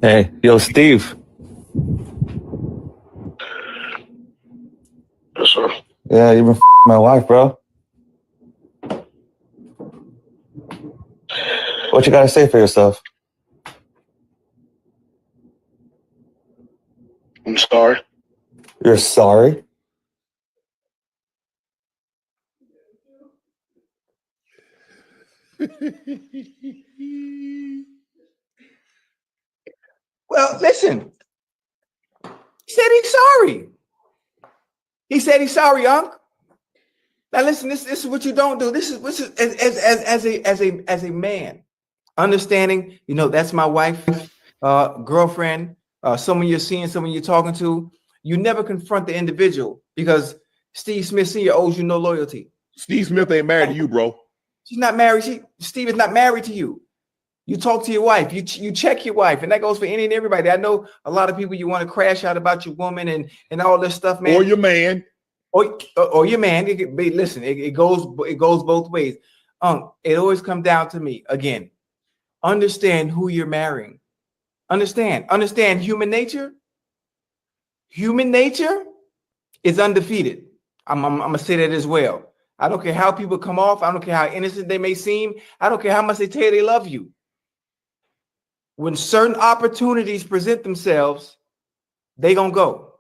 Hey, yo, Steve. Yes, sir. Yeah, you been my wife, bro. What you gotta say for yourself? I'm sorry. You're sorry? Well, listen. He said he's sorry. He said he's sorry, Unc. Now listen, this is what you don't do. This is as a man, understanding, that's my wife, girlfriend, someone you're seeing, someone you're talking to. You never confront the individual because Steve Smith Sr. owes you no loyalty. Steve Smith ain't married to you, bro. She's not married. Steve is not married to you. You talk to your wife. You check your wife, and that goes for any and everybody. I know a lot of people you want to crash out about your woman and all this stuff, man. Or your man. Or your man. Listen, it goes both ways. It always comes down to me again. Understand who you're marrying. Understand human nature. Human nature is undefeated. I'm gonna say that as well. I don't care how people come off. I don't care how innocent they may seem. I don't care how much they tell you they love you. When certain opportunities present themselves, they gonna go.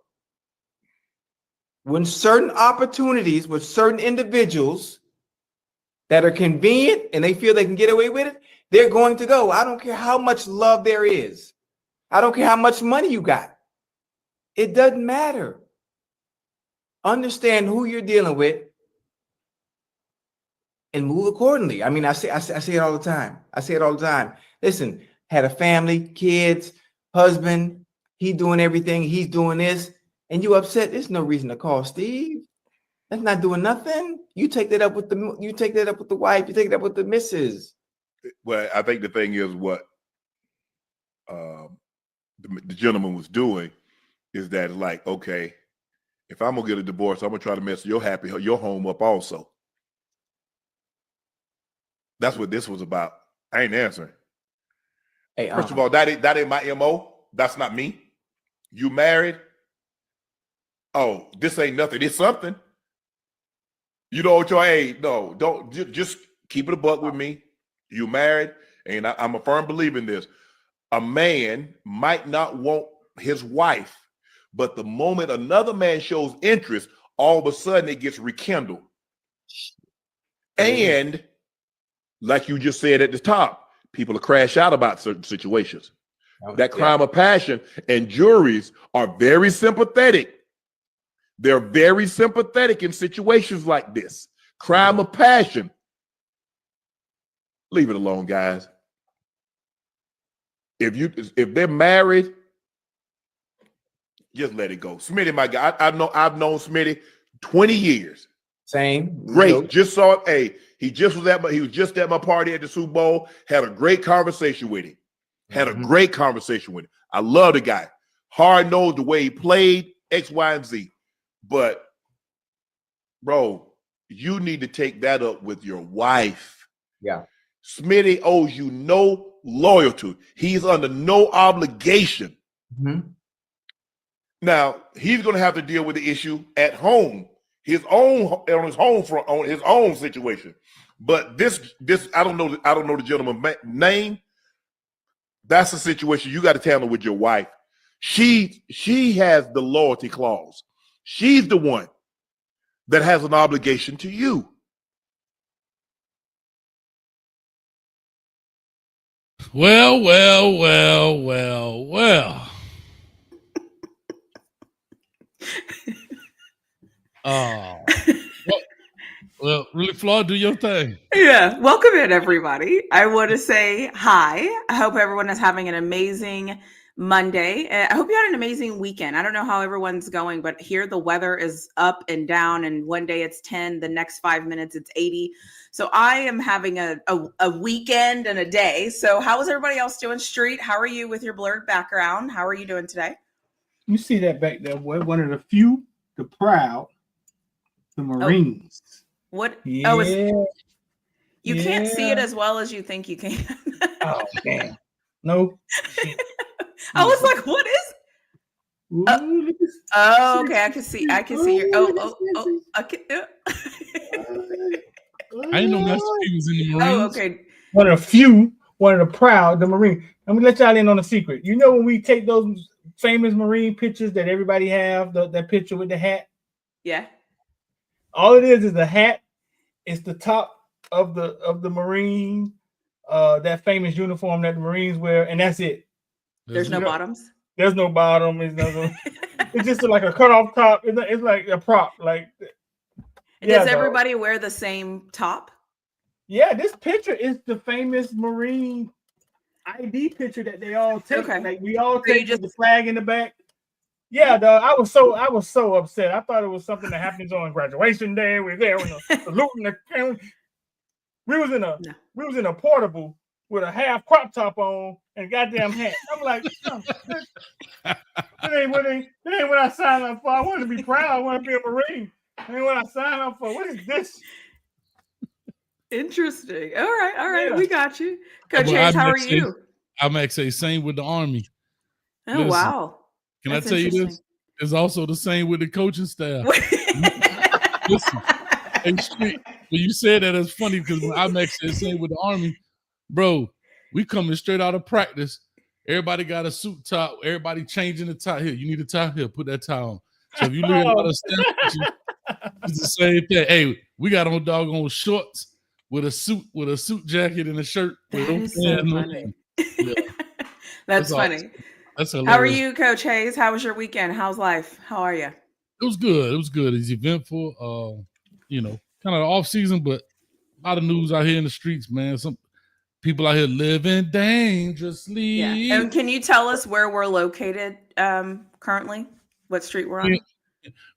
When certain opportunities with certain individuals that are convenient and they feel they can get away with it, they're going to go. I don't care how much love there is. I don't care how much money you got. It doesn't matter. Understand who you're dealing with and move accordingly. I mean, I say it all the time. Listen, had a family, kids, husband, he doing everything, he's doing this, and you upset. There's no reason to call Steve. That's not doing nothing. You take that up with the wife, you take it up with the missus. Well, I think the thing is what the gentleman was doing is that, like, okay, if I'm gonna get a divorce, I'm gonna try to mess your home up also. That's what this was about. I ain't answering. Hey, first of all, that ain't my MO. That's not me. You married? Oh, this ain't nothing. It's something. You know what? Hey, no, don't just keep it a buck with me. You married, and I'm a firm believer in this. A man might not want his wife, but the moment another man shows interest, all of a sudden it gets rekindled. And like you just said at the top, people will crash out about certain situations. That crime of passion, and juries are very sympathetic. They're very sympathetic in situations like this. Crime of passion. Leave it alone, guys. If they're married, just let it go. Smitty, my guy, I've known Smitty 20 years. Same. Great. Just saw it. Hey, he was just at my party at the Super Bowl. Had a great conversation with him. I love the guy. Hard nosed the way he played, X, Y, and Z. But, bro, you need to take that up with your wife. Yeah. Smitty owes you no loyalty. He's under no obligation. Mm-hmm. Now, he's going to have to deal with the issue at home, on his own situation. But this I don't know the gentleman's name. That's a situation you got to handle with your wife. She has the loyalty clause. She's the one that has an obligation to you. Well. Well, really, Flaw, do your thing. Yeah. Welcome in, everybody. I want to say hi. I hope everyone is having an amazing Monday. I hope you had an amazing weekend. I don't know how everyone's going, but here the weather is up and down, and one day it's 10, the next 5 minutes it's 80. So I am having a weekend and a day. So how is everybody else doing? Street, how are you with your blurred background? How are you doing today? You see that back there, boy? One of the few, the proud, the Marines. Oh, what? Yeah. Oh, you can't see it as well as you think you can. Oh, damn. No. I was like, what is? Ooh, look at Oh, okay. I can see. Your. look Oh. at Okay. I didn't know Master P was in the Marines. Oh, okay. one of the proud, the Marine. Let me let y'all in on a secret. You know when we take those famous Marine pictures that everybody have, that picture with the hat? Yeah. All it is the hat. It's the top of the Marine, that famous uniform that the Marines wear, and that's it. There's no bottoms. There's no bottom. It's just like a cutoff top. It's like a prop. Like, does everybody wear the same top? Yeah, this picture is the famous Marine ID picture that they all take. Okay. Like we all take the flag in the back. Yeah, dog. I was so upset. I thought it was something that happens on graduation day. We're there with saluting the camera. We was in a portable with a half crop top on and goddamn hat. I'm like, oh, that ain't what I signed up for. I want to be proud. I want to be a Marine. That ain't what I signed up for. What is this? Interesting. All right. Yeah. We got you. Coach Well, Hayes, how are you? I'm actually same with the Army. Oh, listen, wow. Can I tell you this? It's also the same with the coaching staff. Listen, when you said that, it's funny because I'm actually the same with the Army. Bro, we coming straight out of practice. Everybody got a suit top. Everybody changing the tie. Here, you need a tie? Here, put that tie on. So if you look at a lot of staff, it's the same thing. Hey, we got on doggone shorts with a suit jacket and a shirt. That is so funny. Yeah. That's funny. Awesome. That's hilarious. How are you, Coach Hayes? How was your weekend? How's life? How are you? It was good. It's eventful. Kind of the off season, but a lot of news out here in the streets, man. Some people out here living dangerously. Yeah. And can you tell us where we're located currently? What street we're on?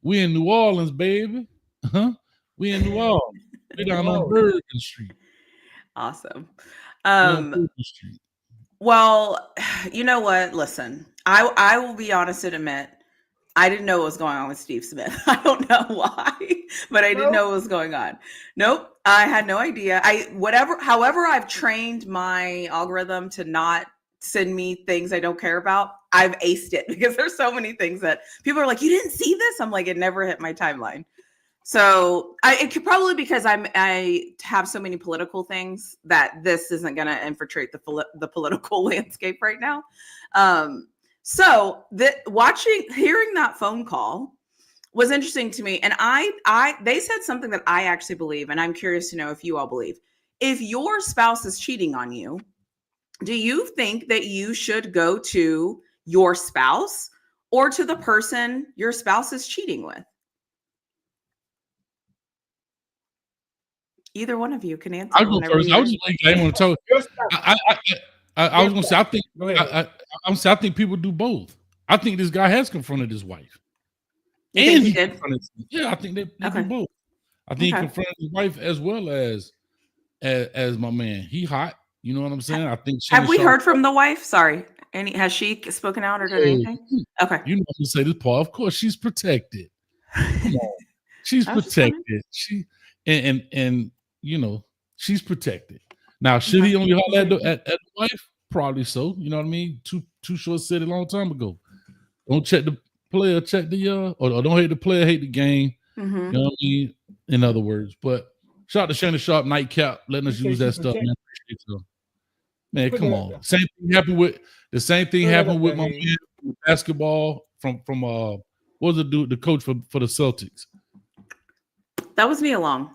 We in New Orleans, baby. We in New Orleans. We down on Bergen Street. Awesome. Well, you know what? Listen, I will be honest and admit, I didn't know what was going on with Steve Smith. I don't know why, but I didn't know what was going on. Nope. I had no idea. However, I've trained my algorithm to not send me things I don't care about. I've aced it because there's so many things that people are like, you didn't see this? I'm like, it never hit my timeline. So it could probably because I have so many political things that this isn't going to infiltrate the political landscape right now. So hearing that phone call was interesting to me. And they said something that I actually believe, and I'm curious to know if you all believe. If your spouse is cheating on you, do you think that you should go to your spouse or to the person your spouse is cheating with? Either one of you can answer. I'll go first. I was just like, I didn't want to tell. I was going to say, I think people do both. I think this guy has confronted his wife. You think he did? Yeah, I think they do both. I think he confronted his wife as well as my man. He hot. You know what I'm saying? I think. Have we heard from the wife? Sorry. Has she spoken out or done anything? Okay. You know what I'm say this, Paul. Of course, she's protected. Come on. She's protected. She and she's protected. Now, should he only holler at the wife? Probably so. You know what I mean? Too short said it a long time ago. Don't check the player, check the or don't hate the player, hate the game. Mm-hmm. You know what I mean? In other words, but shout out to Shannon Sharp, Nightcap, letting us use that stuff, man. Appreciate you. Man, come on. Same thing happened with my man with basketball from what was the coach for the Celtics? That was Nia Long.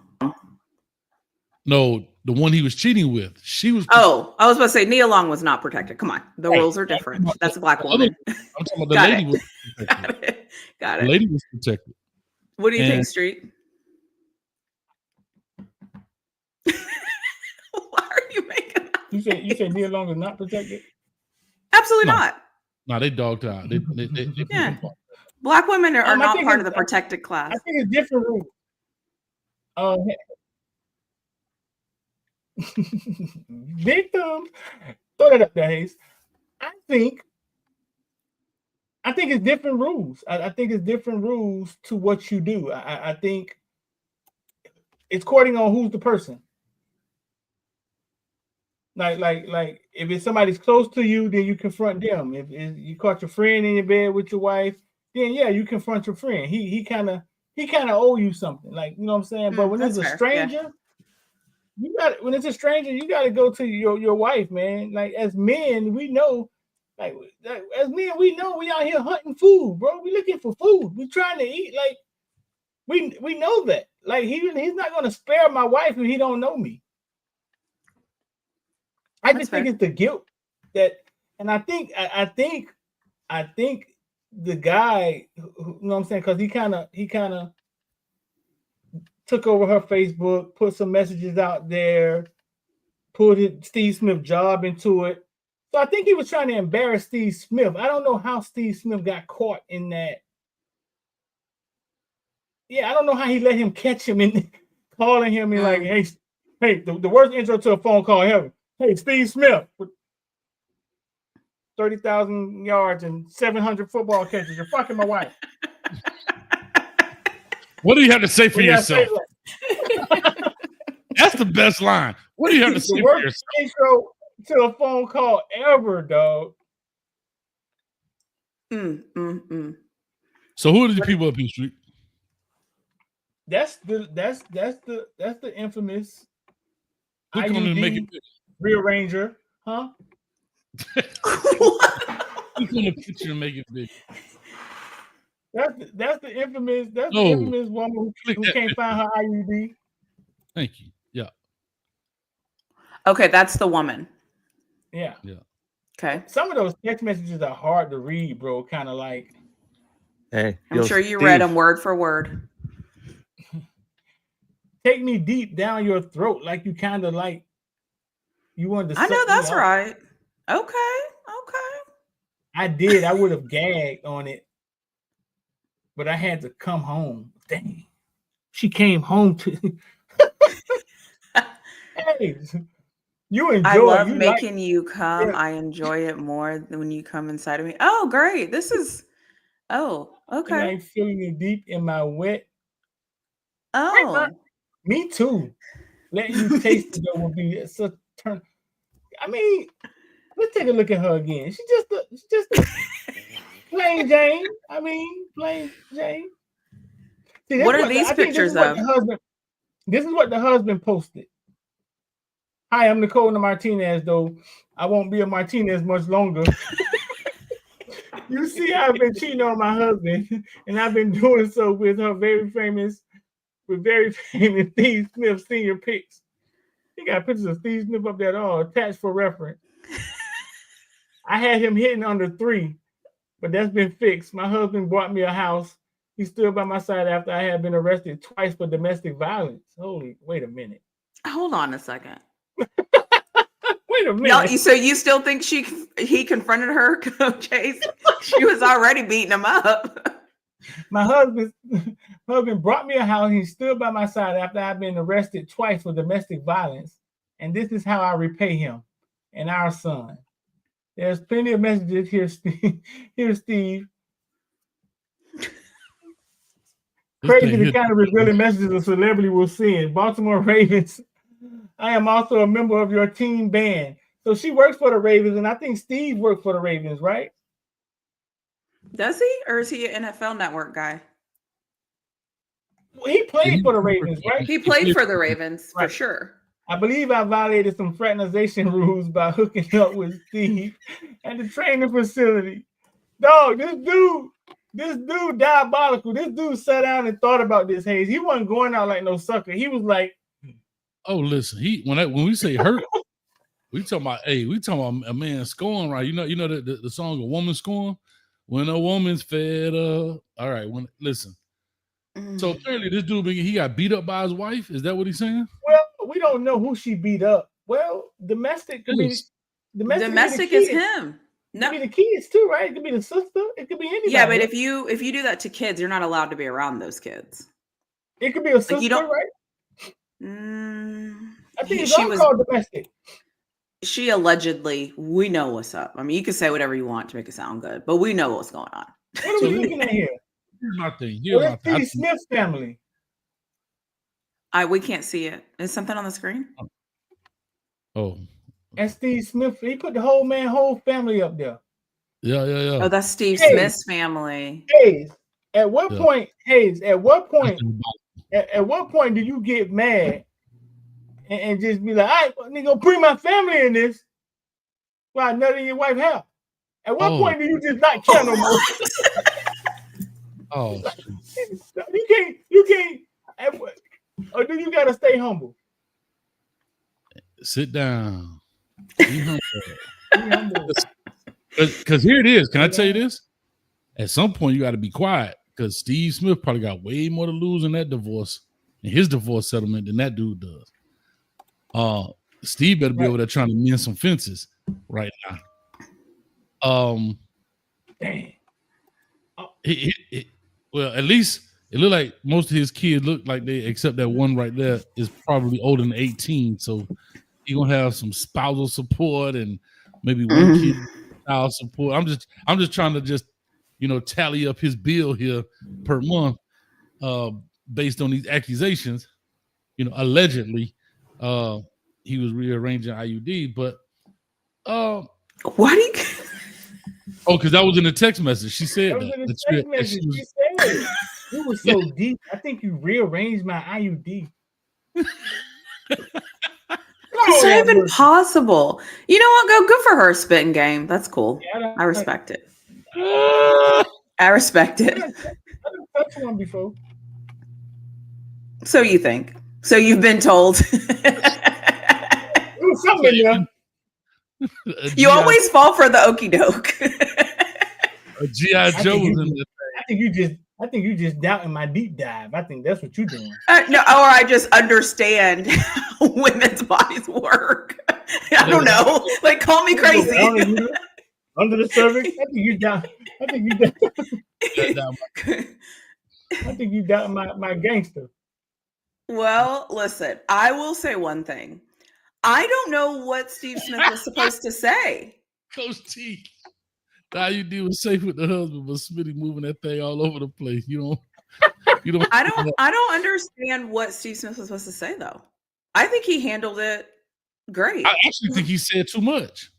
No, the one he was cheating with. She was. Oh, I was about to say Nia Long was not protected. Come on, the rules are different. That's a black woman. I'm talking about the lady was protected. Got it. The lady was protected. What do you think, Street? Why are you making that? You said Nia Long is not protected? Absolutely not. No, they dogged out. They Black women are not part of the protected class. I think it's different rules. Victim, throw that up there, Hayes. I think it's different rules. I think it's different rules to what you do. I think it's according on who's the person. Like if it's somebody's close to you, then you confront them. If you caught your friend in your bed with your wife, then yeah, you confront your friend. He kind of owe you something, like, you know what I'm saying. But when it's a stranger, you got to go to your wife, man. Like as men, we know, like as men, we know we out here hunting food, bro. We looking for food. We trying to eat. Like we know that. Like he's not gonna spare my wife if he don't know me. I just think it's the guilt that, and I think the guy, you know what I'm saying, because he kind of took over her Facebook, put some messages out there, put Steve Smith's job into it. So I think he was trying to embarrass Steve Smith. I don't know how Steve Smith got caught in that. Yeah, I don't know how he let him catch him and calling him and like, hey, the worst intro to a phone call ever. Hey, Steve Smith, with 30,000 yards and 700 football catches. You're fucking my wife. What do you have to say for yourself? That's the best line. What do you have to say for yourself? Intro to a phone call ever, dog. So who are the people up in the street? That's the infamous Click on it and make it big. Rearranger, huh? Click on the picture and make it big. That's the infamous woman who can't find her IUD. Thank you. Yeah. Okay, that's the woman. Yeah. Okay. Some of those text messages are hard to read, bro. Kind of like, hey, I'm sure you read them word for word. Take me deep down your throat, like you kind of like you wanted to. I know that's right. Okay. I did. I would have gagged on it, but I had to come home. Dang, she came home to. Hey, you enjoy. I love making you come. Yeah. I enjoy it more than when you come inside of me. Oh, great! This is. Oh, okay. And I'm feeling it deep in my wet. Oh, me too. Letting you taste it would be such turn. I mean, let's take a look at her again. She's just a plain Jane. I mean, plain Jane. See, what are these pictures of? This is what the husband posted. Hi, I'm Nicole Martinez, though I won't be a Martinez much longer. You see, I've been cheating on my husband, and I've been doing so with her very famous Steve Smith senior pics. He got pictures of Steve Smith up there all attached for reference. I had him hitting under 3, but that's been fixed. My husband bought me a house. He stood by my side after I had been arrested twice for domestic violence. Wait a minute. Hold on a second. Wait a minute. So you still think he confronted her, Chase? She was already beating him up. My husband brought me a house. He stood by my side after I've been arrested twice for domestic violence. And this is how I repay him and our son. There's plenty of messages here, Steve. Here's Steve. Crazy the kind of revealing messages a celebrity will send. Baltimore Ravens. I am also a member of your team band. So she works for the Ravens, and I think Steve worked for the Ravens, right? Does he? Or is he an NFL Network guy? Well, he played for the Ravens, right? He played for the Ravens, for sure. I believe I violated some fraternization rules by hooking up with Steve at the training facility. Dog, this dude diabolical. This dude sat down and thought about this, Hayes. He wasn't going out like no sucker. He was like, oh, listen, when we say hurt, we talking about a man scoring, right? You know the song "A Woman Scoring." When a woman's fed up. All right, listen. So apparently this dude, he got beat up by his wife. Is that what he's saying? Well, we don't know who she beat up. Well, domestic could be domestic is him. No, it could be the kids too, right? It could be the sister. It could be anybody. Yeah, but if you do that to kids, you're not allowed to be around those kids. It could be a sister, right? I think she was called domestic. She allegedly, we know what's up. I mean, you can say whatever you want to make it sound good, but we know what's going on. What are we looking at here? Here's my thing. It's Steve Smith's family. We can't see it. Is something on the screen? Oh, And Steve Smith, he put the whole family up there. Yeah. Oh, that's Steve Smith's family. Hayes, at what point do you get mad and just be like, all right, nigga, bring my family in this while none of your wife help? At what point do you just not care no more? You can't, or do you gotta stay humble? Sit down. Be humble. Because here it is. Can I tell you this? At some point, you got to be quiet because Steve Smith probably got way more to lose in that divorce, in his divorce settlement, than that dude does. Steve better be over there trying to mend some fences right now. Dang. Well, at least it looked like most of his kids look like they, except that one right there, is probably older than 18. So he's gonna have some spousal support and maybe one kid child support. I'm just trying to tally up his bill here per month, based on these accusations. Allegedly, he was rearranging IUD, but why do you? Oh, because that was in the text message. She said that. In the text message. She said it was so deep. I think you rearranged my IUD. It's not even possible. You know what? Go good for her spitting game. That's cool. Yeah, I respect it. I respect it. I didn't touch one before. So you think? So you've been told. Something there. You always fall for the okie doke. G.I. Joe was in the thing. I think you just doubting my deep dive. I think that's what you're doing. No, or I just understand how women's bodies work. I don't know. Like, call me crazy. Under the cervix, I think you down. I think you down my gangster. Well, listen, I will say one thing. I don't know what Steve Smith was supposed to say. Coach T. All you do was safe with the husband, but Smitty moving that thing all over the place. You don't. I don't understand what Steve Smith was supposed to say though. I think he handled it great. I actually think he said too much.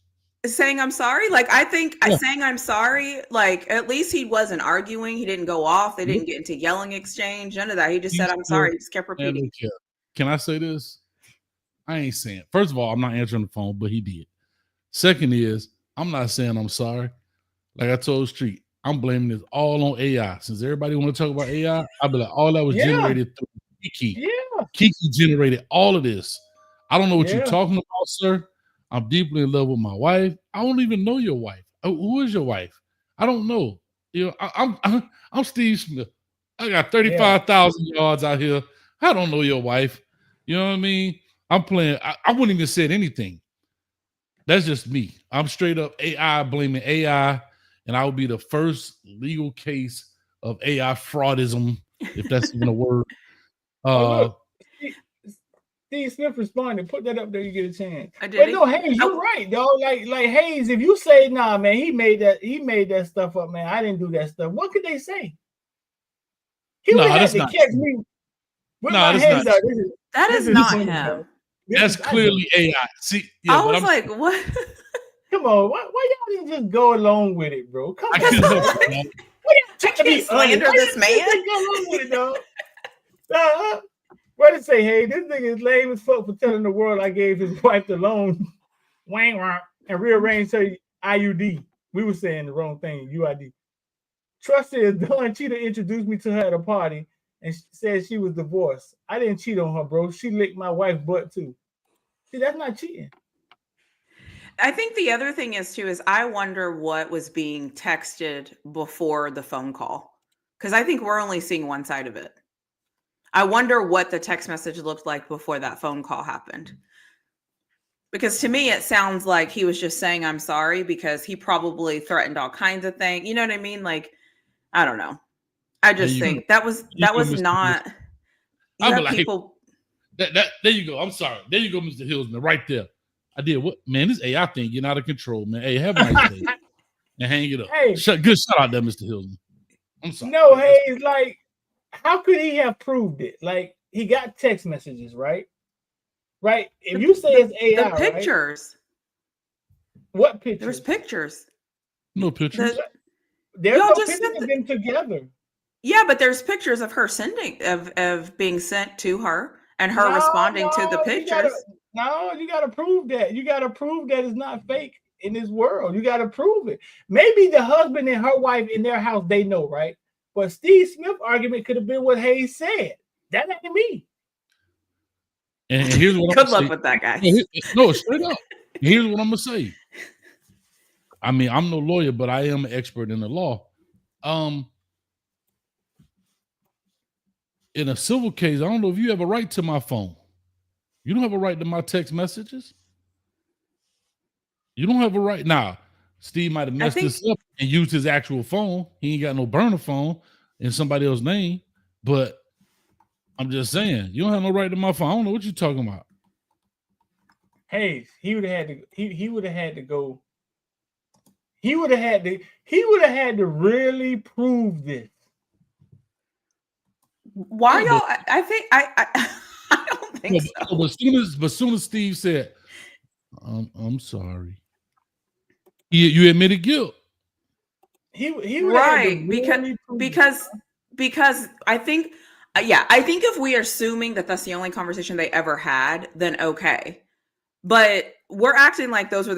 Saying I'm sorry, like I think saying I'm sorry, like at least he wasn't arguing. He didn't go off. They didn't get into yelling exchange. None of that. He just said I'm sorry. He just kept repeating. Can I say this? I ain't saying. First of all, I'm not answering the phone, but he did. Second is I'm not saying I'm sorry. Like I told Street, I'm blaming this all on AI. Since everybody want to talk about AI, I'll be like, all that was generated through Kiki. Yeah. Kiki generated all of this. I don't know what you're talking about, sir. I'm deeply in love with my wife. I don't even know your wife. Who is your wife? I don't know. I'm Steve Smith. I got 35,000 yards out here. I don't know your wife. You know what I mean? I'm playing. I wouldn't even said anything. That's just me. I'm straight up AI, blaming AI, and I will be the first legal case of AI fraudism, if that's even a word. Steve Smith responded. Put that up there. You get a chance. I did. But no, Hayes, you're right, dog. Like Hayes, if you say, nah, man, he made that stuff up, man. I didn't do that stuff. What could they say? He would have to catch me with my hands out. That is not him. That's clearly AI. See, I was like, what? Come on, why y'all didn't just go along with it, bro? Come on. I can't slander this man. Go along with it, dog. What did it say? Hey, this nigga is lame as fuck for telling the world I gave his wife the loan, and rearranged her IUD. We were saying the wrong thing. UID. Trust says Dawn Cheetah introduced me to her at a party and said she was divorced. I didn't cheat on her, bro. She licked my wife's butt too. See, that's not cheating. I think the other thing is too, is I wonder what was being texted before the phone call. Because I think we're only seeing one side of it. I wonder what the text message looked like before that phone call happened. Because to me, it sounds like he was just saying, I'm sorry, because he probably threatened all kinds of things. You know what I mean? Like, I don't know. I just think that was not. I'm like, people. There you go. I'm sorry. There you go, Mr. Hillsman, right there. I did what? Man, this AI thing getting out of control, man. Hey, have a nice day. And hang it up. Hey, good shout out there, Mr. Hillsman. I'm sorry. No, hey, it's like, how could he have proved it? Like, he got text messages, right? Right? If you say it's AI, the pictures. What pictures? There's pictures. No pictures. There's no pictures of them together. Yeah, but there's pictures of her of being sent to her and her responding to the pictures. You gotta prove that. You gotta prove that it's not fake in this world. You gotta prove it. Maybe the husband and her wife in their house, they know, right? But Steve Smith's argument could have been what Hayes said. That ain't me. And here's what good luck with that guy. No, straight up. Here's what I'm gonna say. I mean, I'm no lawyer, but I am an expert in the law. In a civil case, I don't know if you have a right to my phone. You don't have a right to my text messages. You don't have a right. Now, Steve might have messed this up and used his actual phone. He ain't got no burner phone in somebody else's name. But I'm just saying, you don't have no right to my phone. I don't know what you're talking about. Hayes, he would have had to. He would have had to go. He would have had to. He would have had to really prove this. Why y'all? I think I don't think so. But soon as Steve said, "I'm sorry," you admitted guilt. He right because I think I think if we are assuming that that's the only conversation they ever had, then okay. But we're acting like those were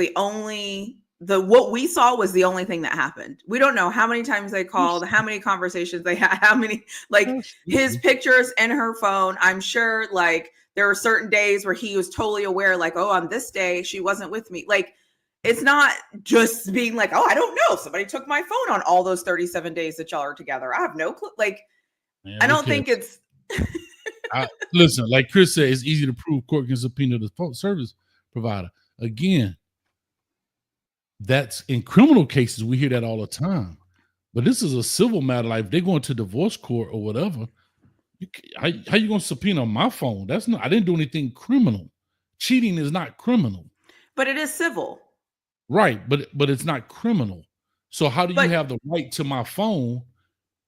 what we saw was the only thing that happened. We don't know how many times they called, how many conversations they had, how many, like his pictures in her phone. I'm sure like there were certain days where he was totally aware, like, oh, on this day, she wasn't with me. Like, it's not just being like, oh, I don't know. Somebody took my phone on all those 37 days that y'all are together. I have no clue. Like, man, I don't think it's. Listen, like Chris said, it's easy to prove court can subpoena the service provider. Again, that's in criminal cases. We hear that all the time. But this is a civil matter. Like if they're going to divorce court or whatever, how you going to subpoena my phone? That's not. I didn't do anything criminal. Cheating is not criminal. But it is civil. Right, but it's not criminal. So how do you have the right to my phone?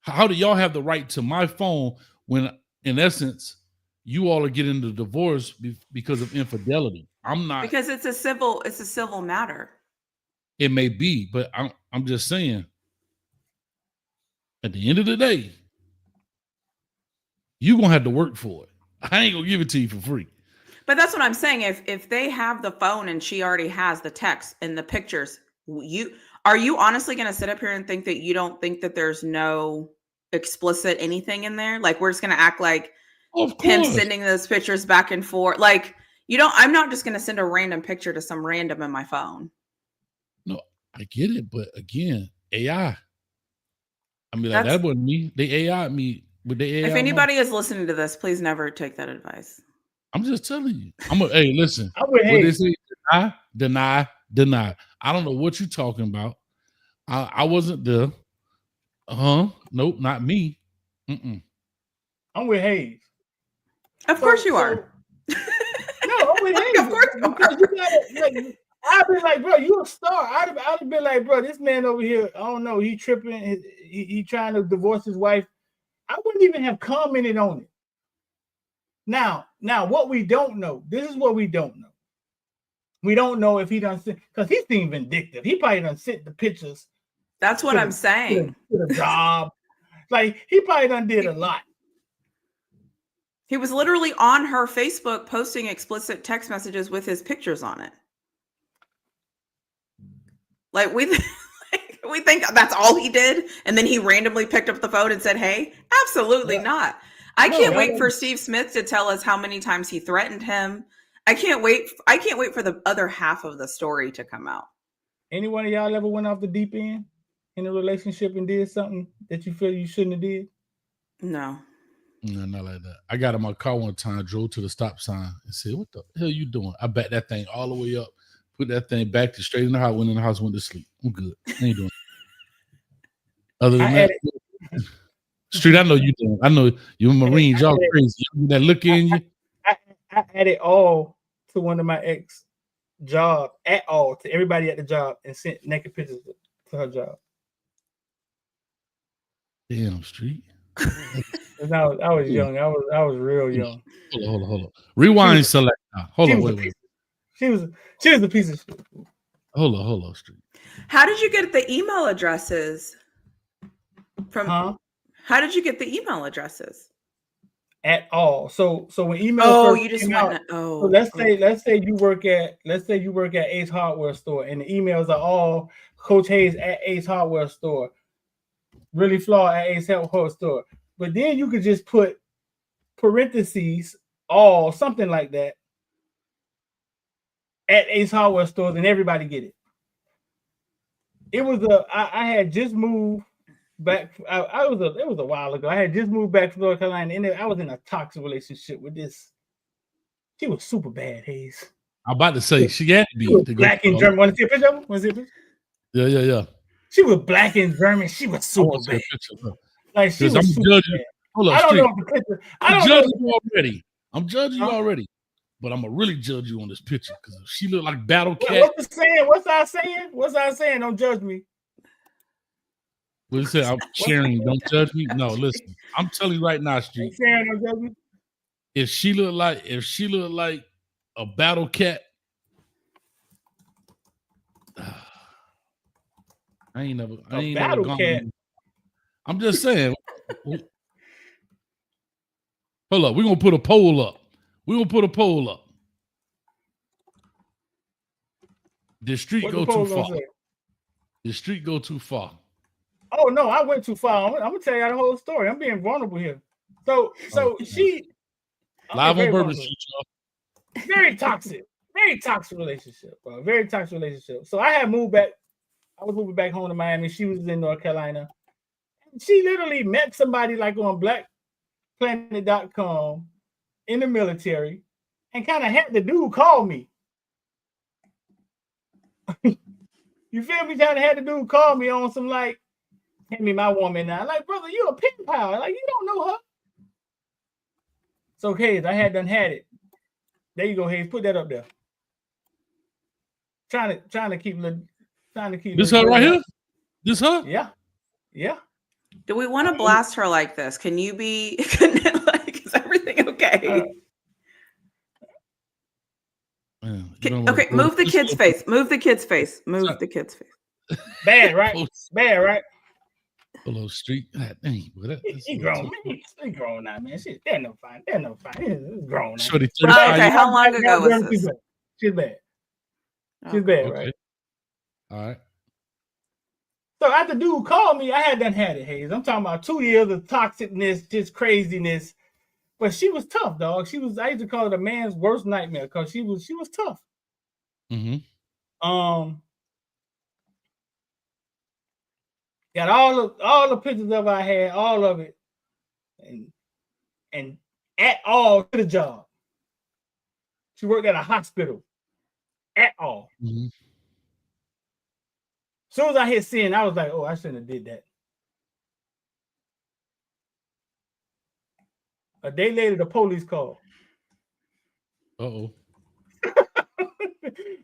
How do y'all have the right to my phone when, in essence, you all are getting the divorce because of infidelity? I'm not, because it's a civil matter. It may be, but I'm just saying. At the end of the day, you're gonna have to work for it. I ain't gonna give it to you for free. But that's what I'm saying. If they have the phone and she already has the text and the pictures, are you honestly going to sit up here and think that you don't think that there's no explicit anything in there? Like we're just going to act like him sending those pictures back and forth. Like I'm not just going to send a random picture to some random in my phone. No, I get it, but again, AI. I mean, like, that wasn't me. They AI me. But they AI if anybody is listening to this, please never take that advice. I'm just telling you. Hey, listen. What they say, deny. I don't know what you're talking about. I wasn't there. Nope, not me. Mm-mm. I'm with Hayes. Of course you are. No, I'm with Hayes. Of course you gotta, I've been like, bro, you a star. I'd have been like, bro, this man over here, I don't know, he tripping. He trying to divorce his wife. I wouldn't even have commented on it. Now, what we don't know, this is what we don't know. We don't know if he done sent, because he's being vindictive. He probably done sent the pictures. That's what I'm saying. To the job. Like, he probably done did a lot. He was literally on her Facebook posting explicit text messages with his pictures on it. Like, we think that's all he did, and then he randomly picked up the phone and said, hey, absolutely not. I can't wait for Steve Smith to tell us how many times he threatened him. I can't wait for the other half of the story to come out. Any one of y'all ever went off the deep end in a relationship and did something that you feel you shouldn't have did? No. No, not like that. I got in my car one time, drove to the stop sign and said, what the hell you doing? I backed that thing all the way up, put that thing back to straight in the house, went in the house, went to sleep. I'm good. I ain't doing it. Other than that, Street, I know you doing. I know you Marines, y'all crazy. That look in you. I added all to one of my ex job, to everybody at the job, and sent naked pictures to her job. Damn, Street. I was young. I was real young. Hold on. Rewind select. Hold on, wait. She was a piece of shit. Hold on, Street. How did you get the email addresses from? Huh? How did you get the email addresses? At all. So when email first you just came went. out, Oh, so let's say you work at Ace Hardware Store, and the emails are all Coach Hayes at Ace Hardware Store, really flawed at Ace Hardware Store. But then you could just put parentheses, all something like that, at Ace Hardware Stores, and everybody get it. It was I had just moved back. It was a while ago. I had just moved back to North Carolina, and I was in a toxic relationship with this. She was super bad, Hayes. I'm about to say she had to be black and German. Want to see a picture of her? Want to see a picture? Yeah. She was black and German. She was super bad. Like she was super bad. Hold on, I don't know the picture. I'm judging you already. I'm judging you already, but I'm gonna really judge you on this picture because she looked like Battle Cat. What's the saying? What's I saying? Don't judge me. What you say? I'm sharing. Don't judge me. No, listen. I'm telling you right now, Street. Don't judge me. If she looked like a Battle Cat, I ain't never gone. I'm just saying. Hold up, we're gonna put a poll up. Did Street go too far? Did Street go too far? Oh no, I went too far. I'm gonna tell you the whole story. I'm being vulnerable here. So she live on Bourbon Street, y'all. Very toxic relationship, bro. Very toxic relationship. So I had moved back. I was moving back home to Miami. She was in North Carolina. She literally met somebody like on BlackPlanet.com in the military, and kind of had the dude call me. You feel me? Kind of had the dude call me on some like, hand me my woman now. Like, brother, you a pen pal. Like, you don't know her. So Hayes, I had it. There you go, Hayes. Put that up there. Trying to keep this her right here? This her? Yeah. Do we want to blast her like this? Can you be is everything okay? Okay, move the kid's face. Move the kid's face. Bad, right? Bad, right? Hello, Street. He grown. He grown now, man. They're no fine. It's grown now. Okay, how long ago was this? She's bad. She's bad, right? All right. So after dude called me, I had it, Hayes. I'm talking about 2 years of toxicness, just craziness. But she was tough, dog. I used to call it a man's worst nightmare because she was tough. Mm-hmm. Got all the pictures of her I had, all of it, and at all to the job. She worked at a hospital. At all. Mm-hmm. As soon as I hit sin, I was like, oh, I shouldn't have did that. A day later, the police called. Uh-oh.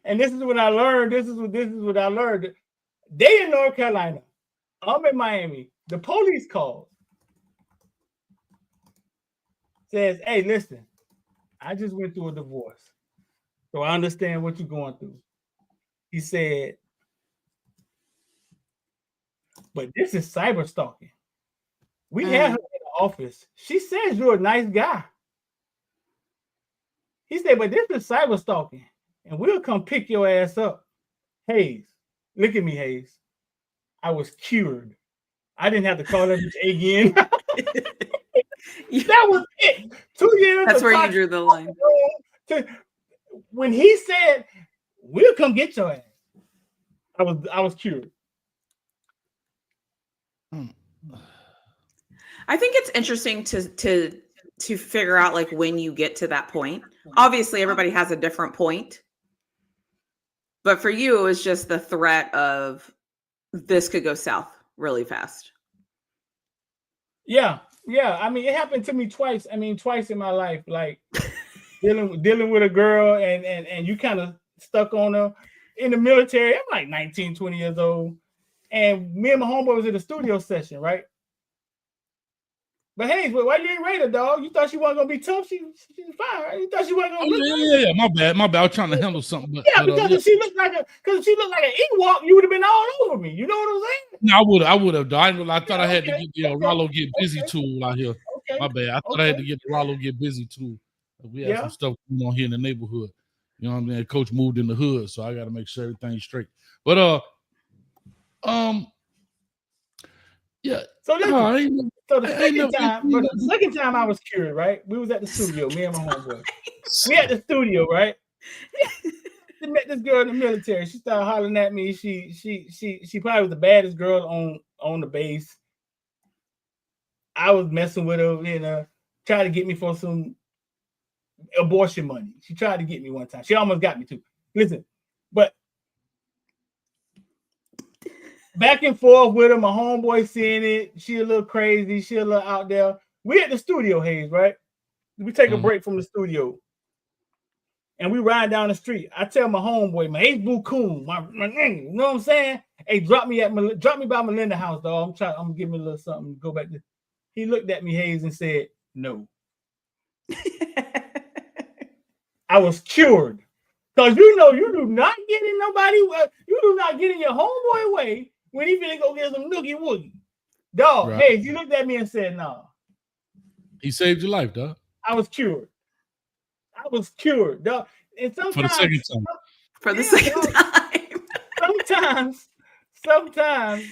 And this is what I learned. They in North Carolina. I'm in Miami. The police called. Says, hey, listen, I just went through a divorce. So I understand what you're going through. He said, but this is cyber stalking. We had her in the office. She says you're a nice guy. He said, but this is cyber stalking, and we'll come pick your ass up. Hayes, look at me, Hayes. I was cured. I didn't have to call that bitch again. That was it. 2 years. That's where you drew the line. When he said, we'll come get your ass, I was cured. I think it's interesting to figure out like when you get to that point. Obviously, everybody has a different point. But for you, it was just the threat of this could go south really fast. Yeah. I mean, it happened to me twice. Twice in my life, like dealing with a girl and you kind of stuck on her in the military. I'm like 19, 20 years old. And me and my homeboy was in a studio session, right? But hey, why you ain't rate her, dog? You thought she wasn't gonna be tough? She's fine, right? You thought she wasn't gonna yeah. My bad. I was trying to handle something. But, because if she looked like an Ewok, you would have been all over me. You know what I'm saying? No, I would have. I thought I had to get the Rollo Get Busy tool out here. Okay. My bad. I thought I had to get the Rollo Get Busy tool. We had some stuff going on here in the neighborhood. You know what I mean? Coach moved in the hood, so I got to make sure everything's straight. But yeah. So the second time I was cured, right? We was at the studio, me and my homeboy. We at the studio, right? I met this girl in the military. She started hollering at me. She probably was the baddest girl on the base. I was messing with her, you know, trying to get me for some abortion money. She tried to get me one time. She almost got me too. Listen, but back and forth with her, my homeboy seeing it. She a little crazy. She a little out there. We at the studio, Hayes, right? We take a break from the studio. And we ride down the street. I tell my homeboy, my Hayes Boo Coon, my name, you know what I'm saying? Hey, drop me by Melinda house, dog. I'm gonna give me a little something to go back to. He looked at me, Hayes, and said, no. I was cured. Because you know you do not get in you do not get in your homeboy way when he finna go get some noogie woogie. Dog, right. Hey, you looked at me and said, no. Nah. He saved your life, dog. I was cured. Dog. And sometimes for the second time.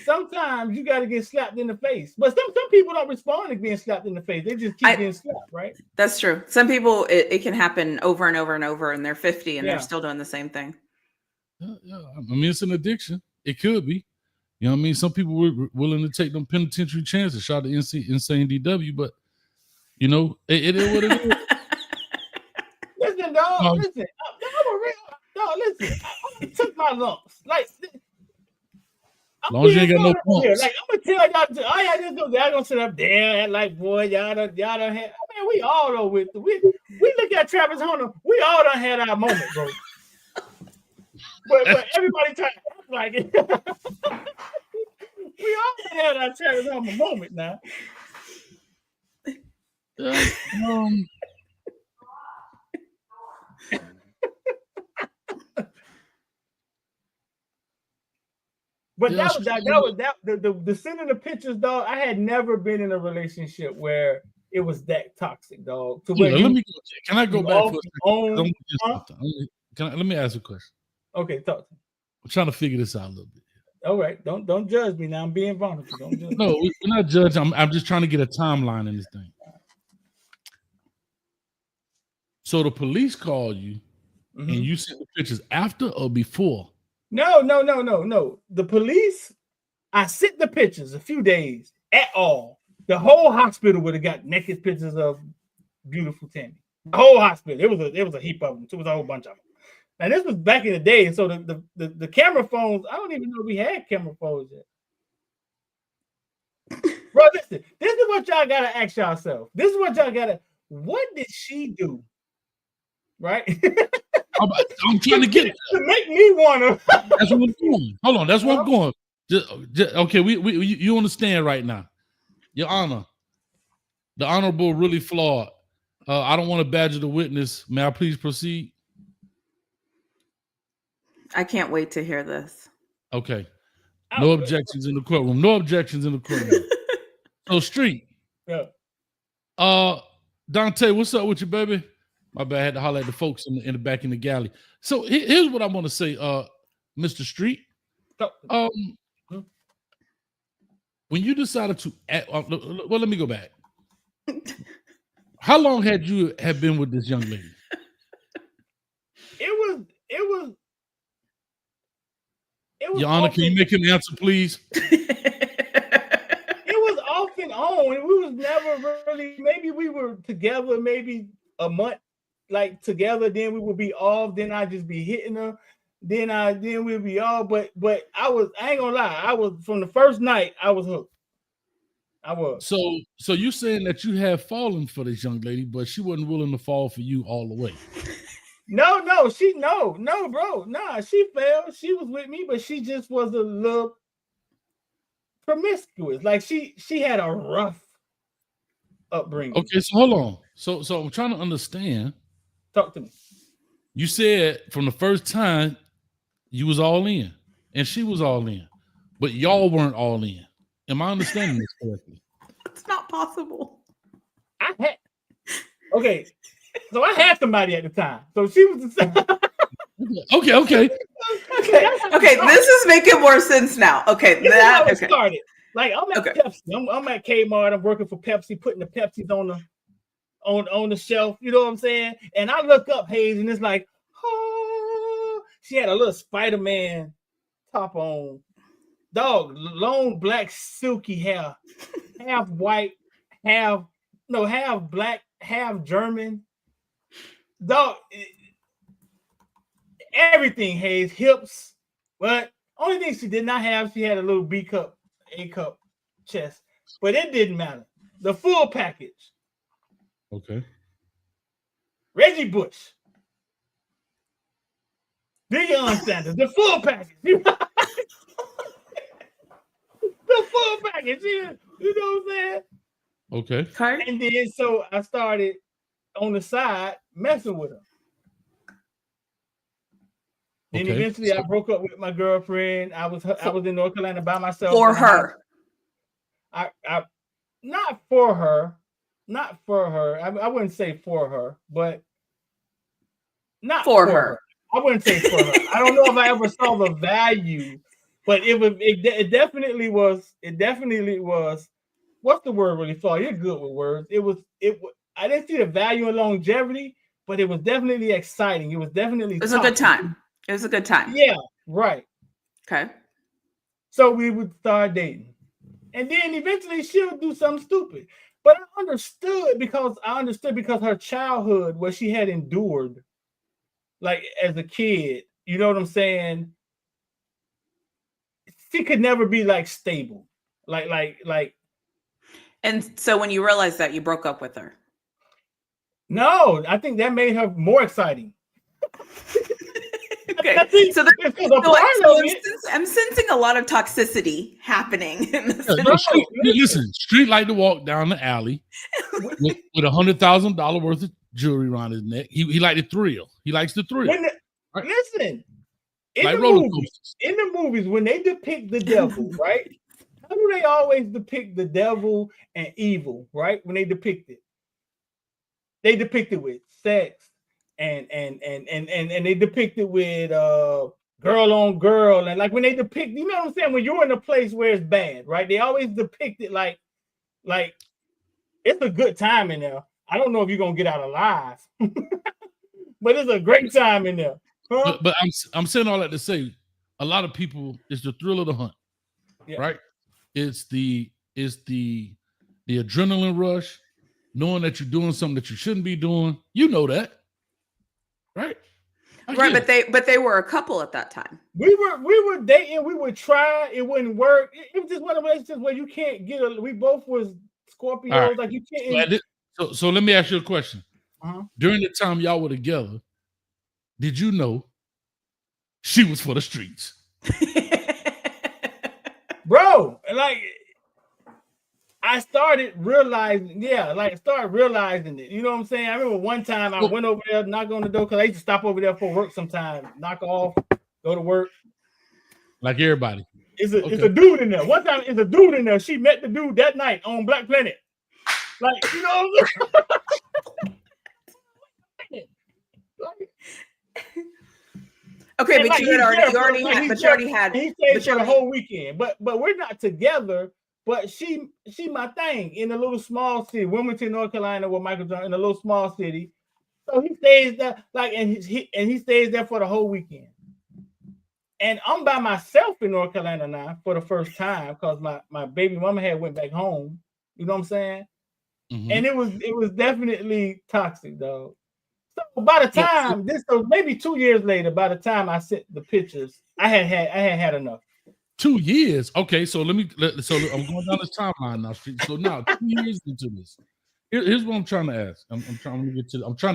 Sometimes you got to get slapped in the face. But some people don't respond to being slapped in the face. They just keep getting slapped, right? That's true. Some people, it can happen over and over and over, and they're 50 and they're still doing the same thing. Yeah. I mean, it's an addiction. It could be. You know what I mean? Some people were willing to take them penitentiary chances. Shout out to Insane DW, but, you know, it is what it is. Listen, dog. Listen. I'm a real dog. Listen. I took my lumps. Like, as long as you ain't got no pumps. Like, I'm gonna tell y'all, all y'all just do, y'all gonna sit up there and like, boy, y'all done had. I mean, we all know we look at Travis Hunter. We all done had our moment, bro. but everybody trying to act like it. We all done had our Travis Hunter moment now. But the sending the pictures, dog. I had never been in a relationship where it was that toxic, dog. Can I go back for a second? Let me ask a question. Okay, talk to me. I'm trying to figure this out a little bit. All right, don't judge me now. I'm being vulnerable. Don't judge. No, we're not judging. I'm just trying to get a timeline in this thing. So the police called you, and you sent the pictures after or before? No. The police, I sent the pictures a few days at all. The whole hospital would have got naked pictures of beautiful Tammy. The whole hospital. It was a heap of them. It was a whole bunch of them. And this was back in the day. So the camera phones, I don't even know if we had camera phones yet. Bro, listen, this is what y'all gotta ask yourself. What did she do? Right? I'm trying to get it to make me wanna. That's what I'm doing. Hold on, that's what I'm going. Okay, you understand right now, Your Honor. The Honorable really flawed. I don't want to badger the witness. May I please proceed? I can't wait to hear this. Okay. No objections in the courtroom. So, Street. Yeah. Dante, what's up with you, baby? My bad. I had to holler at the folks in the back in the galley. So here's what I want to say, Mr. Street. When you decided to, well, let me go back. How long had you been with this young lady? It was. Your Honor, can you make him answer, please? It was off and on. We was never really. Maybe we were together, maybe a month, like together. Then we would be off. Then I'd just be hitting her. Then we'd be off. But I ain't gonna lie. I was from the first night. I was hooked. I was. So you saying that you have fallen for this young lady, but she wasn't willing to fall for you all the way. No, bro. Nah, she fell. She was with me, but she just was a little promiscuous. Like she had a rough upbringing. Okay, so hold on. So I'm trying to understand. Talk to me. You said from the first time you was all in, and she was all in, but y'all weren't all in. Am I understanding this correctly? It's not possible. Okay, so I had somebody at the time. So she was the same. Okay. Okay, this is making more sense now. Okay, This is how it okay. started. Like I'm at Pepsi. I'm at Kmart. I'm working for Pepsi, putting the Pepsis on the shelf. You know what I'm saying? And I look up Hayes, and it's like, oh, she had a little Spider-Man top on. Dog, long black silky hair, half white, half black, half German. Dog, everything, Hayes, hips. But only thing she did not have, she had a little B cup, A cup chest. But it didn't matter. The full package. Okay. Reggie Bush. Deion Sanders, the full package. The full package, you know what I'm saying? Okay. And then so I started on the side messing with her. Then eventually I broke up with my girlfriend. I was in North Carolina by myself. For her. I not for her. I wouldn't say for her, but not for her. I wouldn't say for her. I don't know if I ever saw the value. But it definitely was. What's the word really for? You're good with words. I didn't see the value in longevity, but it was definitely exciting. It was definitely. It was a good time. Yeah, right. Okay. So we would start dating, and then eventually she'll do something stupid. But I understood because her childhood, what she had endured, like as a kid. You know what I'm saying? She could never be like stable, like. And so when you realized that, you broke up with her. No, I think that made her more exciting. Okay, I'm sensing a lot of toxicity happening. Listen, Street like to walk down the alley with $100,000 worth of jewelry around his neck. He liked the thrill. He likes the thrill. Right? Listen. In Like the movies, when they depict the devil, right? How do they always depict the devil and evil, right? When they depict it with sex and they depict it with girl on girl, and like when they depict, you know what I'm saying? When you're in a place where it's bad, right? They always depict it like it's a good time in there. I don't know if you're gonna get out alive, but it's a great time in there. Huh? But I'm saying all that to say, a lot of people, it's the thrill of the hunt, right? It's the adrenaline rush, knowing that you're doing something that you shouldn't be doing. You know that, right? Right, but they were a couple at that time. We were dating. We would try. It wouldn't work. It was just one of those relationships where you can't get. We both was Scorpios. Right. Like you can't. So let me ask you a question. Uh-huh. During the time y'all were together, did you know she was for the streets? Bro, like I started realizing, realizing it. You know what I'm saying? I remember one time I went over there, knock on the door, because I used to stop over there for work sometimes, knock off, go to work. Like everybody. It's a dude in there. One time it's a dude in there. She met the dude that night on Black Planet. Like, you know what I'm saying? Okay, but you already had. He stayed for the whole weekend. But we're not together. But she my thing in a little small city, Wilmington, North Carolina, where Michael Jordan, in a little small city. So he stays there, he stays there for the whole weekend. And I'm by myself in North Carolina now for the first time because my baby mama had went back home. You know what I'm saying? Mm-hmm. And it was definitely toxic, dog. So by the time so maybe 2 years later, by the time I sent the pictures, I had enough. 2 years. Okay, so I'm going down this timeline now. So now 2 years into this, here's what I'm trying to ask. I'm trying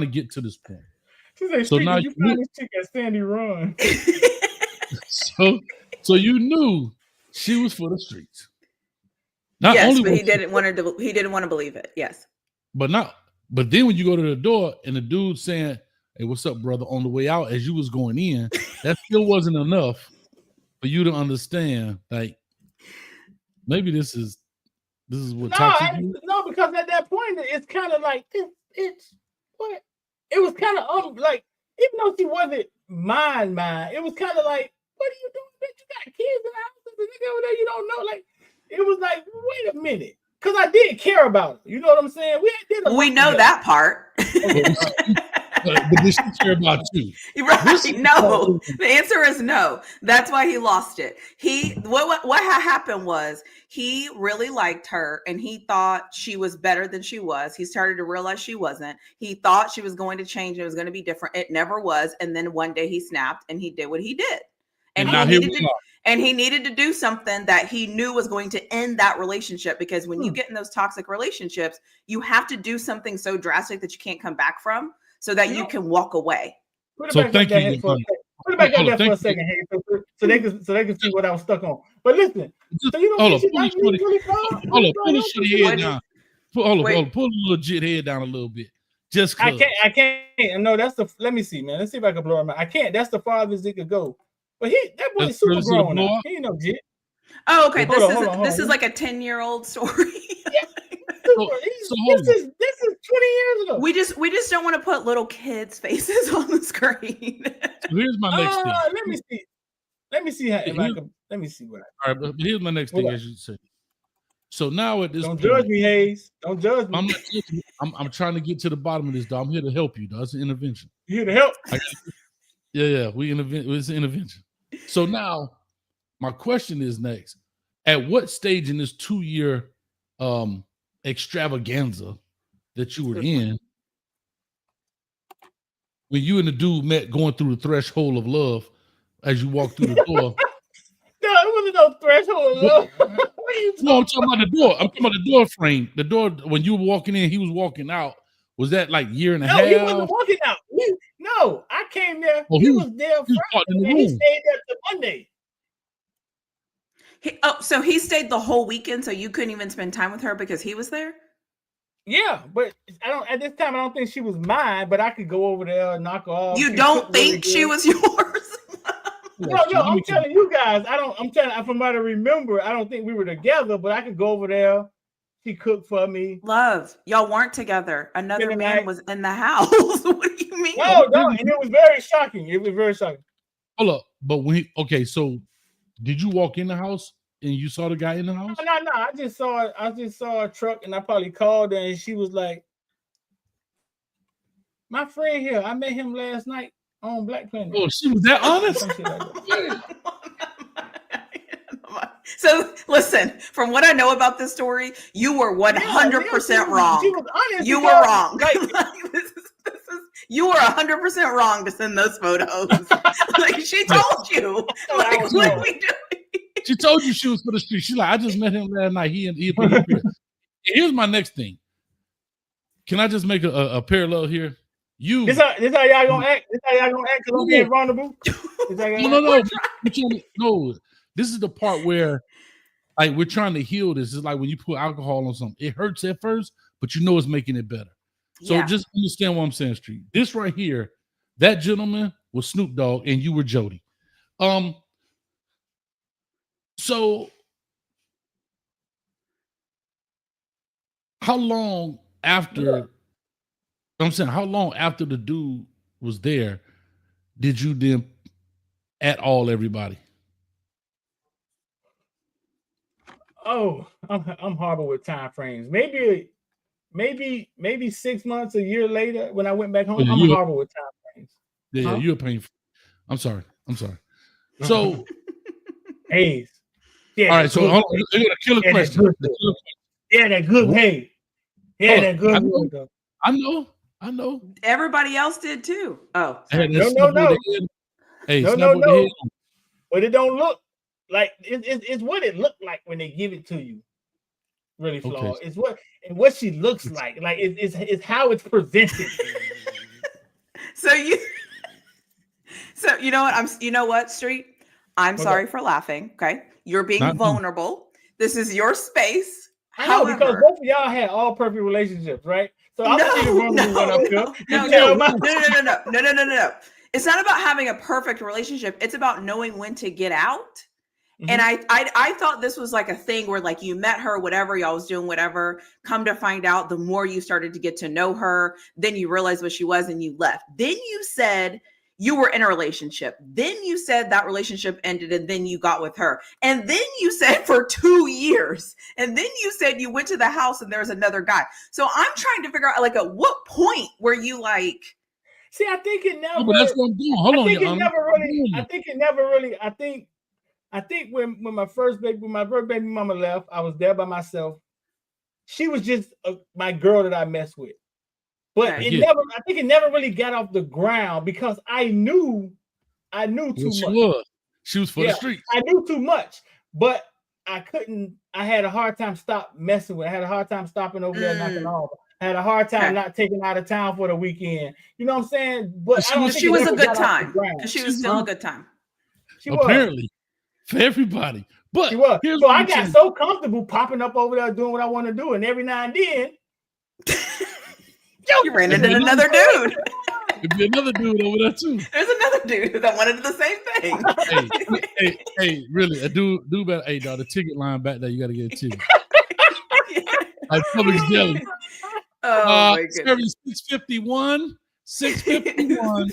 to get to this point. So now you find this chick at Sandy Run. So you knew she was for the streets. Yes, but he didn't want to believe it. Yes. But then when you go to the door and the dude saying, "Hey, what's up, brother?" on the way out as you was going in, that still wasn't enough for you to understand. Like maybe this is what toxic is. No, because at that point it's kind of like it's what it was kind of like, even though she wasn't mine, it was kind of like, what are you doing, bitch? You got kids in the house, the nigga over there you don't know. Like it was like, wait a minute. Because I did care about her. You know what I'm saying? We know that part. But did she care about you? Right? No. The answer is no. That's why he lost it. What happened was he really liked her and he thought she was better than she was. He started to realize she wasn't. He thought she was going to change. It was going to be different. It never was. And then one day he snapped and he did what he did. And he needed to do something that he knew was going to end that relationship, because when you get in those toxic relationships, you have to do something so drastic that you can't come back from, so that you can walk away. Put it back up there for a second, so they can see what I was stuck on. But listen, so you don't think she like me really far? Pull the head down. Pull the legit head down a little bit. Just cause. I can't. No, that's the. Let me see, man. Let's see if I can blow him out. I can't. That's the farthest it could go. But that boy is super grown now. He ain't no jit. Oh, okay. This is like a 10-year-old story. Yeah. This is 20 years ago. We just don't want to put little kids' faces on the screen. So here's my next thing. Let me see how. Let me see what. All right, but here's my next thing, as you say. So now at this don't judge me, Hayes. Don't judge me. I'm trying to get to the bottom of this, dog. I'm here to help you, dog. It's an intervention. You here to help? Yeah. It's an intervention. So now, my question is next: at what stage in this 2-year extravaganza that you were in, when you and the dude met, going through the threshold of love, as you walked through the door? No, it wasn't no threshold of love. No, I'm talking about the door. I'm talking about the door frame. The door, when you were walking in, he was walking out. Was that like year and a half? No, he wasn't walking out. No, I came there. He was there Friday, and he stayed there till Monday. So he stayed the whole weekend, so you couldn't even spend time with her because he was there? Yeah, but at this time I don't think she was mine, but I could go over there and knock her off. You don't think she was yours? No, I'm telling you guys, from what I remember, I don't think we were together, but I could go over there. She cooked for me. Love, y'all weren't together. Another man was in the house. What do you mean? No, and it was very shocking. Hold up, but so did you walk in the house and you saw the guy in the house? No. I just saw a truck, and I probably called her, and she was like, "My friend here, I met him last night on Black Planet." Oh, she was that honest? So listen, from what I know about this story, you were 100% wrong. She was honest. You were wrong. You were 100% wrong to send those photos. Like she told you. Like, what are we doing? She told you she was for the street. She's like, I just met him last night. He Here's my next thing. Can I just make a parallel here? This how y'all gonna act? This how y'all gonna act? Because I'm being vulnerable? No. This is the part where, like, we're trying to heal this. It's like when you put alcohol on something. It hurts at first, but you know it's making it better. So just understand what I'm saying, Street. This right here, that gentleman was Snoop Dogg, and you were Jody. So how long after the dude was there did you then everybody? Oh, I'm horrible with time frames. Maybe 6 months, a year later, when I went back home, I'm horrible with time frames. Yeah, you're painful. I'm sorry. So, Hayes. Yeah, all right, so I'm gonna kill a question. That good Hayes. Yeah, that good. I know. Everybody else did too. Oh, no. Hey, no. But it don't look like it's what it looked like when they give it to you. Really flawed. Okay. It's what she looks like. Like it's how it's presented. So you know what, Street? I'm sorry for laughing. Okay, you're being vulnerable. This is your space. I know because both of y'all had all perfect relationships, right? So I'm gonna see the one who went up here. No. It's not about having a perfect relationship. It's about knowing when to get out. Mm-hmm. And I thought this was like a thing where like you met her, whatever, y'all was doing whatever. Come to find out, the more you started to get to know her, then you realized what she was and you left. Then you said you were in a relationship. Then you said that relationship ended and then you got with her. And then you said for 2 years. And then you said you went to the house and there was another guy. So I'm trying to figure out like at what point were you like... See, I think it never... but that's what I'm doing. Hold on, I think when my first baby mama left, I was there by myself. She was just my girl that I messed with. But I think it never really got off the ground because I knew too much. She was for the streets. I knew too much, but I had a hard time messing with. I had a hard time stopping over there knocking off. I had a hard time not taking out of town for the weekend. You know what I'm saying? But she was a good time. She was still a good time. Apparently, for everybody. But she was. So I got so comfortable popping up over there doing what I want to do, and every now and then, you ran into another dude. There'd be another dude over there too. There's another dude that wanted the same thing. hey, really, a dude better. Hey, dog, the ticket line back there, you got to get a ticket. Like Publix Deli. Oh my goodness. 651. 651.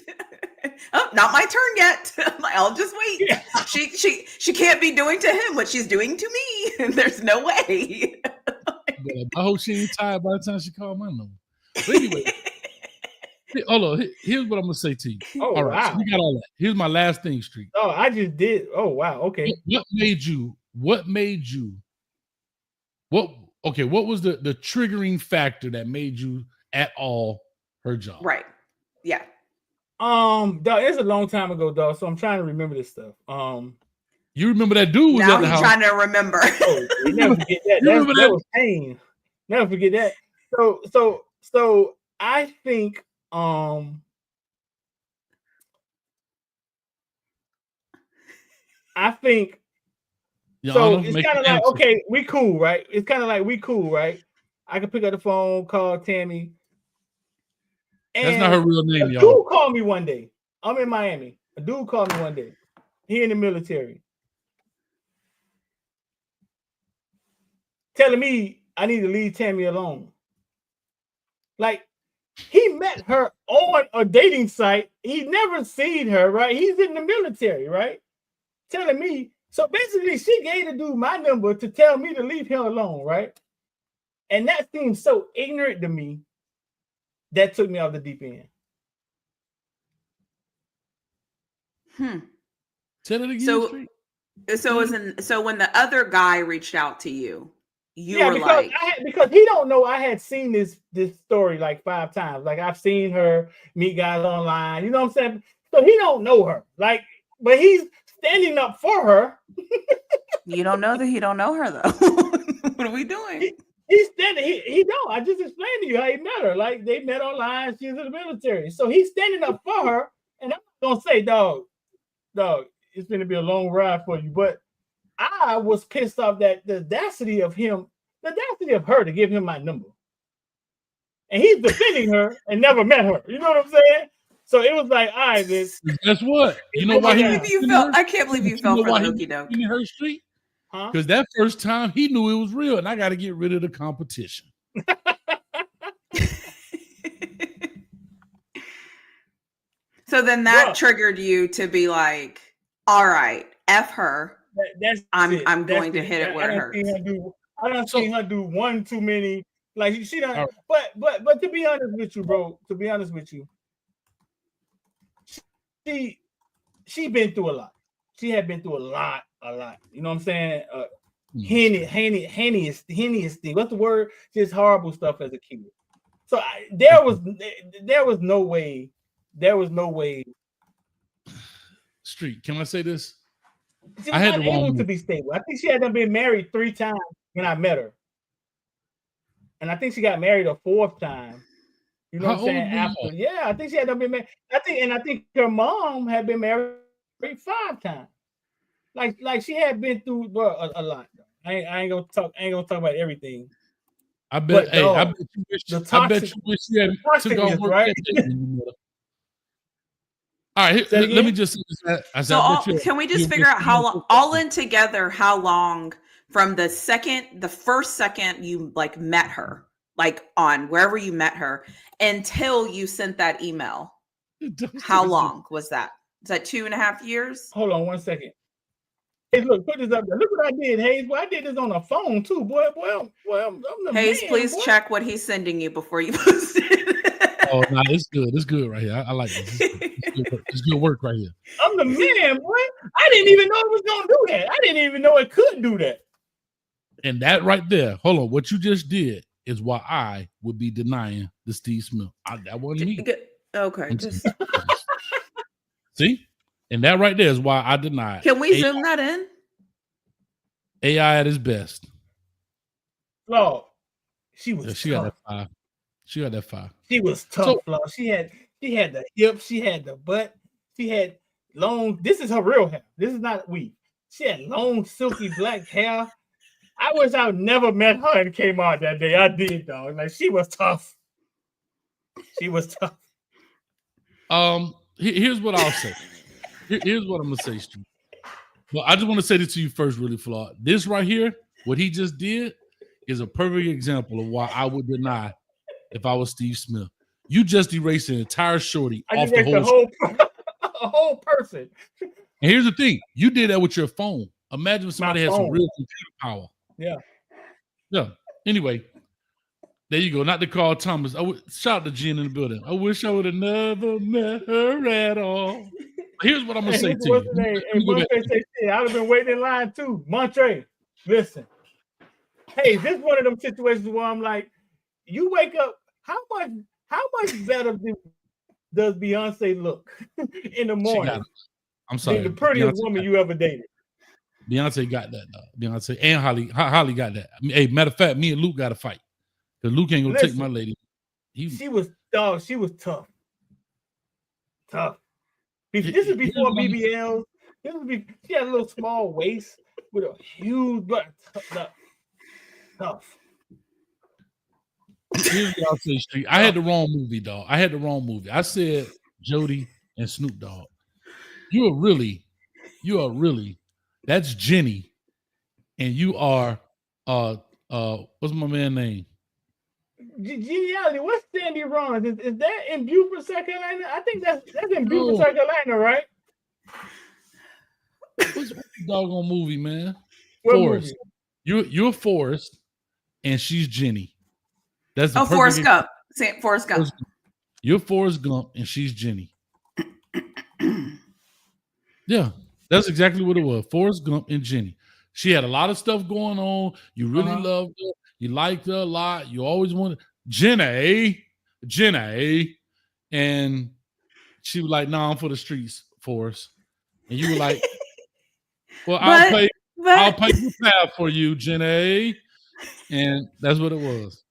Oh, not my turn yet. I'll just wait. Yeah. She can't be doing to him what she's doing to me. There's no way. I hope she ain't tired by the time she called my number. But anyway, hold on. Here's what I'm gonna say to you. Oh, all right. Wow. So we got all that. Here's my last thing, Street. Oh, I just did. Oh, wow. Okay. What made you? What was the triggering factor that made you at all her job? Right. Yeah. Dog, it's a long time ago, dog. So I'm trying to remember this stuff. You remember that dude was now at the he's house. Trying to remember. Oh, never forget that. That was pain. Never forget that. So I think so it's kind of like, okay, we cool, right? It's kind of like we cool, right? I can pick up the phone, call Tammy. And that's not her real name, y'all. A dude called me one day. I'm in Miami. A dude called me one day. He in the military. Telling me I need to leave Tammy alone. Like, he met her on a dating site. He never seen her, right? He's in the military, right? Telling me. So basically, she gave the dude my number to tell me to leave him alone, right? And that seemed so ignorant to me. That took me off the deep end. Tell it again. So when the other guy reached out to you, you were like, because he don't know I had seen this story like 5 times. Like I've seen her meet guys online. You know what I'm saying? So he don't know her. Like, but he's standing up for her. You don't know that he don't know her though. What are we doing? He's standing. He don't. I just explained to you how he met her. Like they met online. She's in the military, so he's standing up for her. And I'm gonna say, dog, it's gonna be a long ride for you. But I was pissed off that the audacity of her to give him my number, and he's defending her and never met her. You know what I'm saying? So it was like, all right, bitch. Guess what? You know why I can't believe you fell for the hooky doke in her street. Because that first time he knew it was real, and I got to get rid of the competition. So then that triggered you to be like, all right, F her. I'm going to hit it where it hurts. I don't see her do one too many. Like she don't. But to be honest with you, bro. To be honest with you, she been through a lot. She had been through a lot. You know what I'm saying? Heinous thing. What's the word? Just horrible stuff as a kid. So there was no way. Street. Can I say this? She was not able to be stable. I think she had been married 3 times when I met her, and I think she got married a 4th time. You know what I'm saying? After, yeah, I think she had been married. I think her mom had been married 5 times. Like she had been through a lot. I ain't gonna talk about everything. I bet. But, Hey, dog, I bet you wish. the I bet toxic- you wish you had took off toxicness, work right? that day when you met her. All right, Say it let me again? just say this. So can we just figure out how long, all in together, how long from the first second you like met her, like on wherever you met her, until you sent that email? How long was that? Is that 2.5 years? Hold on 1 second. Hey, look, put this up there. Look what I did, Hayes. Boy, I did this on a phone too, boy. I'm the Hayes, man, please boy. check what he's sending you before you post it. Oh no, it's good. It's good right here. I like this. It's good work right here. I'm the man, boy. I didn't even know it was gonna do that. I didn't even know it could do that. And that right there, hold on. What you just did is why I would be denying the Steve Smith. That wasn't me. Okay, just see, and that right there is why I deny. Can we zoom that in? AI at its best. Flaw. She was. Yeah, she got that 5. She got that 5. She was tough, Flaw. She had the hips. She had the butt. She had long. This is her real hair. This is not weave. She had long, silky black hair. I wish I would never met her and came out that day. I did, dog. Like she was tough. She was tough. Here's what I'll say. Here's what I'm gonna say, Stu. Well, I just want to say this to you first, really, Flaw. This right here, what he just did, is a perfect example of why I would deny if I was Steve Smith. You just erased an entire shorty off the whole person. And here's the thing: you did that with your phone. Imagine if somebody had some real computer power. Yeah. Yeah. Anyway, there you go. Not to call Thomas. Shout out to Jen in the building. I wish I would have never met her at all. Here's what I'm gonna say to you. Hey, Montre say shit. I'd have been waiting in line too. Montre, listen. Hey, this is one of them situations where I'm like, you wake up. How much better does Beyonce look in the morning? I'm sorry. The prettiest woman you ever dated. Beyonce got that, though. Beyonce and Holly got that. Hey, matter of fact, me and Luke got to fight because Luke ain't gonna take my lady. She was tough. Tough. This is before BBL. She had a little small waist with a huge butt. Tough. Here's what I'll say, Street. I had the wrong movie, dog. I said Jody and Snoop Dogg. You are really. That's Jenny, and you are what's my man's name? Geniality. What's Sandy Ron? Is that in Beaufort, South Carolina? I think that's in Beaufort, South Carolina, right? What's the doggone movie, man? What Forrest. Movie? You're Forrest, and she's Jenny. That's the Forrest Gump. Forrest Gump. You're Forrest Gump, and she's Jenny. Yeah, that's exactly what it was. Forrest Gump and Jenny. She had a lot of stuff going on. You really loved her. You liked her a lot. You always wanted Jenny. And she was like, "No, I'm for the streets, Forrest." And you were like, "Well, I'll pay your tab for you, Jenny." And that's what it was.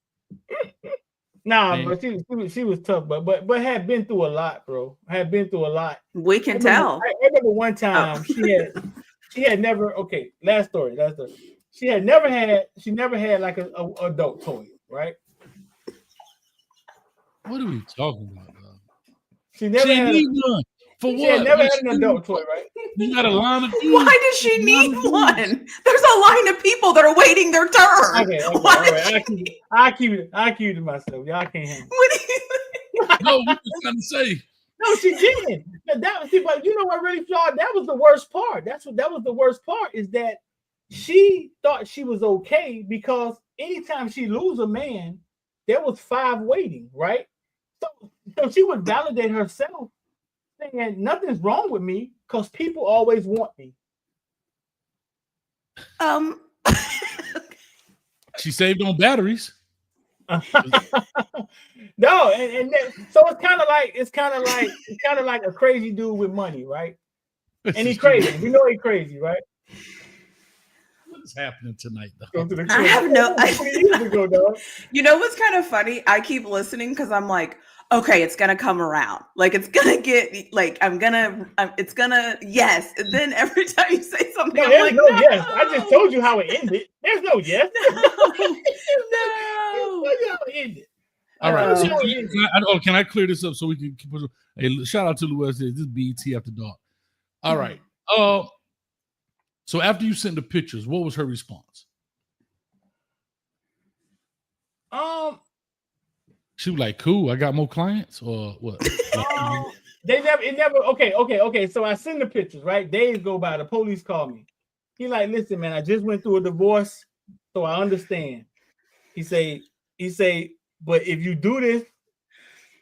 Nah, but she was tough, but had been through a lot, bro. Had been through a lot. We can tell. I remember one time she had never. Okay, last story. She never had like a adult toy, right? What are we talking about, bro? She never had none. For she what? had never had an adult toy, right? You got a line of dudes. Why does she need one? There's a line of people that are waiting their turn. Okay, all right. I keep it to myself. Y'all can't handle it. No, what you trying to say? No, she didn't. But you know what really flawed? That was the worst part. That was the worst part is that she thought she was okay because anytime she lose a man, there was 5 waiting, right? So she would validate herself, saying nothing's wrong with me because people always want me. She saved on batteries. No, and so it's kind of like a crazy dude with money, right? And he's crazy. We know he's crazy, right? What's happening tonight, though? I have no. Years ago, dog. You know what's kind of funny? I keep listening because I'm like, okay, it's gonna come around. Like it's gonna get like it's gonna yes. And then every time you say something, No, I'm there's like, no yes. I just told you how it ended. There's no yes. No. How it ended. All right. So Oh. can I clear this up so we can keep it? Hey, shout out to Louis. This is BET After Dark. All right. So after you sent the pictures, what was her response? She was like, "Cool, I got more clients," or what? Okay. So I send the pictures, right? Days go by, the police call me. He like, listen, man, I just went through a divorce, so I understand. He say, but if you do this,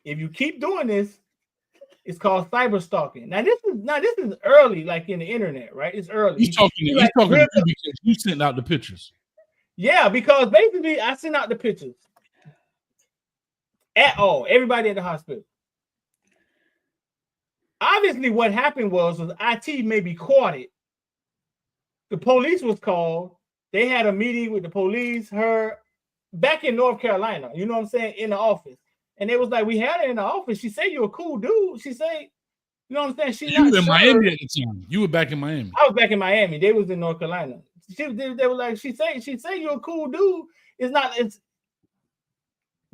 if you keep doing this, it's called cyber stalking. Now this is early, like in the internet, right? It's early. He's talking to you because you sent out the pictures. Yeah, because basically I sent out the pictures. At all, everybody at the hospital. Obviously, what happened was IT maybe caught it. The police was called. They had a meeting with the police, her back in North Carolina, you know what I'm saying, in the office. And it was like, we had her in the office. She said, you're a cool dude. She said, you know what I'm saying? You were in Miami at the time. You were back in Miami. I was back in Miami. They was in North Carolina. They were like, she said, you're a cool dude.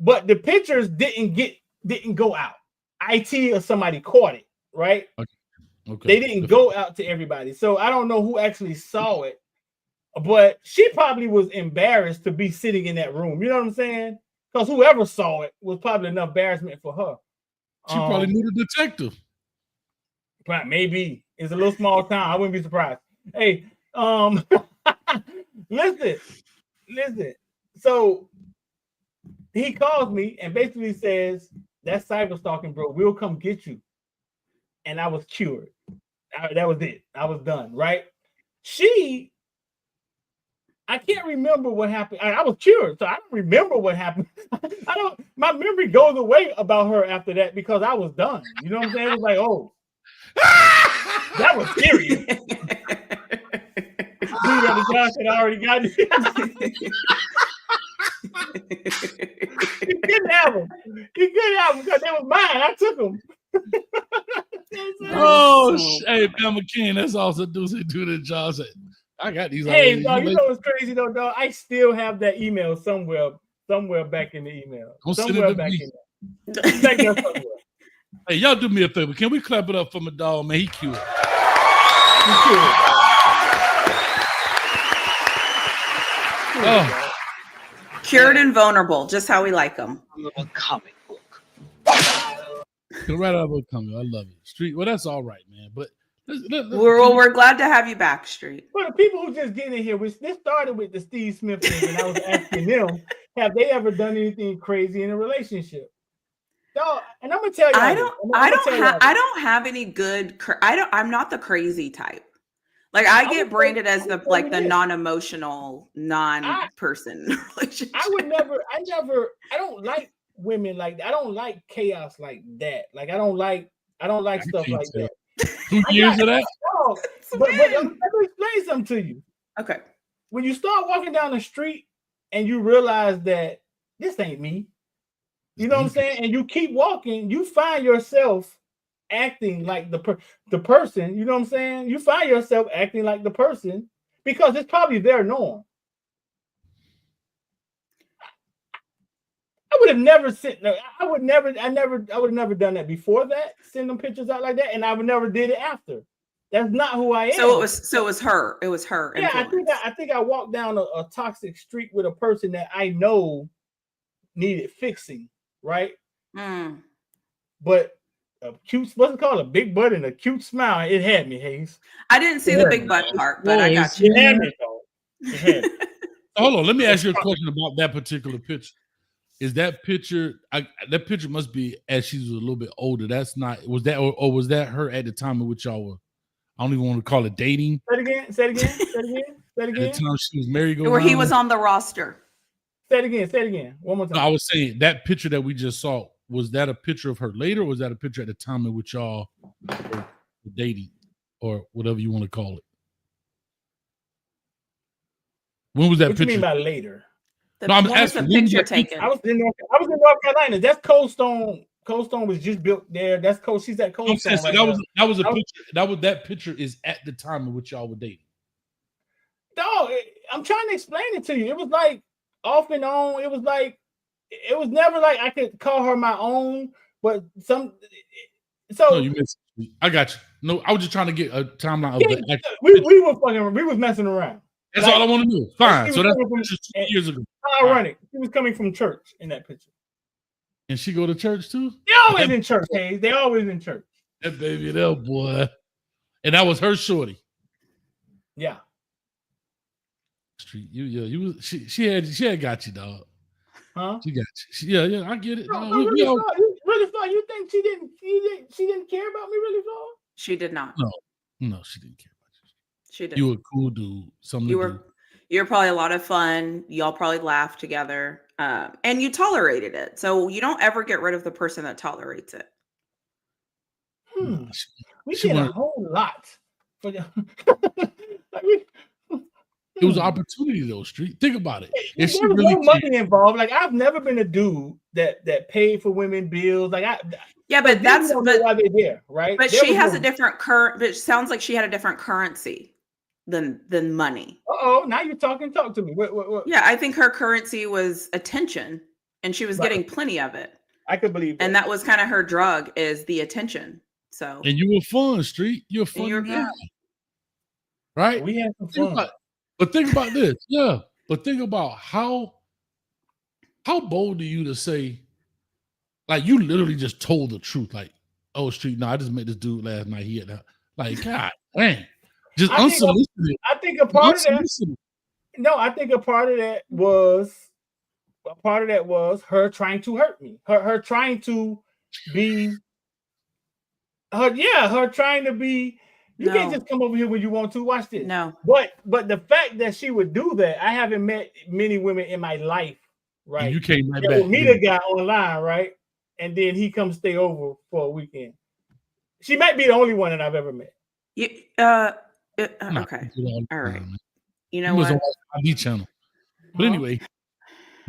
But the pictures didn't go out. IT or somebody caught it, right? Okay. They didn't go out to everybody. So I don't know who actually saw it, but she probably was embarrassed to be sitting in that room. You know what I'm saying? Because whoever saw it was probably enough embarrassment for her. She probably knew the detective. Maybe. It's a little small town. I wouldn't be surprised. Hey, listen. So he calls me and basically says, that's cyber stalking, bro. We'll come get you. And I was cured. That was it. I was done, right? I can't remember what happened. I was cured, so I don't remember what happened. My memory goes away about her after that because I was done. You know what I'm saying? It was like, oh, that was serious. Dude at the job had already got it. He couldn't have them because they was mine. I took them. Hey, Pam McKean, that's also do the job. I got these. Hey, dog, you know what's crazy though, dog? I still have that email somewhere back in the email. Somewhere back in there. Back there somewhere. Hey, y'all do me a favor. Can we clap it up for my dog, man? He cute. Cured and vulnerable, just how we like them. A little comic book. Right out of a comic. I love it. Street. Well, that's all right, man. But we're glad to have you back, Street. For the people who just get in here, this started with the Steve Smith thing, and I was asking them, have they ever done anything crazy in a relationship? No, and I'm gonna tell you, I don't have any good. I'm not the crazy type. Like I get branded as the non-emotional, non-person relationship. I don't like women like that. I don't like chaos like that. Like I don't like stuff like that. 2 years of that? But let me explain something to you. Okay. When you start walking down the street and you realize that this ain't me, you know what I'm saying? And you keep walking, you find yourself acting like the person, you know what I'm saying? You find yourself acting like the person because it's probably their norm. I would have never I would have never done that before that, send them pictures out like that, and I would never did it after. That's not who I am. So it was her. It was her. Yeah, I think I walked down a toxic street with a person that I know needed fixing, right? But a cute, what's it called? A big butt and a cute smile. It had me, Hayes. I didn't see the big butt part, but I got you. It had me, though. It had me. Hold on, let me ask you a question about that particular picture. Is that picture? That picture must be as she was a little bit older. That's not. Was that or was that her at the time in which y'all were? I don't even want to call it dating. Say it again. At the time she was married. Or he was on the roster. Say it again. One more time. No, I was saying that picture that we just saw, was that a picture of her later, or was that a picture at the time in which y'all were dating, or whatever you want to call it? When was that picture? What you mean by later? I'm asking. The picture taken. I was in North Carolina. That's Cold Stone Cold Stone was just built there. That's Cold. She's at Cold Stone. So that picture is at the time of which y'all were dating. No, I'm trying to explain it to you. It was like off and on. It was never like I could call her my own, but some. So no, you missed. I got you. No, I was just trying to get a timeline of that. We was messing around. That's all I want to do. Fine. So that's just 2 years ago. Ironic. She was coming from church in that picture. And she go to church too? They always in church, Hayes. They always in church. That baby, that boy. And that was her shorty. Yeah. Street, she had got you, dog. Huh? She got you. Yeah, I get it. No, really thought you think she didn't care about me, really thought? She did not. No, she didn't care about you. She did. You were a cool dude. You were probably a lot of fun. Y'all probably laughed together. And you tolerated it. So you don't ever get rid of the person that tolerates it. We did a whole lot for them. It was an opportunity though, Street. Think about it. If there was no money involved, like I've never been a dude that paid for women bills. Like but that's why they're there, right? But she has a different current. But it sounds like she had a different currency than money. Now you're talking. Talk to me. What? Yeah, I think her currency was attention, and she was getting plenty of it. I could believe that. And that was kind of her drug, is the attention. So and you were fun, Street. You're a fun guy, right? We had some fun. But think about this, yeah. But think about how bold are you to say, like you literally just told the truth, like, oh, Street, no, I just met this dude last night. He had like, God, man, just unsolicited. I think a part of that. No, I think a part of that was her trying to hurt me. Her trying to be. Her trying to be. You can't just come over here when you want to. Watch this. No. But the fact that she would do that, I haven't met many women in my life, right? And you came right that back. Will meet a guy online, right? And then he comes stay over for a weekend. She might be the only one that I've ever met. Okay. All right. You know what? On the channel. But anyway,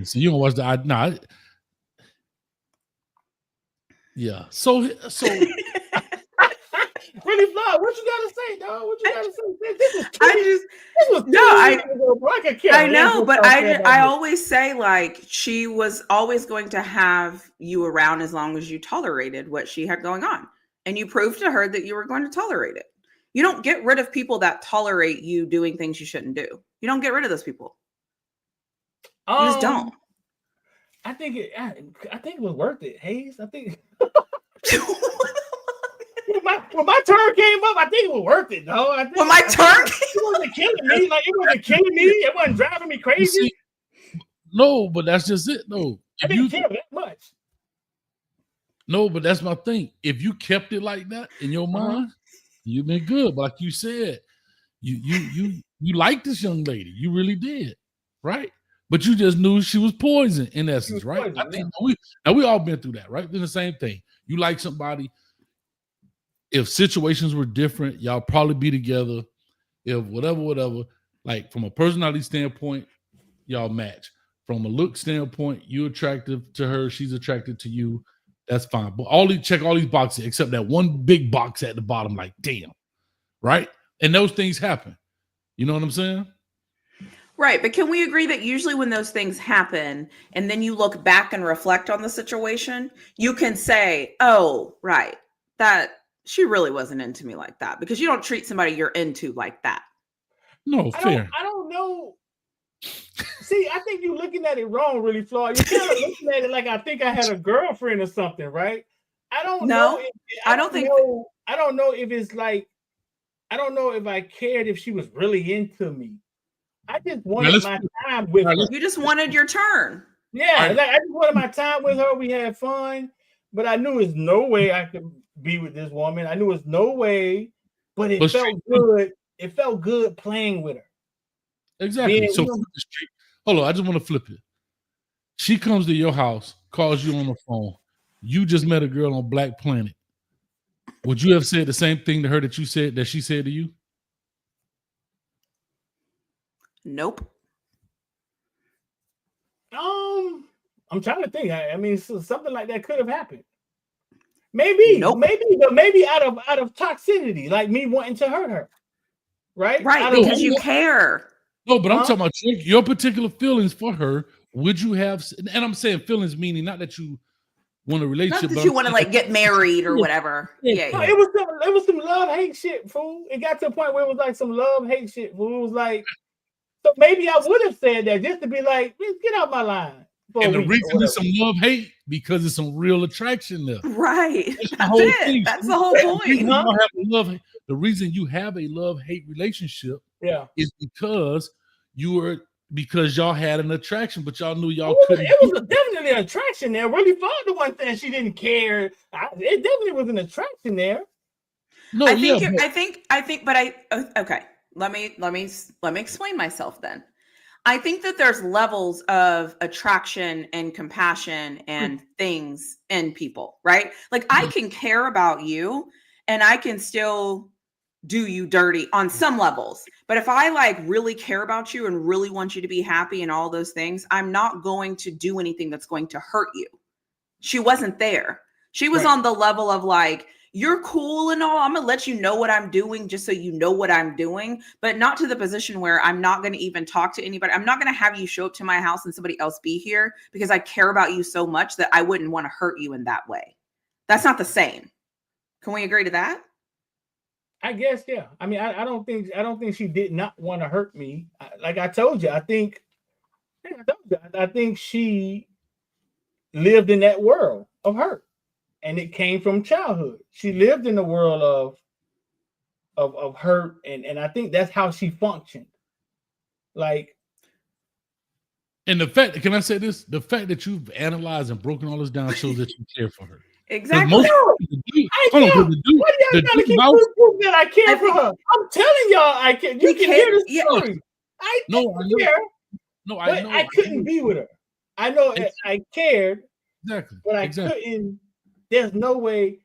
so you don't watch the yeah. So Really, Fly, what you gotta say, dog? What you gotta say? I know, but I always say, like, she was always going to have you around as long as you tolerated what she had going on. And you proved to her that you were going to tolerate it. You don't get rid of people that tolerate you doing things you shouldn't do. You don't get rid of those people. You just don't. I think it was worth it, Hayes. I think when my turn came up, I think it was worth it, though. When my turn it wasn't killing me. Like it wasn't killing me. It wasn't driving me crazy. No, but that's just it, though. I didn't care that much. No, but that's my thing. If you kept it like that in your mind, you've been good. But like you said, you liked this young lady. You really did, right? But you just knew she was poison in essence, right? I think we all been through that, right? It's the same thing. You like somebody. If situations were different, y'all probably be together. If whatever, like from a personality standpoint, y'all match. From a look standpoint, you attractive to her, she's attracted to you. That's fine. But check all these boxes except that one big box at the bottom, like, damn, right? And those things happen. You know what I'm saying? Right. But can we agree that usually when those things happen and then you look back and reflect on the situation, you can say, oh, right, that she really wasn't into me like that, because you don't treat somebody you're into like that. No, fair. I don't know. See, I think you're looking at it wrong, really, Floyd. You're kind of looking at it like I think I had a girlfriend or something, right? I don't know. I don't know if it's like, I don't know if I cared if she was really into me. I just wanted my time with her. You just wanted your turn. Yeah, like I just wanted my time with her. We had fun, but I knew there's no way I could be with this woman. I knew there's no way, but it felt good. It felt good playing with her. Exactly. So hold on, I just want to flip it. She comes to your house, calls you on the phone. You just met a girl on Black Planet. Would you have said the same thing to her that she said to you? Nope. I'm trying to think. I mean, something like that could have happened. Maybe, Nope. but maybe out of toxicity, like me wanting to hurt her. Right? Right, because you care. No, but I'm talking about your particular feelings for her. Would you have, and I'm saying feelings meaning not that you want a relationship, not that you want to like get married or whatever. Yeah. No, it was some love-hate shit, fool. It got to a point where it was like some love-hate shit, fool. It was like, so maybe I would have said that just to be like, get out my line. And the reason it's some love-hate because it's some real attraction there. Right. That's it. That's the whole point. The reason you have a love-hate relationship is because y'all had an attraction, but y'all knew y'all couldn't. It was definitely an attraction there. Really thought the one thing she didn't care. It definitely was an attraction there. No, okay. Let me explain myself then. I think that there's levels of attraction and compassion and things in people, right? Like I can care about you and I can still do you dirty on some levels. But if I like really care about you and really want you to be happy and all those things, I'm not going to do anything that's going to hurt you. She wasn't there. She was on the level of like, you're cool and all. I'm going to let you know what I'm doing just so you know what I'm doing, but not to the position where I'm not going to even talk to anybody. I'm not going to have you show up to my house and somebody else be here because I care about you so much that I wouldn't want to hurt you in that way. That's not the same. Can we agree to that? I guess, yeah. I mean, I don't think she did not want to hurt me. Like I told you, I think she lived in that world of hurt. And it came from childhood. She lived in the world of hurt, and I think that's how she functioned. Like, and the fact, can I say this? The fact that you've analyzed and broken all this down shows that you care for her. Exactly. I care for her. I'm telling y'all, I can. You can hear the story. I care. No, I know. I couldn't be with her. I know I cared. Exactly. But I couldn't. There's no way.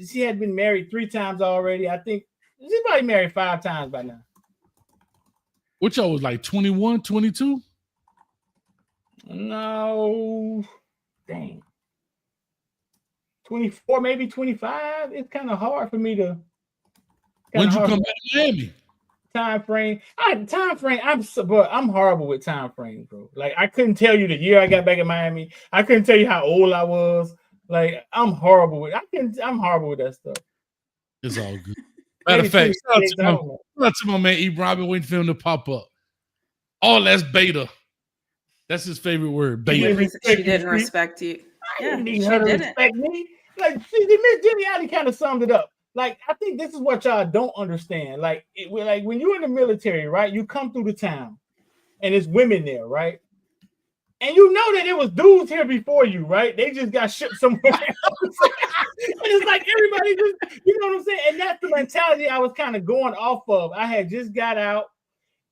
She had been married 3 times already. I think she's probably married 5 times by now. Which y'all was like 21, 22? No. Dang. 24, maybe 25. It's kind of hard for me to. When'd you come back to Miami? Time frame. I'm horrible with time frames, bro. Like I couldn't tell you the year I got back in Miami. I couldn't tell you how old I was. Like I'm horrible with that stuff. It's all good. Matter of fact, shout out to my man Ibrahim. I've been waiting for him to pop up. Oh, that's beta. That's his favorite word. Beta. She didn't respect you. I didn't need her to respect me. Like Miss Jenny Allen kind of summed it up. Like I think this is what y'all don't understand. Like when you're in the military, right? You come through the town, and there's women there, right? And you know that there was dudes here before you, right? They just got shipped somewhere else. And it's like everybody just, you know what I'm saying? And that's the mentality I was kind of going off of. I had just got out,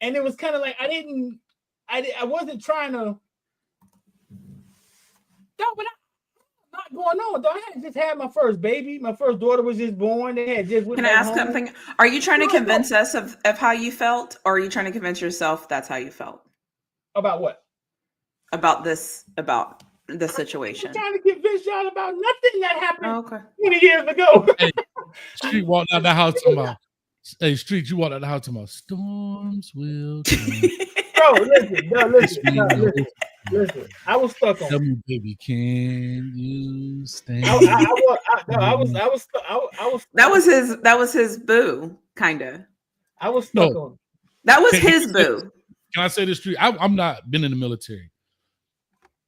and it was kind of like I wasn't trying to. No, but not going on, though. I had just had my first baby. My first daughter was just born. They had just. Can I ask something? Are you trying to convince us of how you felt, or are you trying to convince yourself that's how you felt? About what? About the situation. I'm trying to convince y'all about nothing that happened 20 years ago. Hey, Street walked out the house tomorrow. Hey, Street, you walked out the house tomorrow. Storms will come. Bro, listen. I was stuck on. Tell me, baby, can you stand? I was. That was his boo, kind of. I was stuck on. That was his boo. Can I say this, Street? I'm not been in the military.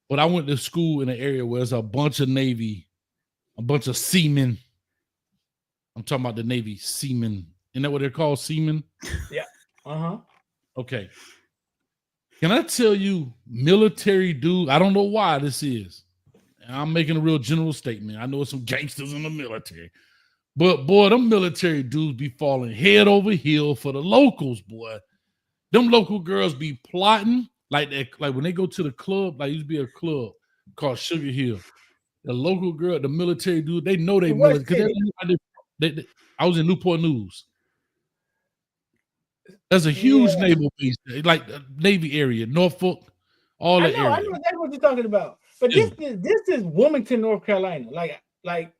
But I went to school in an area where there's a bunch of Navy, a bunch of seamen. I'm talking about the Navy seamen. Isn't that what they're called, seamen? Yeah. Uh-huh. Okay. Can I tell you, military dude, I don't know why this is. And I'm making a real general statement. I know some gangsters in the military. But, boy, them military dudes be falling head over heel for the locals, boy. Them local girls be plotting. Like when they go to the club, like used to be a club called Sugar Hill. The local girl, the military dude, they know they military. I was in Newport News. There's a huge naval base, like Navy area, Norfolk, all that area. I know exactly what you're talking about. But this is Wilmington, North Carolina. Like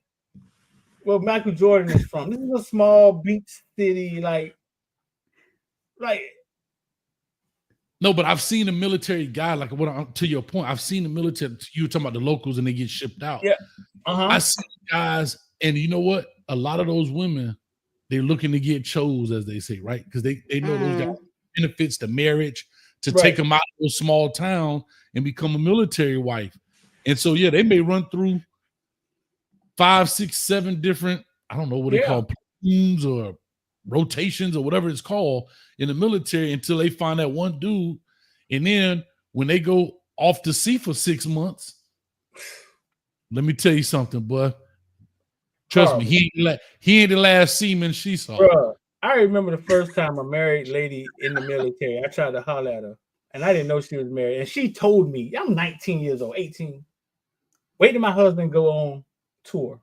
where Michael Jordan is from. This is a small beach city, like. No, but I've seen a military guy, like to your point, I've seen the military, you were talking about the locals and they get shipped out. Yeah. I see guys, and you know what? A lot of those women, they're looking to get chose, as they say, right? Because they know those guys benefits, the marriage, to take them out of a small town and become a military wife. And so, yeah, they may run through 5, 6, 7 different, I don't know what they call platoons or rotations or whatever it's called in the military until they find that one dude. And then when they go off to sea for 6 months, let me tell you something, boy. Trust me, he ain't the last seaman she saw. Bruh, I remember the first time a married lady in the military, I tried to holler at her, and I didn't know she was married. And she told me, I'm 19 years old, 18. Wait till my husband go on tour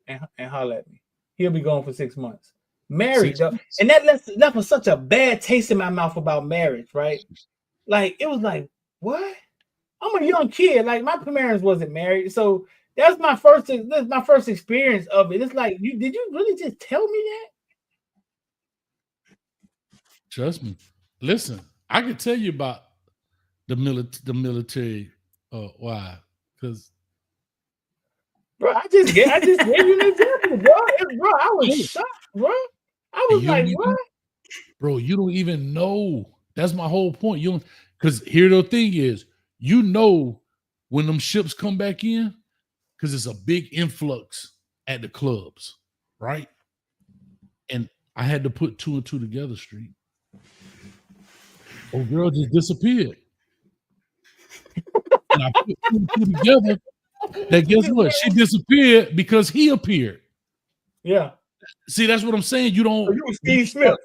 and holler at me. He'll be gone for 6 months. Married, though. And that left such a bad taste in my mouth about marriage, right? Like, it was like, what? I'm a young kid. Like, my parents wasn't married. So that's my first experience of it. It's like, did you really just tell me that? Trust me. Listen, I can tell you about the military. Why? Because, bro, I just gave you an example, bro. I was shocked, bro. I was like, what? Bro, you don't even know. That's my whole point. You don't, because here the thing is, you know when them ships come back in, because it's a big influx at the clubs, right? And I had to put 2 and 2 together, Street. Oh, girl just disappeared. And I put 2 and 2 together. That guess what? She disappeared because he appeared. Yeah. See, that's what I'm saying. You don't. You was Steve Smith.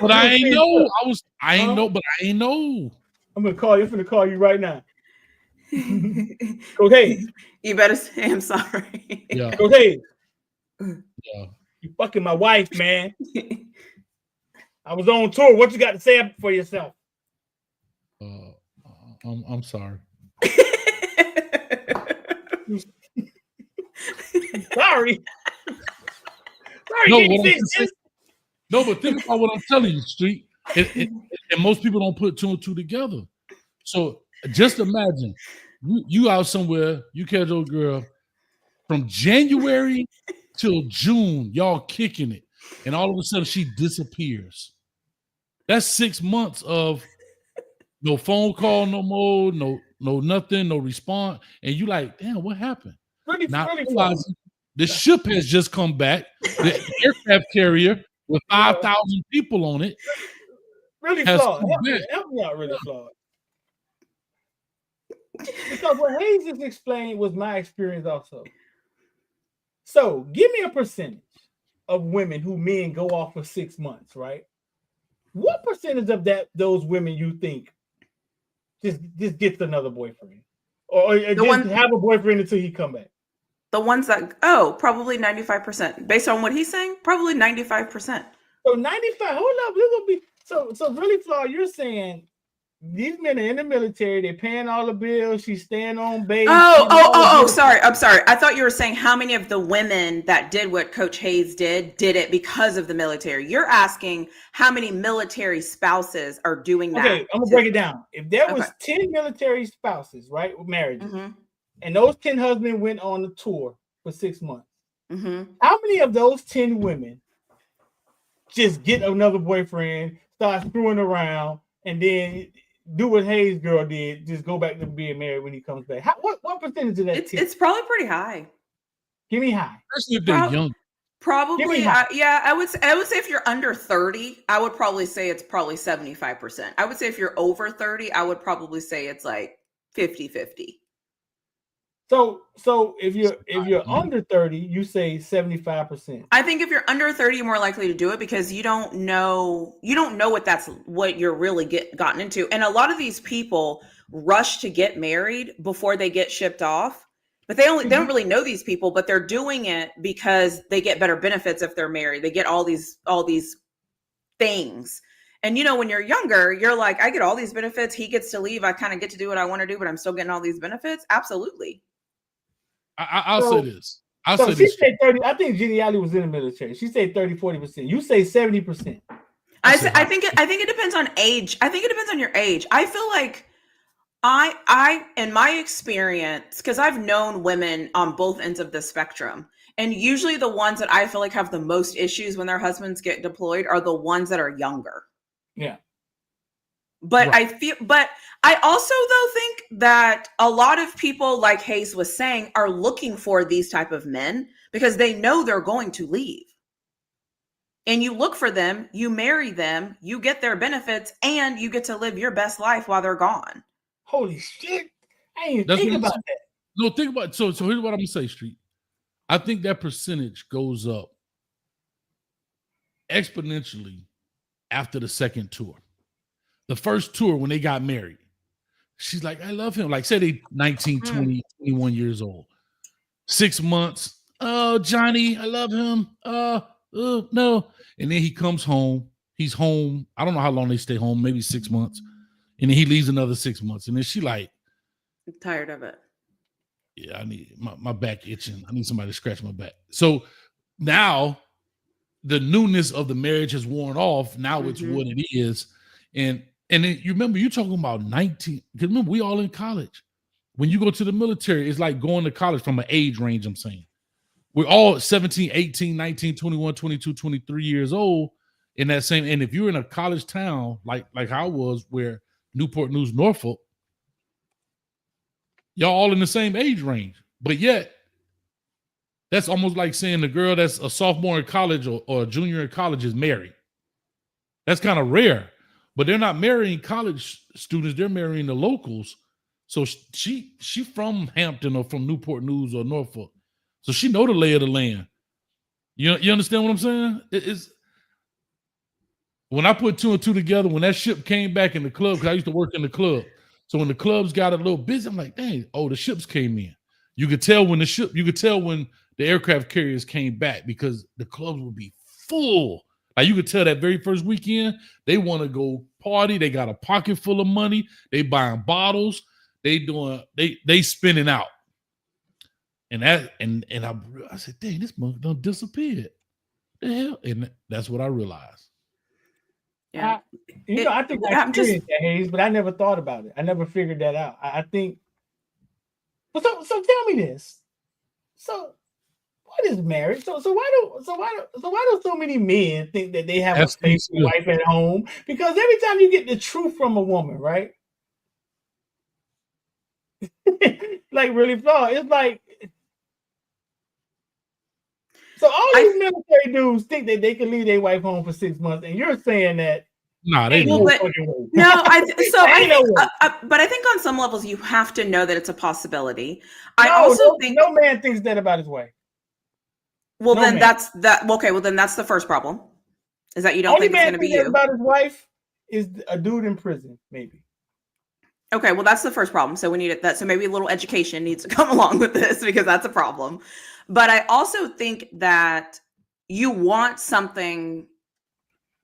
But I ain't know. I ain't know, but I ain't know. I'm gonna call you. I'm gonna call you right now. Okay. You better say I'm sorry. Yeah. Okay. Yeah. You fucking my wife, man. I was on tour. What you got to say for yourself? I'm sorry. Sorry. No, but think about what I'm telling you, Street. And most people don't put 2 and 2 together. So just imagine you out somewhere, you catch your girl from January till June, y'all kicking it, and all of a sudden she disappears. That's 6 months of no phone call, no more, no nothing, no response, and you like, damn, what happened? Not realizing the ship has just come back, the aircraft carrier with 5,000 people on it. Really flawed. Help me out, really flawed. Because what Hayes just explained was my experience also. So give me a percentage of women who men go off for 6 months, right? What percentage of those women you think just gets another boyfriend? Or just have a boyfriend until he come back? The ones that, probably 95%. Based on what he's saying, probably 95%. So 95, hold up, this will be, so really, Flaw, you're saying these men are in the military, they're paying all the bills, she's staying on base. Sorry. I'm sorry. I thought you were saying how many of the women that did what Coach Hayes did it because of the military. You're asking how many military spouses are doing that. Okay, I'm gonna break it down. If there was 10 military spouses, right, with marriages, and those 10 husbands went on the tour for 6 months, how many of those 10 women just get another boyfriend, start screwing around, and then do what Hayes' girl did, just go back to being married when he comes back? What percentage of that? It's probably pretty high. Give me high. Especially if they're young. Probably, I would say if you're under 30, I would probably say it's probably 75%. I would say if you're over 30, I would probably say it's like 50-50. So if you're under 30, you say 75%. I think if you're under 30, you're more likely to do it because you don't know what you're really gotten into. And a lot of these people rush to get married before they get shipped off. But they don't really know these people, but they're doing it because they get better benefits if they're married. They get all these things. And when you're younger, you're like, I get all these benefits. He gets to leave. I kind of get to do what I want to do, but I'm still getting all these benefits. Absolutely. I'll say this. I'll So say she said 30. I think Jenny Alley was in the military. She said 30-40%. You say 70%. I think it depends on age. I think it depends on your age. I feel like I in my experience, because I've known women on both ends of the spectrum, and usually the ones that I feel like have the most issues when their husbands get deployed are the ones that are younger. Yeah. But right. I also though think that a lot of people, like Hayes was saying, are looking for these type of men because they know they're going to leave. And you look for them, you marry them, you get their benefits, and you get to live your best life while they're gone. Holy shit. I ain't think about that. No, think about it. So here's what I'm gonna say, Street. I think that percentage goes up exponentially after the second tour. The first tour, when they got married, she's like, I love him. Like, say they 19, 20, 21 years old. 6 months. Oh, Johnny, I love him. No. And then he comes home. He's home. I don't know how long they stay home, maybe 6 months. And then he leaves another 6 months. And then she like, I'm tired of it. Yeah, I need my back itching. I need somebody to scratch my back. So now the newness of the marriage has worn off. Now it's what it is. And then you remember you talking about 19, because remember we all in college. When you go to the military, it's like going to college from an age range, I'm saying. We're all 17, 18, 19, 21, 22, 23 years old in that same. And if you're in a college town like I was, where Newport News, Norfolk, y'all all in the same age range. But yet, that's almost like saying the girl that's a sophomore in college or a junior in college is married. That's kind of rare. But they're not marrying college students. They're marrying the locals. So she from Hampton or from Newport News or Norfolk. So she know the lay of the land. You understand what I'm saying? It's when I put two and two together, when that ship came back in the club, because I used to work in the club. So when the clubs got a little busy, I'm like, dang, the ships came in. You could tell when the aircraft carriers came back because the clubs would be full. Like you could tell that very first weekend, they want to go party. They got a pocket full of money. They buying bottles. They spinning out. And I said, dang, this monk done disappeared. The hell? And that's what I realized. Yeah. I think I experienced that, Hayes, but I never thought about it. I never figured that out. I think. So tell me this. So what is marriage? So why do so many men think that they have a faithful wife at home? Because every time you get the truth from a woman, right? Like really flawed. It's like so all these military dudes think that they can leave their wife home for 6 months, and you're saying that they don't. But I think on some levels you have to know that it's a possibility. I also think no man thinks that about his wife. Well, no then man. That's that. Okay, well then that's the first problem. Is that you don't think it's going to be you? About his wife is a dude in prison, maybe. Okay, well that's the first problem. So we need that. So maybe a little education needs to come along with this because that's a problem. But I also think that you want something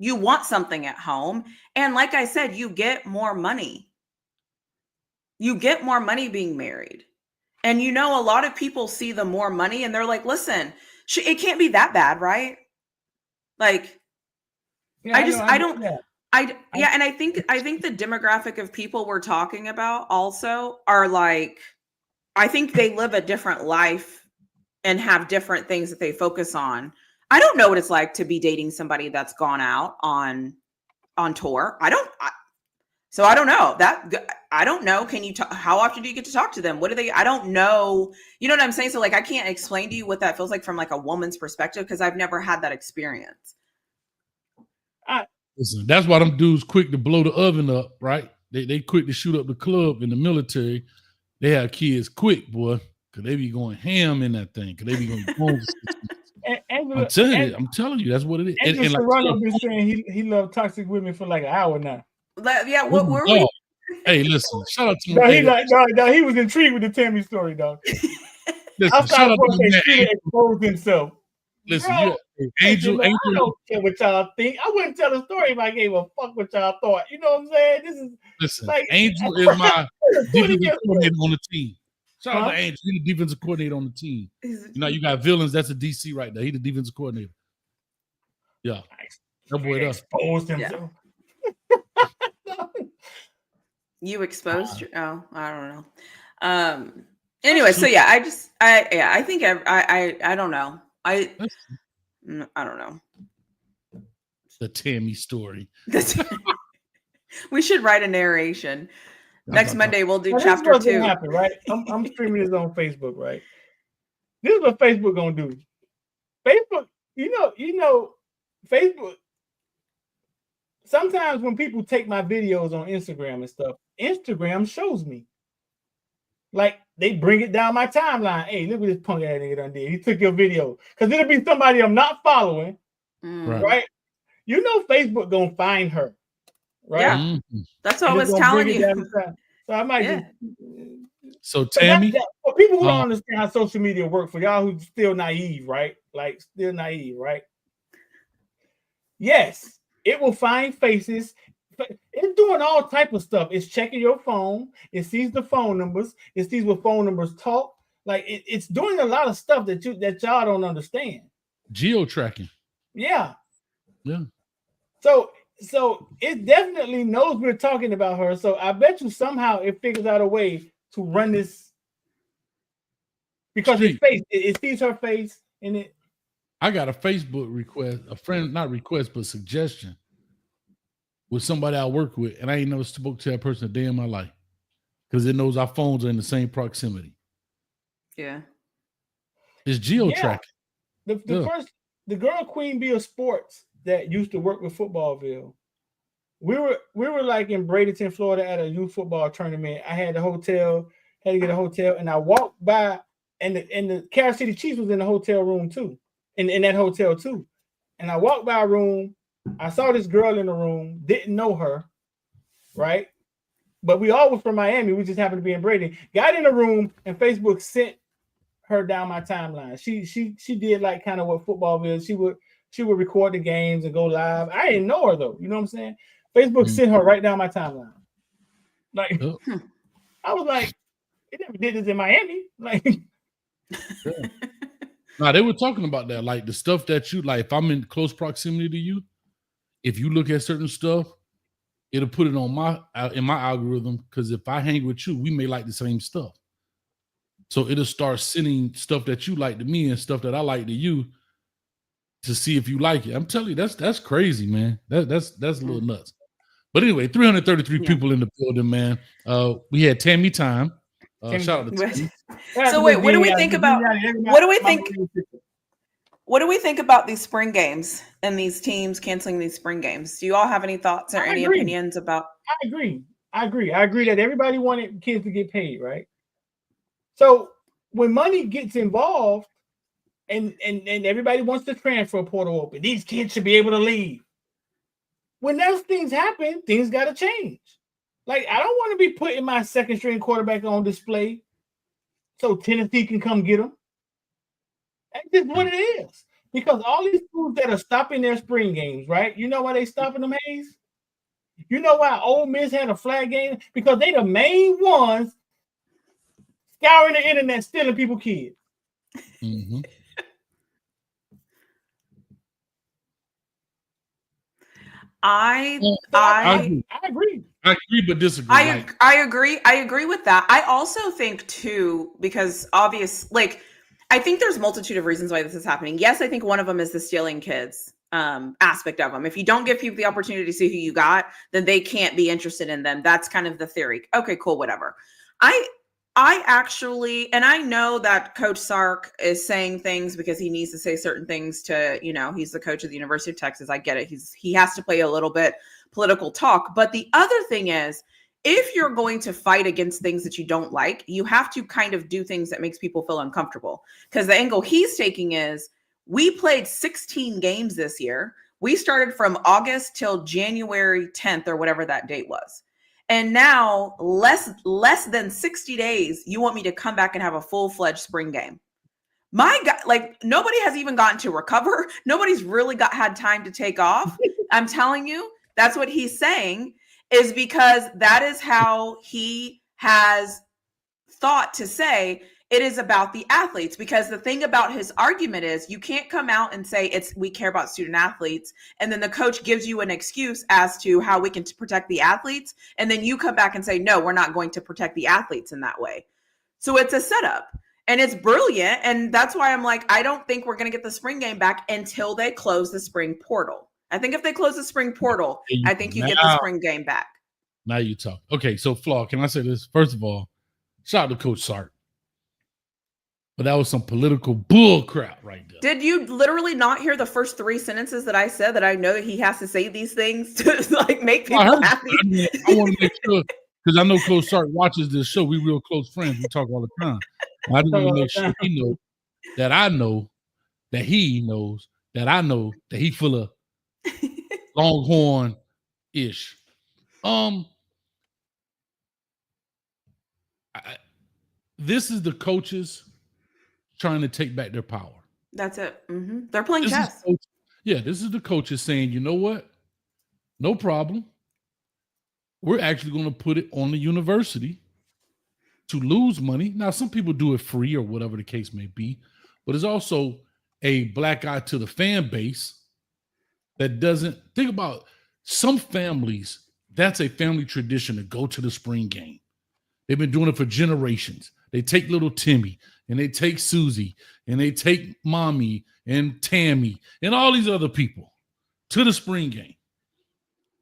at home. And like I said, you get more money. You get more money being married. And a lot of people see the more money and they're like, listen, it can't be that bad, right? Like, yeah, and I think the demographic of people we're talking about also are like, I think they live a different life and have different things that they focus on. I don't know what it's like to be dating somebody that's gone out on tour. So I don't know that. I don't know. Can you how often do you get to talk to them? What do they, I don't know. You know what I'm saying? So like, I can't explain to you what that feels like from like a woman's perspective, because I've never had that experience. Listen, that's why them dudes quick to blow the oven up, right? They quick to shoot up the club in the military. They have kids quick, boy, because they be going ham in that thing. Because they be going home. I'm telling you, that's what it is. And Serrano been saying he loved toxic women for like an hour now. Yeah, what were we? Hey, listen, shout out to he was intrigued with the Tammy story, dog. Listen, shout out to he exposed himself. Listen, Angel. I don't care what y'all think. I wouldn't tell a story if I gave a fuck what y'all thought. You know what I'm saying? This is listen. Like, Angel is my defensive coordinator on the team. Shout out to Angel. He's the defensive coordinator on the team. You know, you got Villains. That's a DC right there. He's the defensive coordinator. Yeah. That boy exposed himself. Yeah. You exposed I don't know. Anyway, so yeah, I think I don't know. I don't know. The Tammy story. We should write a narration. Next Monday we'll do chapter 2. Happen, right? I'm streaming this on Facebook, right? This is what Facebook gonna do. Facebook, you know, Facebook. Sometimes when people take my videos on Instagram and stuff, Instagram shows me. Like they bring it down my timeline. Hey, look what this punk ass nigga done did. He took your video. Because it'll be somebody I'm not following. Right? You know Facebook gonna find her. Right? Yeah. Mm-hmm. That's what I was telling you. So I might just so Tammy. For people who don't understand how social media work, for y'all who's still naive, right? Like still naive, right? Yes, it will find faces. It's doing all type of stuff. It's checking your phone. It sees the phone numbers. It sees what phone numbers talk. Like it's doing a lot of stuff that y'all don't understand. Geo-tracking. Yeah. Yeah. So it definitely knows we're talking about her. So I bet you somehow it figures out a way to run this because it sees her face in it. I got a Facebook request, a friend, not request, but suggestion with somebody I work with, and I ain't never spoke to that person a day in my life because it knows our phones are in the same proximity. Yeah. It's geo-tracking. The girl Queen Bee of Sports that used to work with Footballville. We were like in Bradenton, Florida at a youth football tournament. I had to get a hotel, and I walked by, and the Kansas City Chiefs was in the hotel room too, in that hotel too. And I walked by a room, I saw this girl in the room, didn't know her, right? But we all was from Miami. We just happened to be in Bradenton. Got in the room, and Facebook sent her down my timeline. She did like kind of what Footballville is. She would record the games and go live. I didn't know her though. You know what I'm saying? Facebook sent her right down my timeline. Like, I was like, they never did this in Miami. Like, Now they were talking about that, like the stuff that you like. If I'm in close proximity to you, if you look at certain stuff, it'll put it on in my algorithm. Because if I hang with you, we may like the same stuff. So it'll start sending stuff that you like to me and stuff that I like to you to see if you like it. I'm telling you, that's crazy, man. That's a little nuts. But anyway, 333 people in the building, man. We had Tammy time. Shout out to Tammy. So wait, what do we think about? What do we think? What do we think about these spring games and these teams canceling these spring games? Do you all have any thoughts or any opinions about? I agree that everybody wanted kids to get paid, right? So when money gets involved, and everybody wants the transfer portal open, these kids should be able to leave. When those things happen, things got to change. Like, I don't want to be putting my second string quarterback on display so Tennessee can come get them. That's just what it is. Because all these schools that are stopping their spring games, right? You know why they stopping them, Hayes? You know why Ole Miss had a flag game? Because they the main ones scouring the internet, stealing people's kids. Mm-hmm. I agree. I agree, but disagree. I agree. I agree with that. I also think too, because I think there's a multitude of reasons why this is happening. Yes, I think one of them is the stealing kids aspect of them. If you don't give people the opportunity to see who you got, then they can't be interested in them. That's kind of the theory. Okay, cool, whatever. I actually, and I know that Coach Sark is saying things because he needs to say certain things to, he's the coach of the University of Texas. I get it. He has to play a little bit political talk. But the other thing is, if you're going to fight against things that you don't like, you have to kind of do things that makes people feel uncomfortable. Because the angle he's taking is, we played 16 games this year. We started from August till January 10th or whatever that date was. And now less than 60 days, you want me to come back and have a full-fledged spring game. My God, nobody has even gotten to recover. Nobody's really had time to take off. I'm telling you, that's what he's saying, is because that is how he has thought to say it is about the athletes, because the thing about his argument is you can't come out and say we care about student athletes, and then the coach gives you an excuse as to how we can protect the athletes, and then you come back and say, no, we're not going to protect the athletes in that way. So it's a setup, and it's brilliant, and that's why I'm like, I don't think we're going to get the spring game back until they close the spring portal. I think if they close the spring portal, I think you get the spring game back. Now you talk. Okay, so Flaw, can I say this? First of all, shout out to Coach Sark. But that was some political bull crap right there. Did you literally not hear the first 3 sentences that I said, that I know that he has to say these things to like make people happy? I want to make sure, because I know Coach Sark watches this show. We real close friends. We talk all the time. I just want to make sure he knows that I know that he knows that I know that he full of Longhorn-ish. This is the coaches trying to take back their power. That's it. Mm-hmm. They're playing chess. This is the coaches saying, you know what? No problem. We're actually going to put it on the university to lose money. Now, some people do it free or whatever the case may be, but it's also a black eye to the fan base that doesn't think about some families. That's a family tradition to go to the spring game. They've been doing it for generations. They take little Timmy, and they take Susie, and they take Mommy and Tammy and all these other people to the spring game.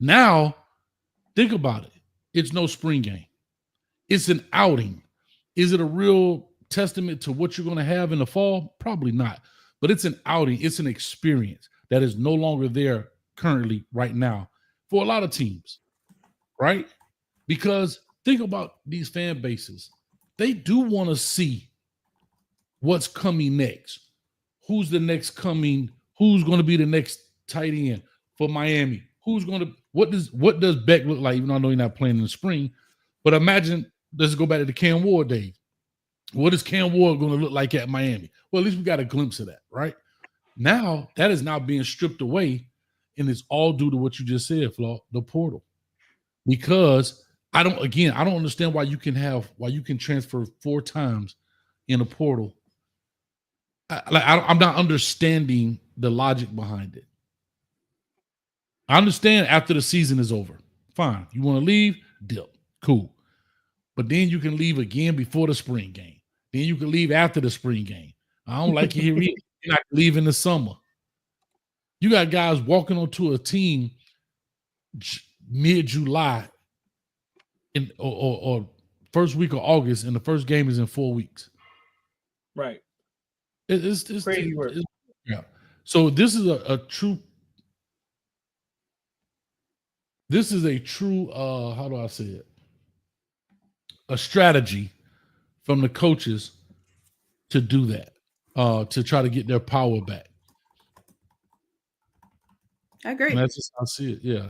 Now, think about it. It's no spring game. It's an outing. Is it a real testament to what you're going to have in the fall? Probably not. But it's an outing. It's an experience that is no longer there currently right now for a lot of teams, right? Because think about these fan bases. They do want to see what's coming next. Who's the next coming? Who's going to be the next tight end for Miami? What does Beck look like? Even though I know he's not playing in the spring, but imagine, let's go back to the Cam Ward days. What is Cam Ward going to look like at Miami? Well, at least we got a glimpse of that, right? Now that is now being stripped away, and it's all due to what you just said, Flaw, the portal. Because I don't understand why you can transfer 4 times in a portal. I'm not understanding the logic behind it. I understand after the season is over. Fine. You want to leave? Dip. Cool. But then you can leave again before the spring game. Then you can leave after the spring game. I don't like it here either. You're not leaving the summer. You got guys walking onto a team mid-July or first week of August, and the first game is in 4 weeks. Right. It's crazy work. Yeah. So this is a true. This is a true. How do I say it? A strategy from the coaches to do that, to try to get their power back. I agree. And that's just how I see it. Yeah.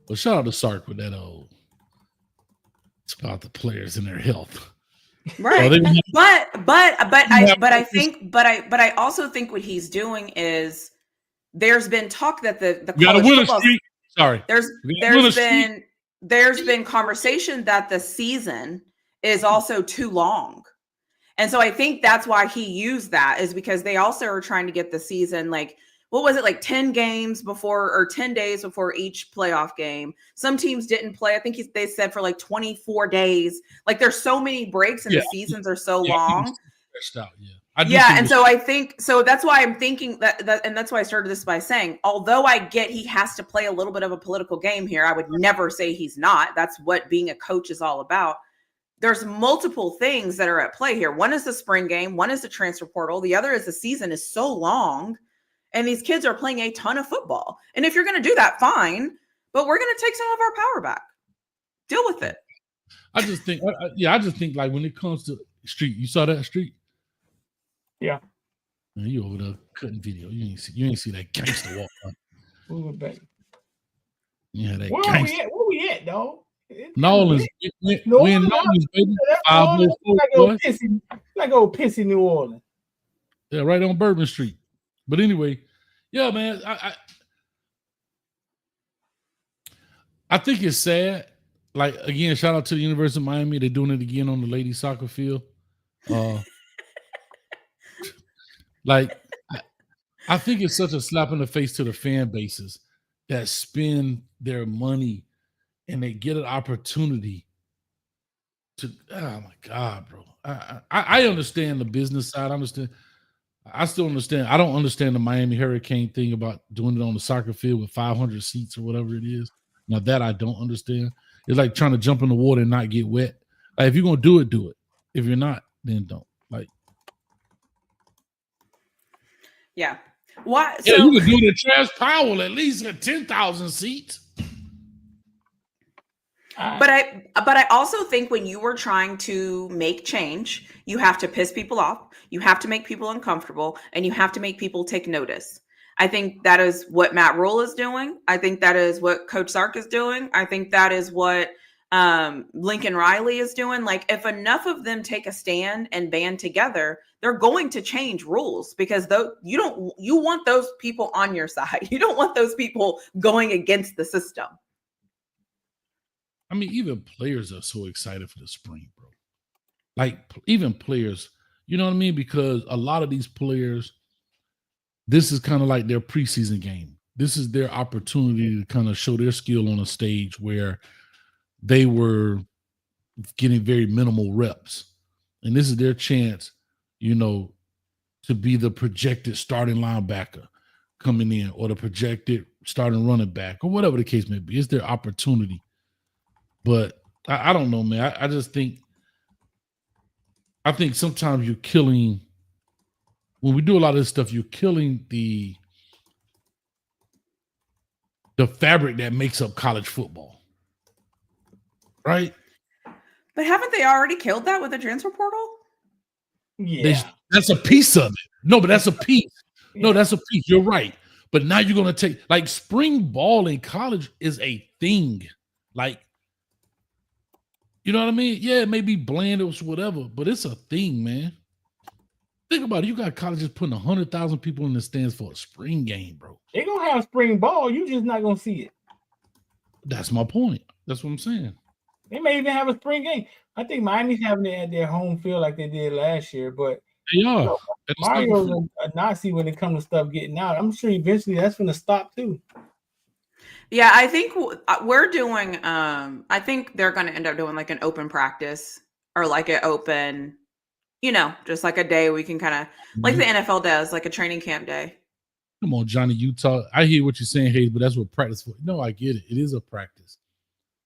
But shout out to Sark with that old. It's about the players and their health. Right. So I also think what he's doing is there's been talk that the college football, sorry. There's been conversation that the season is also too long. And so I think that's why he used that, is because they also are trying to get the season, like, what was it, like 10 games before, or 10 days before each playoff game. Some teams didn't play. I think they said for like 24 days. Like, there's so many breaks and the seasons are so long. And so I think, so that's why I'm thinking that, and that's why I started this by saying, although I get he has to play a little bit of a political game here, I would never say he's not. That's what being a coach is all about. There's multiple things that are at play here. One is the spring game. One is the transfer portal. The other is the season is so long. And these kids are playing a ton of football. And if you're going to do that, fine. But we're going to take some of our power back. Deal with it. I just think, like when it comes to Street, you saw that, Street? Yeah. Man, you over there cutting video. You ain't see that gangster walk on. Move it back. Yeah, that Where gangster. Where we at, dog? Nolans. We in Nolans, baby. Like old pissy New Orleans. Yeah, right on Bourbon Street. But anyway, yeah, man, I think it's sad like again, shout out to the University of Miami. They're doing it again on the ladies soccer field. Like I think it's such a slap in the face to the fan bases that spend their money and they get an opportunity to. Oh my God, bro! I understand the business side. I still understand. I don't understand the Miami Hurricane thing about doing it on the soccer field with 500 seats or whatever it is. Now that I don't understand. It's like trying to jump in the water and not get wet. Like if you're gonna do it. If you're not, then don't. Like, yeah. Why? yeah, So you could do the Trash Powell at least at 10,000 seats. But I also think when you were trying to make change, you have to piss people off, you have to make people uncomfortable, and you have to make people take notice. I think that is what Matt Rule is doing. I think that is what Coach Sark is doing. I think that is what Lincoln Riley is doing. Like if enough of them take a stand and band together, they're going to change rules because you want those people on your side. You don't want those people going against the system. I mean, even players are so excited for the spring, bro. Like even players, you know what I mean? Because a lot of these players, this is kind of like their preseason game. This is their opportunity to kind of show their skill on a stage where they were getting very minimal reps. And this is their chance, you know, to be the projected starting linebacker coming in or the projected starting running back or whatever the case may be. It's their opportunity. But I don't know, man. I just think sometimes you're killing, when we do a lot of this stuff, you're killing the fabric that makes up college football. Right? But haven't they already killed that with the transfer portal? Yeah. That's a piece of it. No, but that's a piece. No, that's a piece. You're right. But now you're going to take, like, spring ball in college is a thing. Like, you know what I mean? Yeah, it may be bland or whatever, but it's a thing, man. Think about it. You got colleges putting 100,000 people in the stands for a spring game, bro. They're going to have spring ball. You just not going to see it. That's my point. That's what I'm saying. They may even have a spring game. I think Miami's having it at their home field like they did last year, but they are. You know, Mario's a Nazi when it comes to stuff getting out. I'm sure eventually that's going to stop too. Yeah, I think we're doing, I think they're going to end up doing like an open practice or like an open, you know, just like a day we can kind of, like the NFL does, like a training camp day. Come on, Johnny, Utah. I hear what you're saying, Hayes, but that's what practice for. No, I get it. It is a practice.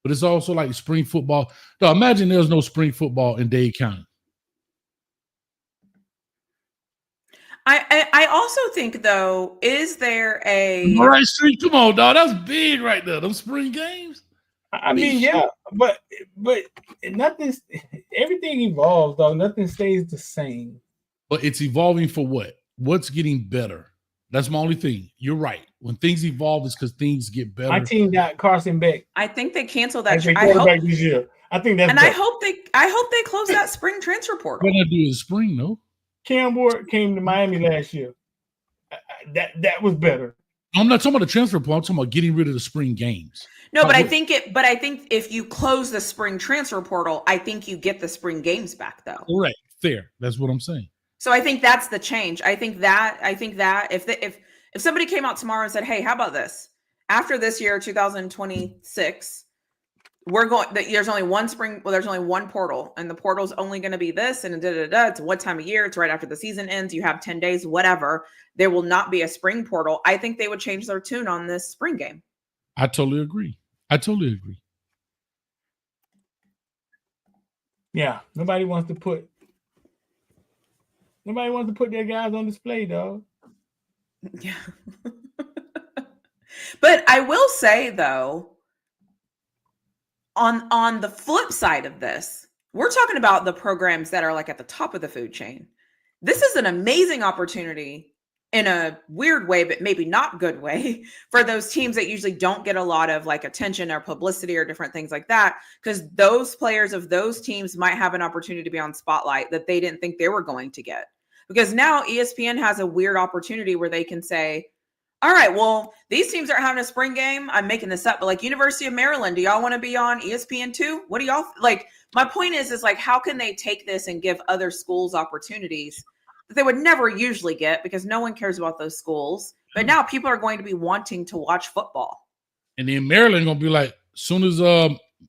But it's also like spring football. No, imagine there's no spring football in Dade County. I also think, though, is there a... All right, Street, come on, dog. That's big right there. Them spring games. I mean, yeah, but nothing, everything evolves, though. Nothing stays the same. But it's evolving for what? What's getting better? That's my only thing. You're right. When things evolve, it's because things get better. My team got Carson Beck. I think they canceled that. I hope this year. I think that's. And I hope they close that spring transfer portal. What did I do in spring, though? Cam Ward came to Miami last year. That was better. I'm not talking about the transfer portal. I'm talking about getting rid of the spring games. No, but I think if you close the spring transfer portal, I think you get the spring games back, though. Correct. Fair. That's what I'm saying. So I think that's the change. I think that if somebody came out tomorrow and said, "Hey, how about this? After this year, 2026, there's only one spring. Well, there's only one portal, and the portal's only going to be this, and It's what time of year? It's right after the season ends. You have 10 days, whatever. There will not be a spring portal. I think they would change their tune on this spring game. I totally agree. Yeah, nobody wants to put their guys on display, dog. Yeah. But I will say, though, on the flip side of this, we're talking about the programs that are like at the top of the food chain. This is an amazing opportunity in a weird way, but maybe not good way, for those teams that usually don't get a lot of like attention or publicity or different things like that, because those players of those teams might have an opportunity to be on spotlight that they didn't think they were going to get. Because now ESPN has a weird opportunity where they can say, All right. Well, these teams aren't having a spring game. I'm making this up, but like University of Maryland, do y'all want to be on ESPN2? What do y'all like? My point is like, how can they take this and give other schools opportunities that they would never usually get because no one cares about those schools? But now people are going to be wanting to watch football. And then Maryland gonna be like, soon as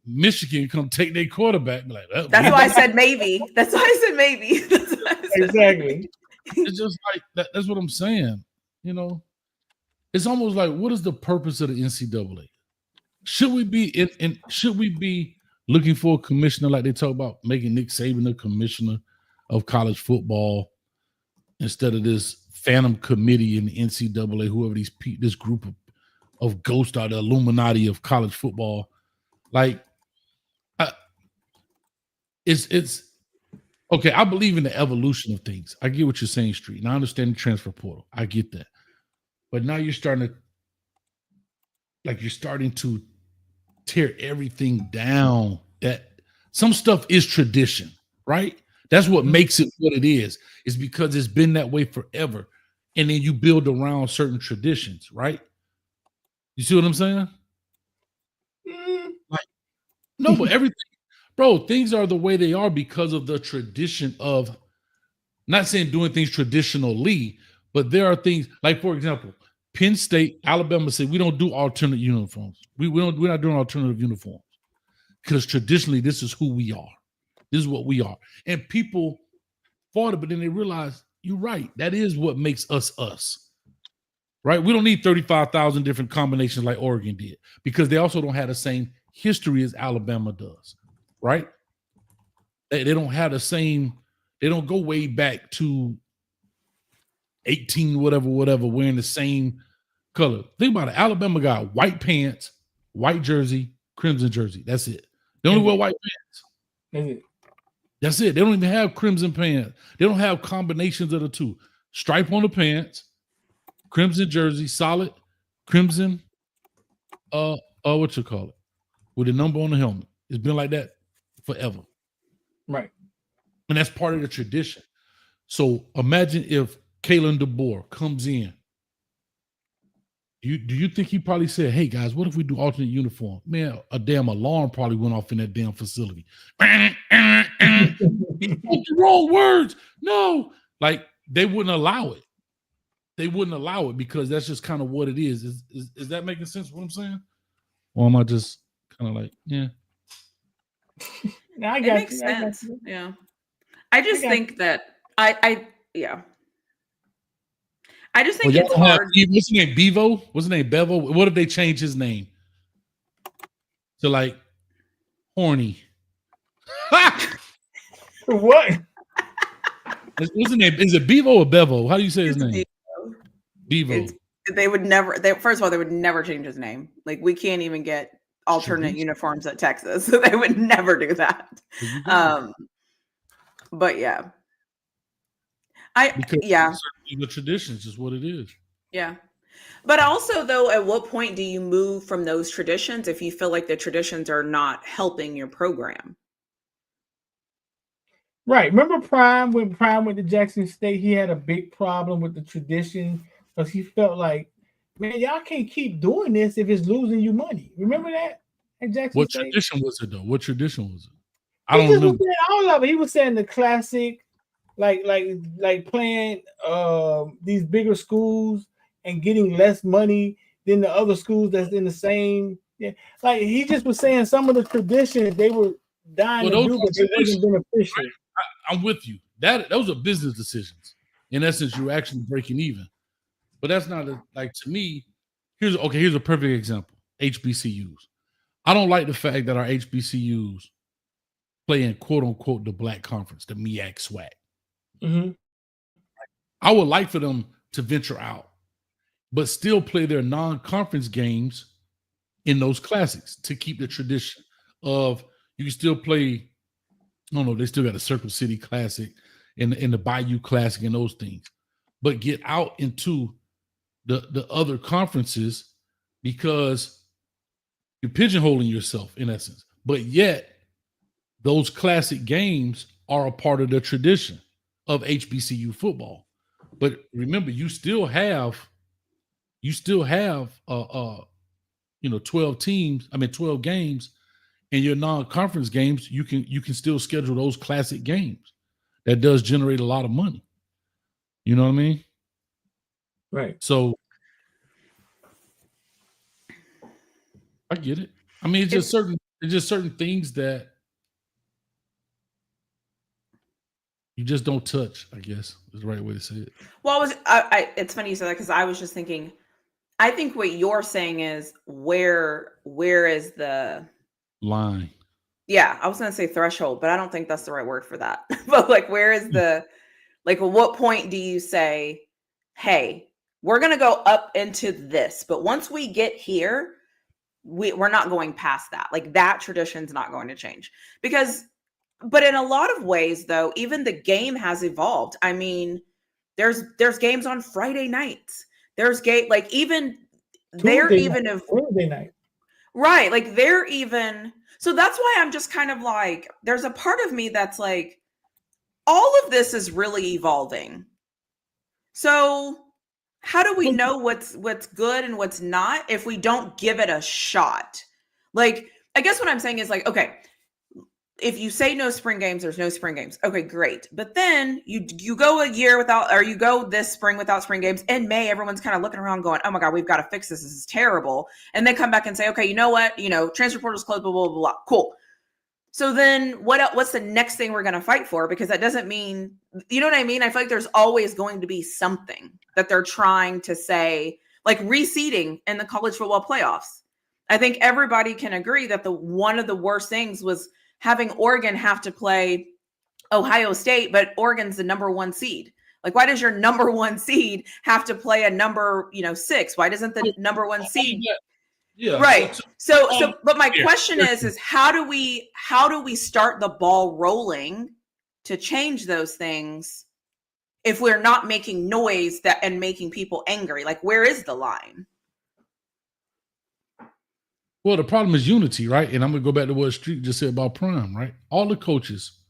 Michigan come take their quarterback, be like, oh, that's why I said maybe. That's why I said maybe. Exactly. It's just like that. That's what I'm saying. You know, it's almost like, what is the purpose of the NCAA? Should we be should we be looking for a commissioner like they talk about making Nick Saban the commissioner of college football instead of this phantom committee in the NCAA, whoever this group of ghosts are, the Illuminati of college football? Like, it's okay. I believe in the evolution of things. I get what you're saying, Street, and I understand the transfer portal. I get that, but now you're starting to tear everything down. That some stuff is tradition, right? That's what makes it what it is. It's because it's been that way forever, and then you build around certain traditions, right? You see what I'm saying? Like, no, but everything, bro, things are the way they are because of the tradition of, not saying doing things traditionally, but there are things like, for example, Penn State, Alabama say we don't do alternate uniforms. We're not doing alternative uniforms because traditionally this is who we are. This is what we are. And people fought it, but then they realized, you're right. That is what makes us us. Right? We don't need 35,000 different combinations like Oregon did because they also don't have the same history as Alabama does. Right? They don't have the same, they don't go way back to 18, whatever, wearing the same color. Think about it. Alabama got white pants, white jersey, crimson jersey. That's it. They only wear white pants. That's it. They don't even have crimson pants. They don't have combinations of the two. Stripe on the pants, crimson jersey, solid, crimson, what you call it? With a number on the helmet. It's been like that forever. Right. And that's part of the tradition. So imagine if Kalen DeBoer comes in. Do you think he probably said, hey guys, what if we do alternate uniform? Man, a damn alarm probably went off in that damn facility. He spoke the wrong words. No, like they wouldn't allow it. They wouldn't allow it because that's just kind of what it is. Is that making sense what I'm saying? Or am I just kind of like, yeah. No, it makes sense. Yeah. I just think that I just think it's hard. What's his name? Bevo? What's his name? Bevo? What if they change his name to like Horny? What? What's his name? Is it Bevo or Bevo? How do you say his name? Bevo. They would never. First of all, they would never change his name. Like we can't even get alternate uniforms at Texas, so they would never do that. But yeah. The traditions is what it is. Yeah. But also though, at what point do you move from those traditions if you feel like the traditions are not helping your program? Right. Remember Prime, when Prime went to Jackson State, he had a big problem with the tradition because he felt like, man, y'all can't keep doing this if it's losing you money. Remember that at Jackson State? What tradition was it though? What tradition was it? I don't remember. All of it. He was saying the classic, like playing these bigger schools and getting less money than the other schools that's in the same. Yeah, like he just was saying some of the traditions they were dying to do, but they wasn't beneficial. I'm with you. Those are business decisions. In essence, you're actually breaking even. But that's not like to me. Here's a perfect example. HBCUs. I don't like the fact that our HBCUs play in quote unquote the black conference, the MEAC SWAC. Mm-hmm. I would like for them to venture out, but still play their non-conference games in those classics to keep the tradition of you can still play. I don't know, they still got a Circle City Classic and the Bayou Classic and those things, but get out into the other conferences because you're pigeonholing yourself in essence. But yet, those classic games are a part of the tradition of HBCU football. But remember, you still have you still have 12 teams. I mean 12 games, and your non-conference games. You can still schedule those classic games. That does generate a lot of money. You know what I mean? Right. So I get it. I mean, it's just certain things that you just don't touch, I guess is the right way to say it. Well, it's funny you said that because I was just thinking, I think what you're saying is where is the line? Yeah, I was going to say threshold, but I don't think that's the right word for that. But like, where is at what point do you say, hey, we're going to go up into this, but once we get here, we're not going past that. Like that tradition's not going to change but in a lot of ways though, even the game has evolved. I mean, there's games on Friday nights. There's like even Tuesday night. Right. Like so that's why I'm just kind of like, there's a part of me that's like, all of this is really evolving. So how do we know what's good and what's not if we don't give it a shot? Like, I guess what I'm saying is like, okay, if you say no spring games, there's no spring games. Okay, great. But then you go a year without, or you go this spring without spring games. In May, everyone's kind of looking around going, oh my God, we've got to fix this. This is terrible. And they come back and say, okay, you know what? Transfer portal's closed, blah, blah, blah, blah. Cool. So then what's the next thing we're going to fight for? Because that doesn't mean, you know what I mean? I feel like there's always going to be something that they're trying to say, like reseeding in the college football playoffs. I think everybody can agree that one of the worst things was having Oregon have to play Ohio State, but Oregon's the number 1 seed. Like, why does your number 1 seed have to play a number, 6? Why doesn't the number 1 seed? Yeah. Right. So, but my question is how do we start the ball rolling to change those things if we're not making noise and making people angry? Like, where is the line? Well, the problem is unity, right? And I'm going to go back to what Street just said about Prime, right? All the coaches,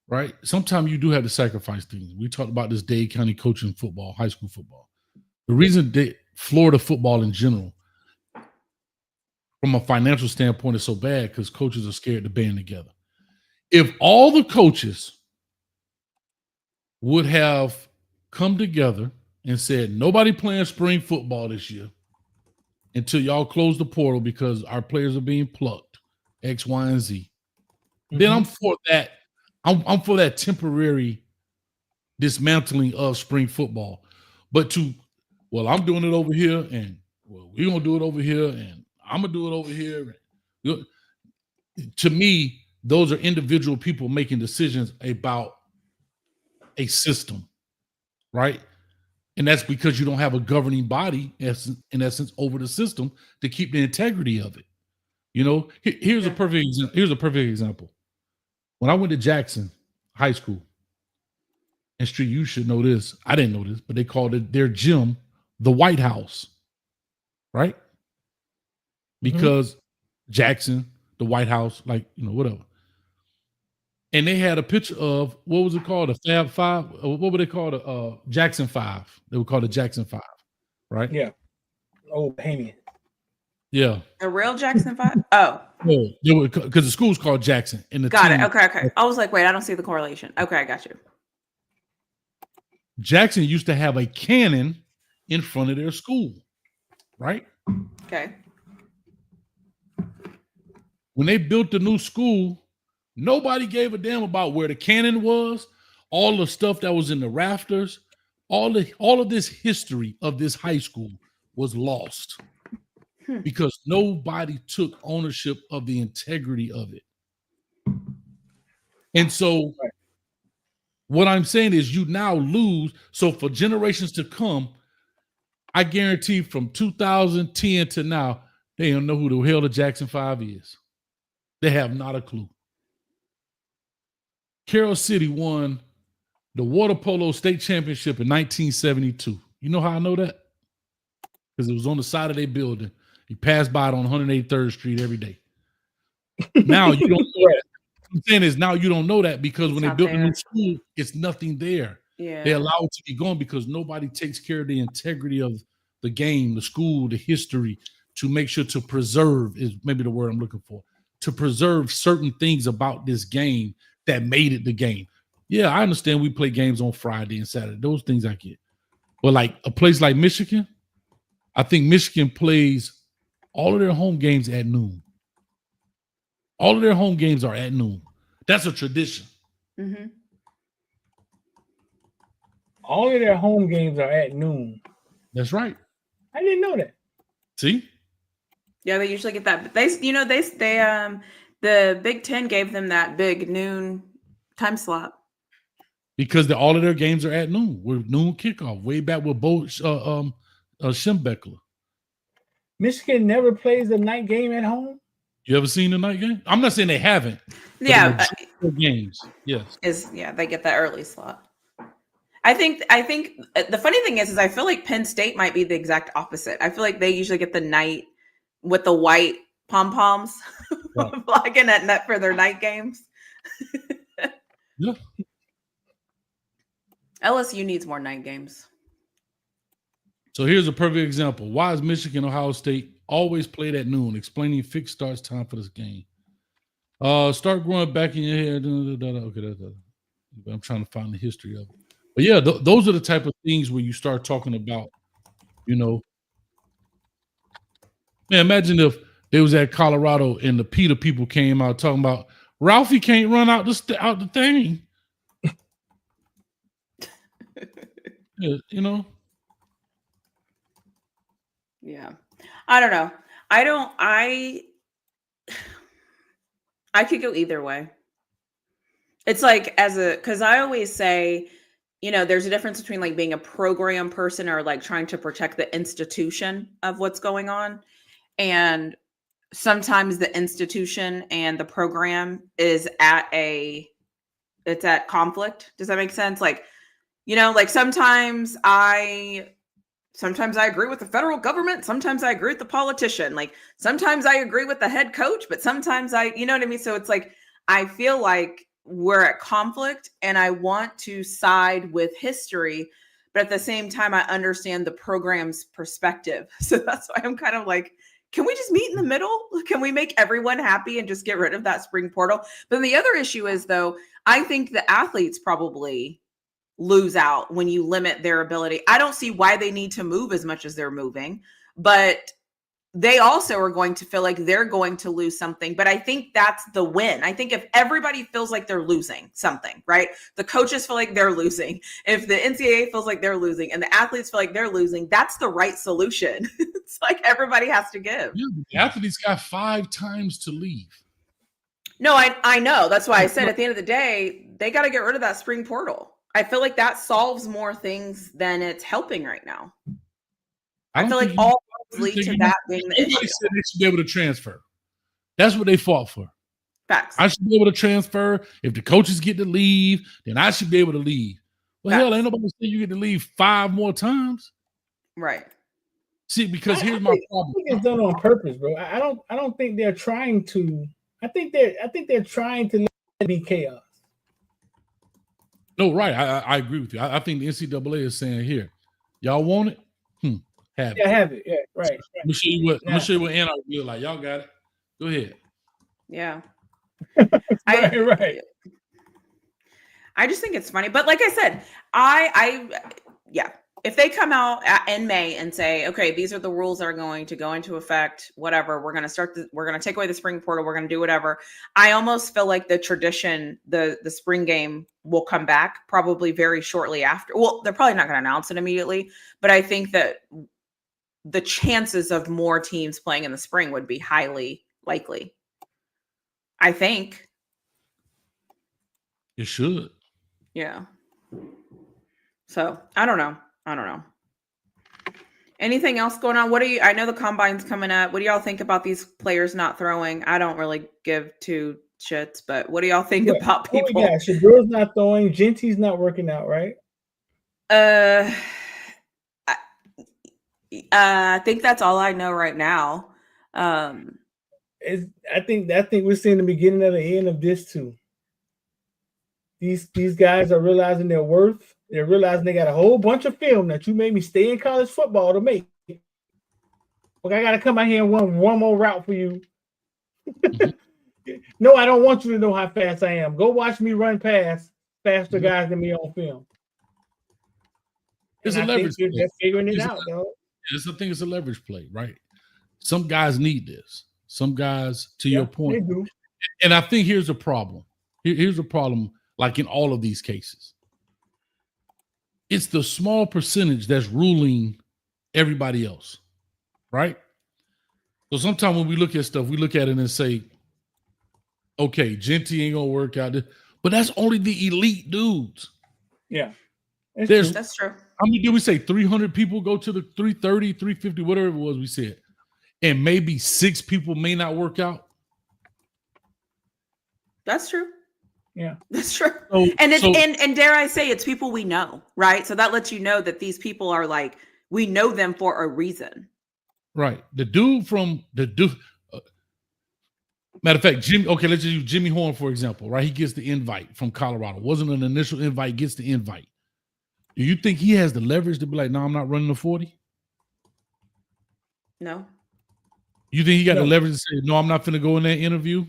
right? Sometimes you do have to sacrifice things. We talked about this Dade County coaching football, high school football. The reason Florida football in general, from a financial standpoint, is so bad because coaches are scared to band together. If all the coaches would have come together and said, nobody playing spring football this year until y'all close the portal because our players are being plucked, X, Y, and Z. Mm-hmm. Then I'm for that. I'm for that temporary dismantling of spring football. But I'm doing it over here, and we're gonna do it over here, and I'm gonna do it over here. To me, those are individual people making decisions about a system, right? And that's because you don't have a governing body, in essence, over the system to keep the integrity of it. Here's a perfect example. When I went to Jackson High School, and Street, you should know this. I didn't know this, but they called their gym the White House, right? Because Jackson, the White House, whatever. And they had a picture of, what was it called? A Fab Five? What were they called? Jackson 5. They were called the Jackson 5, right? Yeah. Oh, Bohemian. Yeah. The real Jackson 5? Oh. Yeah, because the school's called Jackson. And got it. Okay. I was like, wait, I don't see the correlation. Okay, I got you. Jackson used to have a cannon in front of their school, right? Okay. When they built the new school, nobody gave a damn about where the cannon was, all the stuff that was in the rafters, all of this history of this high school was lost because nobody took ownership of the integrity of it. And so what I'm saying is you now lose. So for generations to come, I guarantee from 2010 to now, they don't know who the hell the Jackson 5 is. They have not a clue. Carroll City won the water polo state championship in 1972. You know how I know that? Because it was on the side of their building. You pass by it on 183rd Street every day. Now you don't know that. What I'm saying is now you don't know that because when they built a new school, it's nothing there. Yeah. They allow it to be going because nobody takes care of the integrity of the game, the school, the history, to make sure to preserve is maybe the word I'm looking for, to preserve certain things about this game that made it the game. Yeah, I understand we play games on Friday and Saturday. Those things I get. But like a place like Michigan, I think Michigan plays all of their home games at noon. All of their home games are at noon. That's a tradition. Mm-hmm. All of their home games are at noon. That's right. I didn't know that. See? Yeah, they usually get that. They the Big Ten gave them that big noon time slot Because all of their games are at noon. With noon kickoff. Way back with Bo Schembechler. Michigan never plays a night game at home. You ever seen the night game? I'm not saying they haven't. Yeah, games. Yes. They get that early slot. I think the funny thing is I feel like Penn State might be the exact opposite. I feel like they usually get the night with the white pom-poms flagging at net for their night games. Yeah. LSU needs more night games. So here's a perfect example. Why is Michigan, Ohio State always played at noon? Explaining fixed starts time for this game. Start growing back in your head. Okay, I'm trying to find the history of it. But yeah, those are the type of things where you start talking about, man, imagine if they was at Colorado and the PETA people came out talking about Ralphie can't run out the thing. Yeah, Yeah. I don't know. I could go either way. It's like because I always say, there's a difference between like being a program person or like trying to protect the institution of what's going on. And sometimes the institution and the program is it's at conflict. Does that make sense? Like, like sometimes I agree with the federal government. Sometimes I agree with the politician. Like sometimes I agree with the head coach, but sometimes you know what I mean? So it's like, I feel like we're at conflict and I want to side with history, but at the same time, I understand the program's perspective. So that's why I'm kind of like, can we just meet in the middle? Can we make everyone happy and just get rid of that spring portal? But then the other issue is though, I think the athletes probably lose out when you limit their ability. I don't see why they need to move as much as they're moving, but they also are going to feel like they're going to lose something. But I think that's the win. I think if everybody feels like they're losing something, right? The coaches feel like they're losing. If the NCAA feels like they're losing and the athletes feel like they're losing, that's the right solution. It's like everybody has to give. Yeah, the athletes got 5 times to leave. No, I know. That's why I said at the end of the day, they got to get rid of that spring portal. I feel like that solves more things than it's helping right now. I feel like all roads lead to that being the issue. Said they should be able to transfer. That's what they fought for. Facts. I should be able to transfer. If the coaches get to leave, then I should be able to leave. Well, hell, ain't nobody saying you get to leave 5 more times. Right. See, because here's my problem. I think it's done on purpose, bro. I don't think they're trying to. I think they're trying to let it be chaos. No, right. I agree with you. I think the NCAA is saying here, y'all want it? Have it. Yeah, have it. Yeah, right. Let me show you what. Let me show you what anarchy feel like. Y'all got it. Go ahead. Yeah. Right. I just think it's funny, but like I said, yeah. If they come out in May and say, okay, these are the rules that are going to go into effect, whatever, we're going to take away the spring portal, we're going to do whatever. I almost feel like the tradition, the spring game will come back probably very shortly after. Well, they're probably not going to announce it immediately, but I think that the chances of more teams playing in the spring would be highly likely. I think. It should. Yeah. So I don't know. Anything else going on? I know the combine's coming up. What do y'all think about these players not throwing? I don't really give 2 shits, but what do y'all think about people? Yeah, Shadur's not throwing. Genty's not working out, right? I think that's all I know right now. I think we're seeing the beginning of the end of this too. These guys are realizing their worth. They're realizing they got a whole bunch of film that you made me stay in college football to make. Okay, I gotta come out here and run one more route for you. No, I don't want you to know how fast I am. Go watch me run past faster guys than me on film. It's and a leverage play. They're figuring it out, though. I think it's a leverage play, right? Some guys need this. Some guys, to your point, they do. And I think here's a problem. Here's a problem, like in all of these cases. It's the small percentage that's ruling everybody else, right? So sometimes when we look at stuff, we look at it and say, okay, Genty ain't gonna work out this, but that's only the elite dudes. Yeah. That's true. How many did we say? 300 people go to the 330, 350, whatever it was we said. And maybe 6 people may not work out. That's true. Yeah. That's true. And dare I say, it's people we know, right? So that lets you know that these people are like, we know them for a reason. Right. Matter of fact, Jimmy, okay, let's just use Jimmy Horn, for example, right? He gets the invite from Colorado. Wasn't an initial invite, gets the invite. Do you think he has the leverage to be like, no, I'm not running the 40? No. You think he got the leverage to say, no, I'm not going to go in that interview?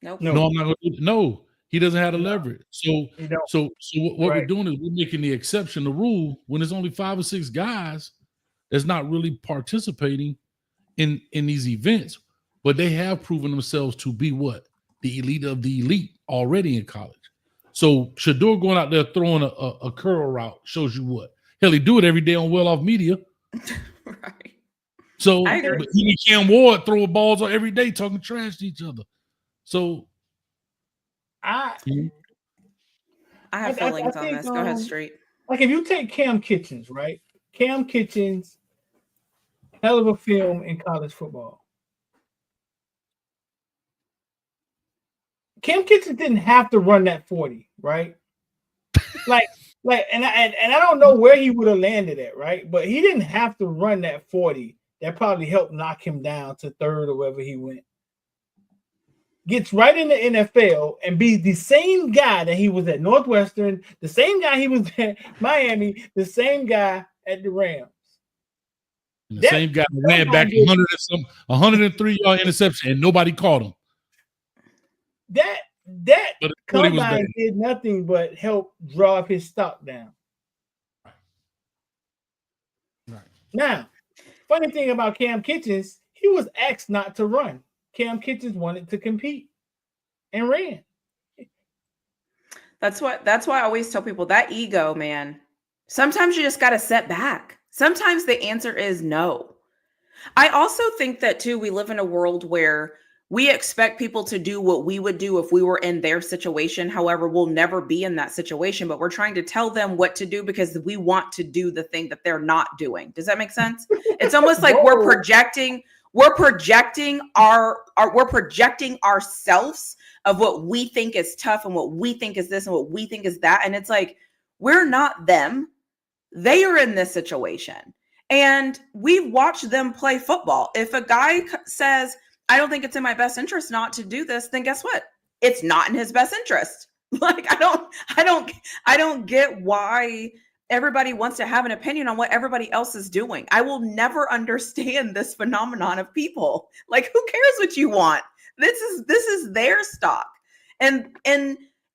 Nope. No, I'm not going to do it. No, he doesn't have the leverage. So what we're doing is we're making the exception the rule when there's only 5 or 6 guys that's not really participating in these events, but they have proven themselves to be what? The elite of the elite already in college. So Shador going out there throwing a curl route shows you what? Hell, he do it every day on Well Off Media. Right. So he and Cam Ward throw balls every day talking trash to each other. So I have feelings on this. Go ahead, Street. Like if you take Cam Kitchens, right? Cam Kitchens, hell of a film in college football. Cam Kitchens didn't have to run that 40, right? And I don't know where he would have landed at, right? But he didn't have to run that 40. That probably helped knock him down to 3rd or wherever he went. Gets right in the NFL and be the same guy that he was at Northwestern, the same guy he was at Miami, the same guy at the Rams. And the same guy ran back 103-yard interception and nobody caught him. That combine did nothing but help drive his stock down. Right. Now, funny thing about Cam Kitchens, he was asked not to run. Cam Kitchens wanted to compete and ran. That's why I always tell people that ego, man. Sometimes you just got to set back. Sometimes the answer is no. I also think that too, we live in a world where we expect people to do what we would do if we were in their situation. However, we'll never be in that situation, but we're trying to tell them what to do because we want to do the thing that they're not doing. Does that make sense? It's almost like we're projecting ourselves of what we think is tough and what we think is this and what we think is that. And it's like, we're not them. They are in this situation. And we've watched them play football. If a guy says, I don't think it's in my best interest not to do this, then guess what? It's not in his best interest. Like, I don't get why everybody wants to have an opinion on what everybody else is doing. I will never understand this phenomenon of people. Like, who cares what you want? This is their stock. And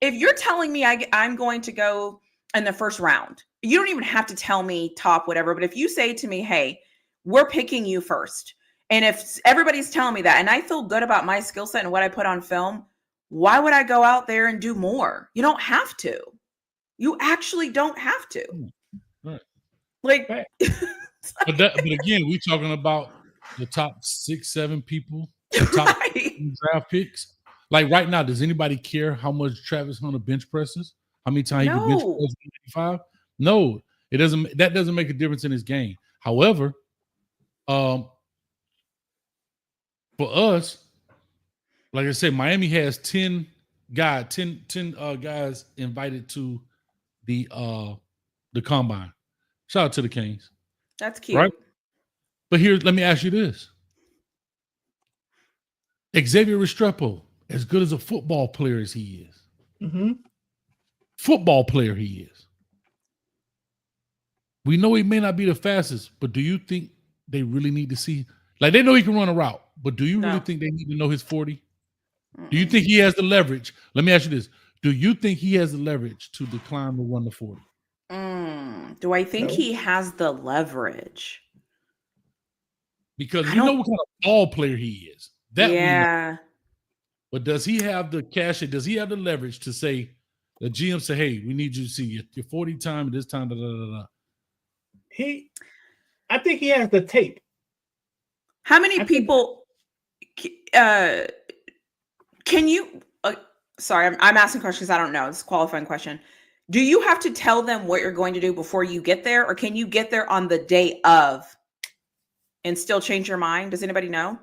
if you're telling me I'm going to go in the first round, you don't even have to tell me top whatever. But if you say to me, hey, we're picking you first. And if everybody's telling me that and I feel good about my skill set and what I put on film, why would I go out there and do more? You don't have to. You actually don't have to. Right. Like, but again, we're talking about the top 6-7 people, the top draft picks. Like right now, does anybody care how much Travis Hunter bench presses? How many times he can bench press 85? No, it doesn't. That doesn't make a difference in his game. However, for us, like I said, Miami has 10 guys invited to the combine. Shout out to the Canes. That's cute. Right? But let me ask you this. Xavier Restrepo, as good as a football player as he is. Football player he is. We know he may not be the fastest, but do you think they really need to see? Like they know he can run a route, but do you really No. think they need to know his 40? Do you think he has the leverage? Let me ask you this. Do you think he has the leverage to decline to run the 40? Do I think he has the leverage? Because we know what kind of ball player he is. That we know. But does he have the cash? Does he have the leverage to say, the GM say, hey, we need you to see your 40 time and this time, da, da, da, da. I think he has the tape. How many people can you sorry, I'm asking questions I don't know. It's a qualifying question. Do you have to tell them what you're going to do before you get there, or can you get there on the day of and still change your mind? Does anybody know?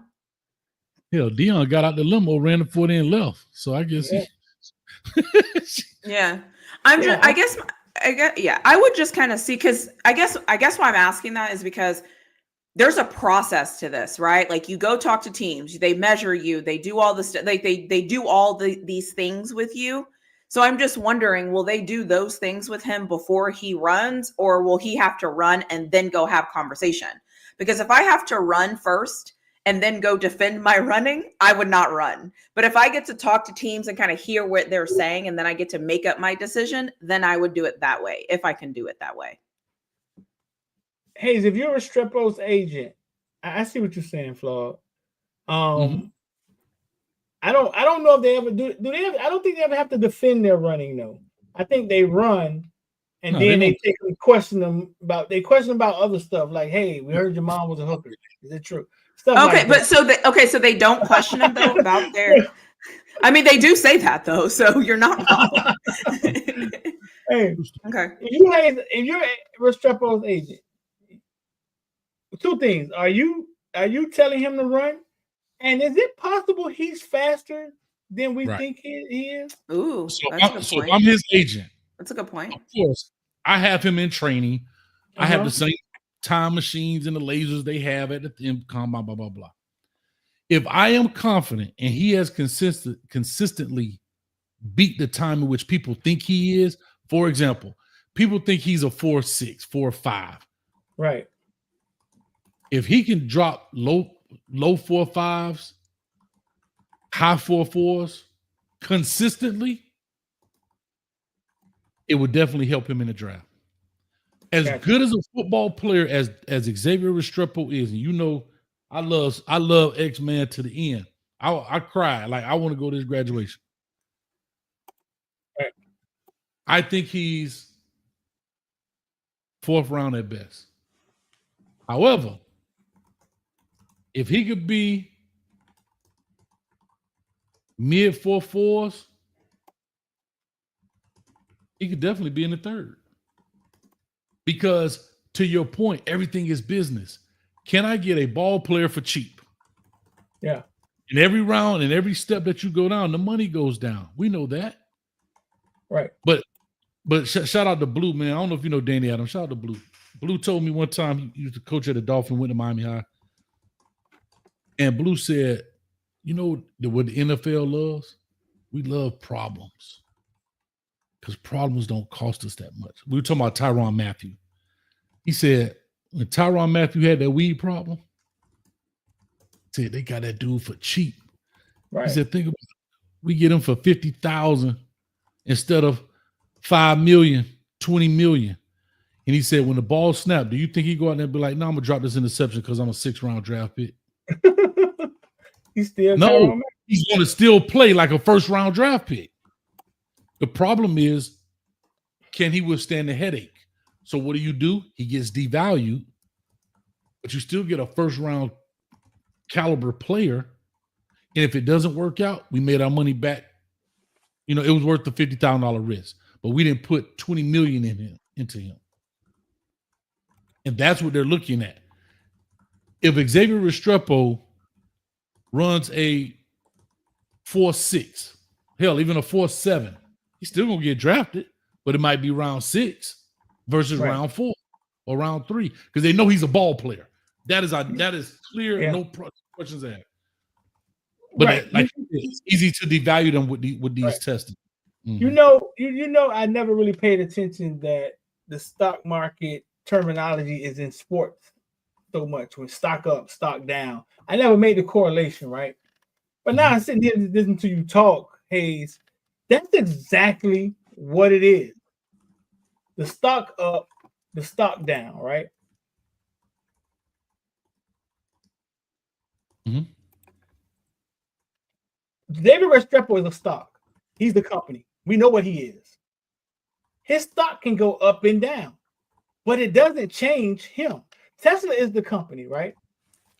Hell, Dion got out the limo, ran the 40 and left. So I guess I would just kind of see, because I guess why I'm asking that is because there's a process to this, right? Like you go talk to teams, they measure you, they do all this, like they do all these things with you. So I'm just wondering, will they do those things with him before he runs, or will he have to run and then go have conversation? Because if I have to run first and then go defend my running, I would not run. But if I get to talk to teams and kind of hear what they're saying, and then I get to make up my decision, then I would do it that way, if I can do it that way. Hayes, if you're Restrepo's agent, I see what you're saying, Flaw. I don't know if they ever do. I don't think they ever have to defend their running though. I think they run, and then they take and question them about other stuff like, "Hey, we heard your mom was a hooker. Is it true?" Stuff okay, like so they don't question them though about their. I mean, they do say that though, so you're not wrong. Hey, okay. If you're Restrepo's agent, two things: are you telling him to run, and is it possible he's faster than we think he is? Ooh, so I'm his agent. That's a good point. Of course, I have him in training. I have the same time machines and the lasers they have at the combine, blah blah blah. If I am confident and he has consistently beat the time in which people think he is, for example, people think he's a 4.6, 4.5. Right. If he can drop low 4.5s, high 4.4s consistently, it would definitely help him in the draft. As good as a football player as Xavier Restrepo is, and you know, I love X-Man to the end. I cry like I want to go to his graduation. Right. I think he's 4th round at best. However, if he could be mid 4.4s, he could definitely be in the 3rd. Because to your point, everything is business. Can I get a ball player for cheap? Yeah. In every round and every step that you go down, the money goes down. We know that. Right. But shout out to Blue, man. I don't know if you know Danny Adams. Shout out to Blue. Blue told me one time he used to coach at the Dolphins, went to Miami High. And Blue said, you know what the NFL loves? We love problems. Because problems don't cost us that much. We were talking about Tyrann Mathieu. He said, when Tyrann Mathieu had that weed problem, he said they got that dude for cheap. Right. He said, think about it. We get him for $50,000 instead of $5 million, $20 million. And he said, when the ball snapped, do you think he'd go out there and be like, no, I'm going to drop this interception because I'm a 6th round draft pick? He's still no, he's going to still play like a 1st round draft pick. The problem is, can he withstand the headache? So what do? He gets devalued, but you still get a 1st round caliber player. And if it doesn't work out, we made our money back. You know, it was worth the $50,000 risk, but we didn't put $20 million into him. And that's what they're looking at. If Xavier Restrepo runs a 4.6, hell, even a 4.7, he's still gonna get drafted, but it might be round 6 versus round 4 or round 3 because they know he's a ball player. That is clear. Yeah. No questions asked. But it's easy to devalue them with these testing. Mm-hmm. You know, I never really paid attention that the stock market terminology is in sports so much with stock up, stock down. I never made the correlation, right? But now I'm sitting here listening to you talk, Hayes. That's exactly what it is. The stock up, the stock down, right? Mm-hmm. David Restrepo is a stock. He's the company. We know what he is. His stock can go up and down, but it doesn't change him. Tesla is the company, right?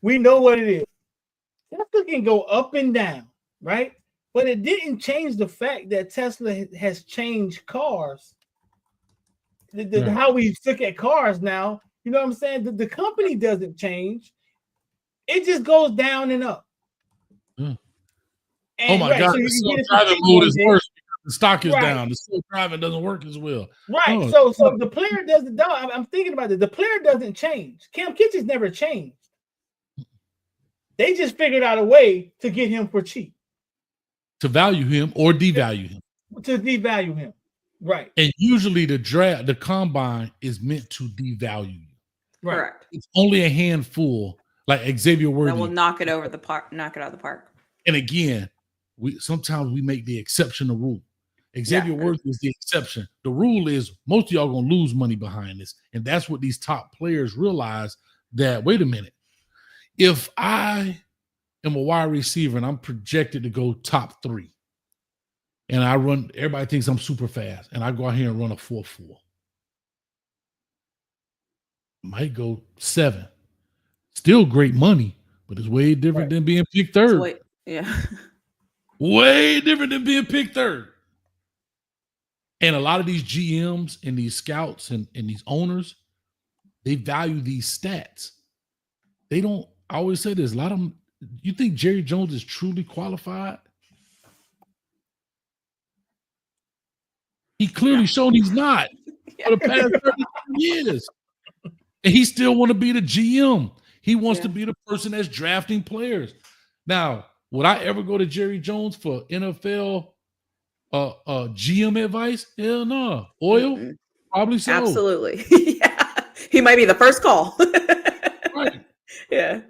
We know what it is. Tesla can go up and down, right? But it didn't change the fact that Tesla has changed cars. How we look at cars now, you know what I'm saying? The company doesn't change. It just goes down and up. And, oh my God, so the self-driving mode is worse because the stock is down. The self-driving doesn't work as well. Right. So the player doesn't. I'm thinking about it. The player doesn't change. Cam Kitchens never changed. They just figured out a way to get him for cheap. To value him or devalue him. To devalue him. Right. And usually the combine is meant to devalue you. Right. Correct. It's only a handful, like Xavier Worthy. That will knock it over the park, knock it out of the park. And again, sometimes we make the exception the rule. Xavier Worthy is the exception. The rule is most of y'all gonna lose money behind this. And that's what these top players realize, that wait a minute. If I am a wide receiver and I'm projected to go top 3, and I run, everybody thinks I'm super fast, and I go out here and run a 4.4. Might go 7. Still great money, but it's way different than being picked 3rd. Way different than being picked 3rd. And a lot of these GMs and these scouts and these owners, they value these stats. They don't, I always say this, a lot of them, you think Jerry Jones is truly qualified? He clearly shown he's not for the past 30 years. And he still want to be the GM. He wants to be the person that's drafting players. Now, would I ever go to Jerry Jones for NFL GM advice? Hell no. Oil? Probably so. Absolutely. Yeah. He might be the first call. Right. Yeah.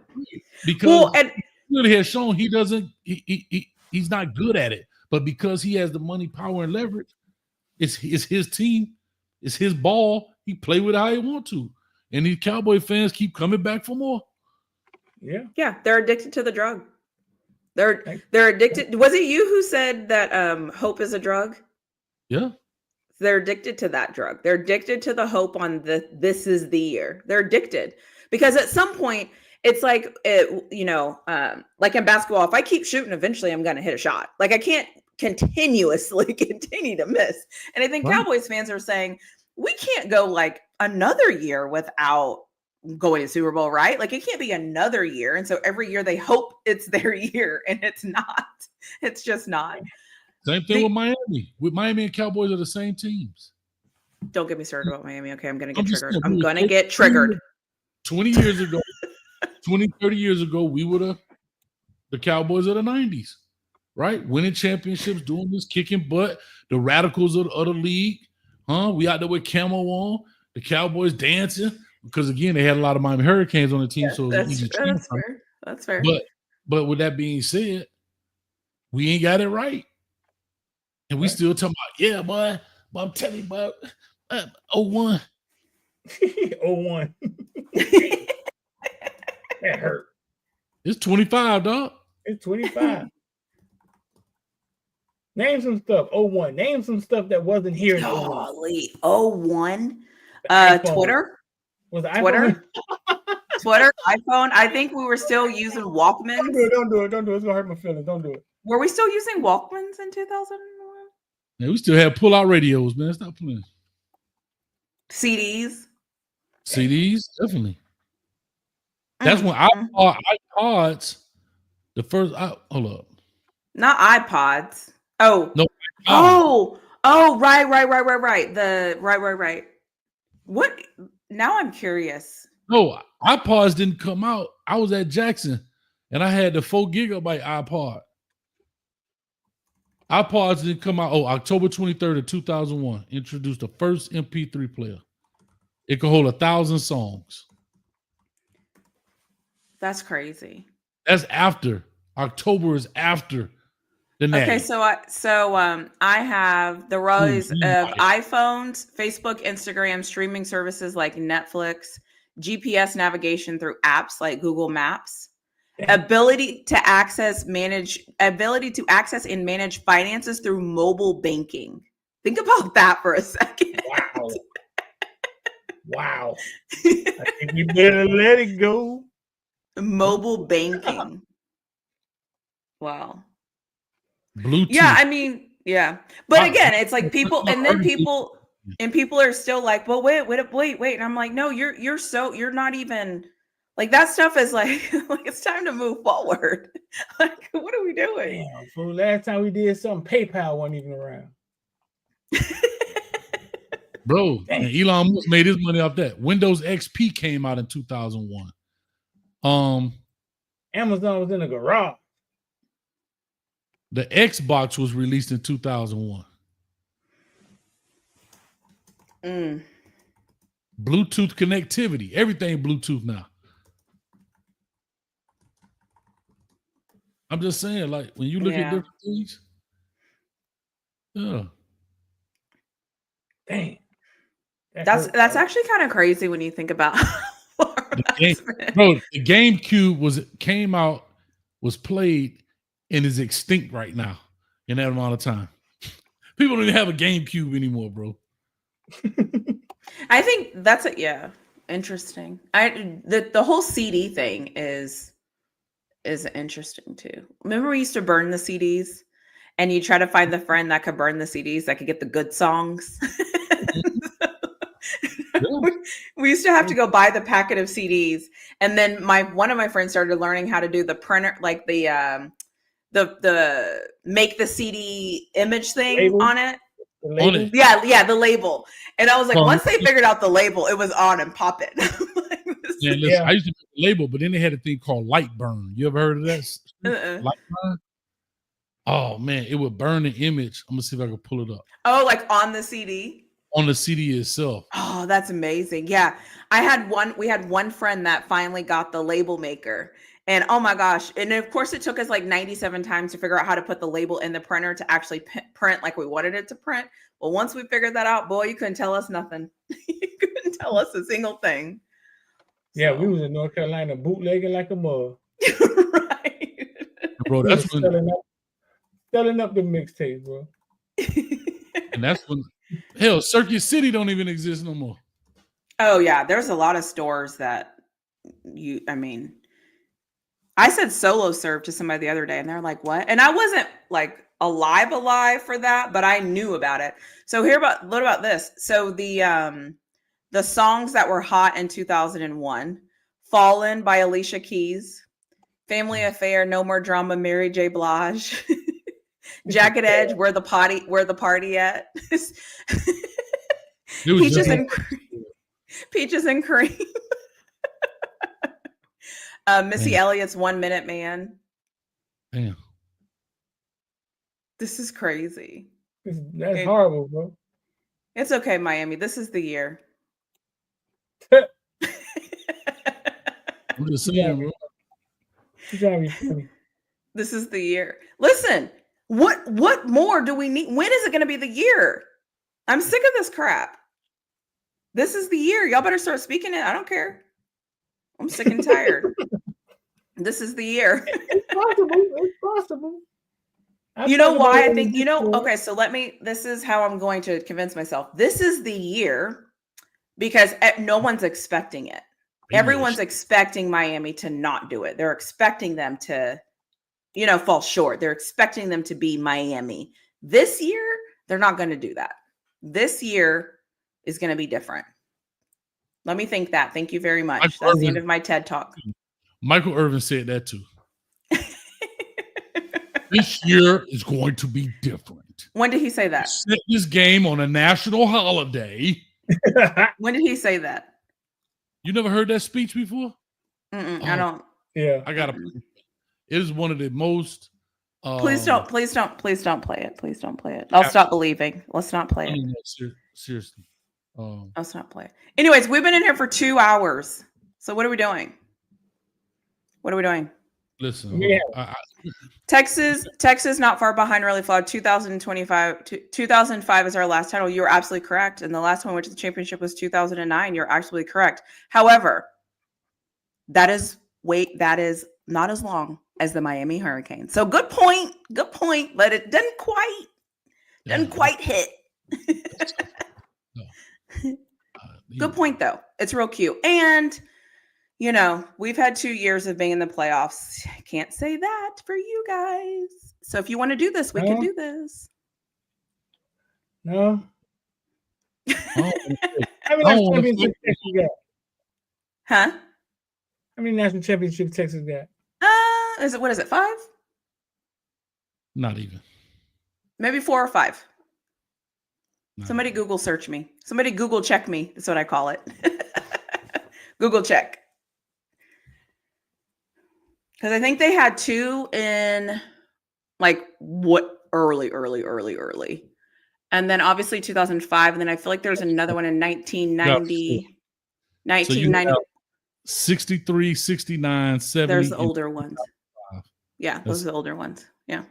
Because he really has shown he doesn't, he's not good at it. But because he has the money, power, and leverage, it's his team, it's his ball. He play with it how he want to. And these Cowboy fans keep coming back for more. Yeah. Yeah. They're addicted to the drug. They're addicted. Was it you who said that hope is a drug? Yeah. They're addicted to that drug. They're addicted to the hope on this is the year. They're addicted because at some point it's like, like in basketball, if I keep shooting, eventually I'm going to hit a shot. Like I can't continuously continue to miss. And I think Cowboys fans are saying, we can't go like another year without going to Super Bowl, right? Like it can't be another year. And so every year they hope it's their year and it's not. It's just not. Same thing with Miami. With Miami and Cowboys are the same teams. Don't get me started about Miami. Okay, I'm going to get triggered. I'm going to get triggered. 20 years ago, 20, 30 years ago, we were the Cowboys of the 90s, right? Winning championships, doing this, kicking butt, the radicals of the league. We out there with camo on, the Cowboys dancing. Because again, they had a lot of Miami Hurricanes on the team, so it was easy. That's fair. That's fair. But with that being said, we ain't got it right. And we still talking about, yeah, boy, but I'm telling you about 01. 01. That hurt. It's 25, dog. It's 25. Name some stuff. 01. Name some stuff that wasn't here in 01. Holy 01. Twitter. Was it Twitter? Twitter, iPhone. I think we were still using Walkmans. Don't do it. It's gonna hurt my feelings. Don't do it. Were we still using Walkmans in 2001? Yeah, we still have pull-out radios, man. Stop playing. CDs, definitely. That's when iPods. The first. Hold up. Not iPods. Oh no. Right. Right. What? Now I'm curious. No, iPods didn't come out. I was at Jackson, and I had the 4 gigabyte iPod. iPods didn't come out. October 23rd of 2001. Introduced the first MP3 player. It could hold 1,000 songs. That's crazy. That's after. October is after the Natty. Okay, so I have the rise of iPhones, Facebook, Instagram, streaming services like Netflix, GPS navigation through apps like Google Maps, ability to access and manage finances through mobile banking. Think about that for a second. Wow. I think you better let it go. Mobile banking. Wow. Bluetooth. Yeah, I mean, yeah. But again, it's like people are still like, well, wait. And I'm like, no, you're not even like that stuff is like it's time to move forward. Like, what are we doing? Damn, so last time we did something, PayPal wasn't even around. Bro, and Elon Musk made his money off that. Windows XP came out in 2001. Amazon was in the garage. The Xbox was released in 2001. Bluetooth connectivity. Everything Bluetooth now. I'm just saying, like, when you look at different things. Yeah. Dang. That's actually kind of crazy when you think about the GameCube came out, was played, and is extinct right now in that amount of time. People don't even have a GameCube anymore, bro. I think that's interesting. The whole CD thing is interesting too. Remember we used to burn the CDs and you try to find the friend that could burn the CDs that could get the good songs. We used to have to go buy the packet of CDs, and then one of my friends started learning how to do the printer, like the make the CD image thing label? On it. Yeah, the label. And I was like, once they figured out the label, it was on and popping. Listen, I used to make the label, but then they had a thing called light burn. You ever heard of that? Light burn? Oh man, it would burn the image. I'm gonna see if I can pull it up. Oh, like on the CD? On the CD itself. Oh, that's amazing. Yeah. We had one friend that finally got the label maker. And oh my gosh. And of course it took us like 97 times to figure out how to put the label in the printer to actually print like we wanted it to print. Well, once we figured that out, boy, you couldn't tell us nothing. You couldn't tell us a single thing. Yeah, we was in North Carolina bootlegging like a mug. Right. Bro, that's when selling up the mixtapes, bro. And that's when hell, Circuit City don't even exist no more. Oh yeah, there's a lot of stores that I said solo serve to somebody the other day and they're like, what? And I wasn't like alive for that, but I knew about it. So what about this? So the songs that were hot in 2001, Fallen by Alicia Keys, Family Affair, No More Drama, Mary J. Blige, Jagged Edge, Where the Party At? Peaches and Cream. Missy Elliott's 1 Minute Man. Damn. This is crazy. That's horrible, bro. It's okay, Miami. This is the year. I'm just saying, bro. This is the year. Listen, what more do we need? When is it going to be the year? I'm sick of this crap. This is the year. Y'all better start speaking it. I don't care. I'm sick and tired. This is the year. It's possible. It's possible. You know why I think, okay, so this is how I'm going to convince myself. This is the year because no one's expecting it. Everyone's expecting Miami to not do it. They're expecting them to, fall short. They're expecting them to be Miami. This year, they're not going to do that. This year is going to be different. Let me think that. Thank you very much. That's the end of my TED Talk. Michael Irvin said that too. This year is going to be different. When did he say that? Set this game on a national holiday. When did he say that? You never heard that speech before? I don't. Yeah, I got to. It is one of the most. Please don't play it. Please don't play it. I'll stop believing. Let's not play it. Seriously. Let's not play it. Anyways, we've been in here for 2 hours. So what are we doing? What are we doing? Listen, Yeah. Texas, not far behind, really flawed. 2005 is our last title. You're absolutely correct. And the last one went to the championship was 2009. You're absolutely correct. However, that is not as long as the Miami Hurricane. So good point, but it doesn't quite hit. Good point though. It's real cute. And you know, we've had 2 years of being in the playoffs. Can't say that for you guys. So if you want to do this, we can do this. No. Oh, How many national championships Texas got? Huh? How many national championships Texas got? What is it, 5? not even. Maybe 4 or 5. Not Somebody even. Google search me. Somebody Google check me. That's what I call it. Google check. Because I think they had 2 in like early. And then obviously 2005. And then I feel like there's another one in 1990. 1990. 63, 69, 70. There's the older ones. Yeah, those are the older ones. Yeah.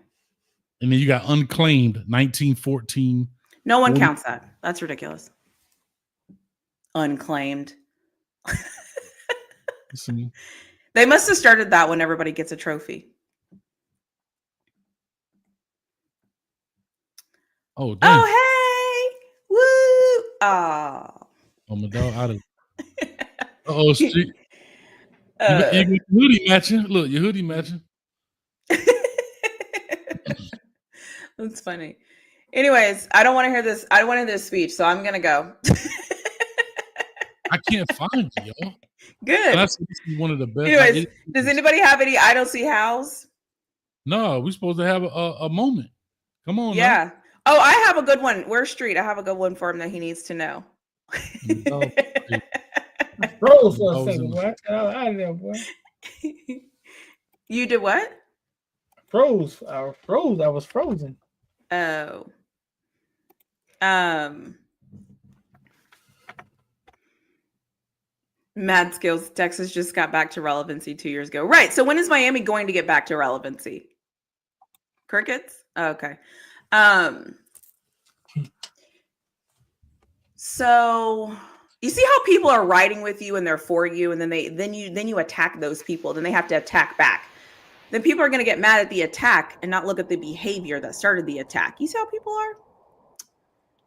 And then you got unclaimed 1914. No one counts that. That's ridiculous. Unclaimed. Listen, They must have started that when everybody gets a trophy. oh, damn. Oh, hey. Woo. Oh, my dog out of. Street. Oh. Your hoodie matching. Look, your hoodie matching. That's funny. Anyways, I don't want to hear this. I don't want to hear this speech, so I'm gonna go. I can't find you, y'all. Good. This is one of the best. Anyways, does anybody have any I don't see hows? No, we're supposed to have a moment. Come on. Yeah. Oh, I have a good one. Where's Street? I have a good one for him that he needs to know. Now. Froze for a second, boy. I know, boy. You did what? Froze. I was frozen. Oh. Mad Skills. Texas just got back to relevancy 2 years ago. Right. So when is Miami going to get back to relevancy? Crickets? Oh, okay. So you see how people are riding with you and they're for you, and then you attack those people, then they have to attack back. Then people are going to get mad at the attack and not look at the behavior that started the attack. You see how people are?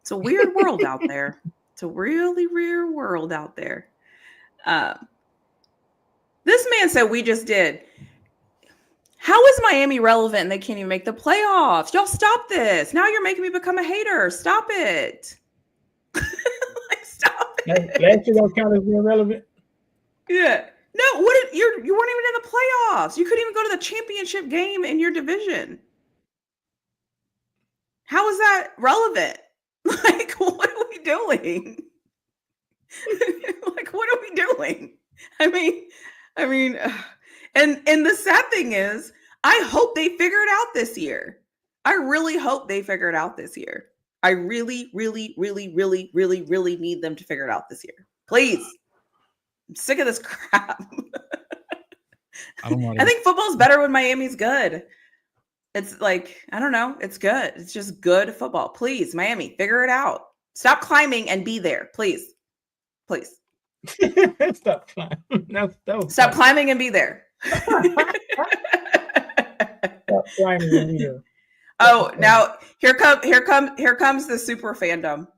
It's a weird world out there. It's a really weird world out there. This man said we just did. How is Miami relevant and they can't even make the playoffs? Y'all stop this. Now you're making me become a hater. Stop it. Stop it. Last year don't count as being relevant. Yeah. No, you weren't even in the playoffs. You couldn't even go to the championship game in your division. How is that relevant? Like, what are we doing? Like, what are we doing? I mean, and the sad thing is, I hope they figure it out this year. I really hope they figure it out this year. I really, really, really, really, really, really need them to figure it out this year. Please. I'm sick of this crap. I think football's better when Miami's good. It's like, I don't know. It's good. It's just good football. Please, Miami, figure it out. Stop climbing and be there. Please. Please. Stop climbing. Stop climbing and be there. Stop climbing and be there. Oh, now here comes the super fandom.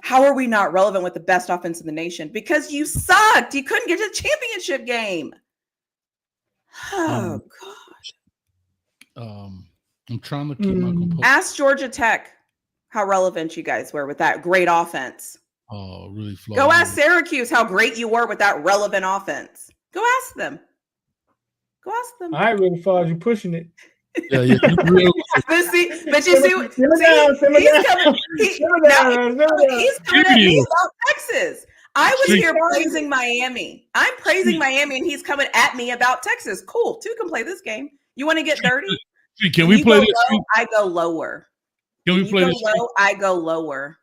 How are we not relevant with the best offense in the nation? Because you sucked. You couldn't get to the championship game. Oh God. I'm trying to keep my composure. Ask Georgia Tech how relevant you guys were with that great offense. Oh, really flawed. Go ask Syracuse how great you were with that relevant offense. Go ask them. I really thought you pushing it. Yeah. He's coming at me about Texas. I was here praising Miami. I'm praising Miami, and he's coming at me about Texas. Cool. 2 can play this game. You want to get dirty? Can we play this? Low, I go lower. Can we play this? Low, I go lower.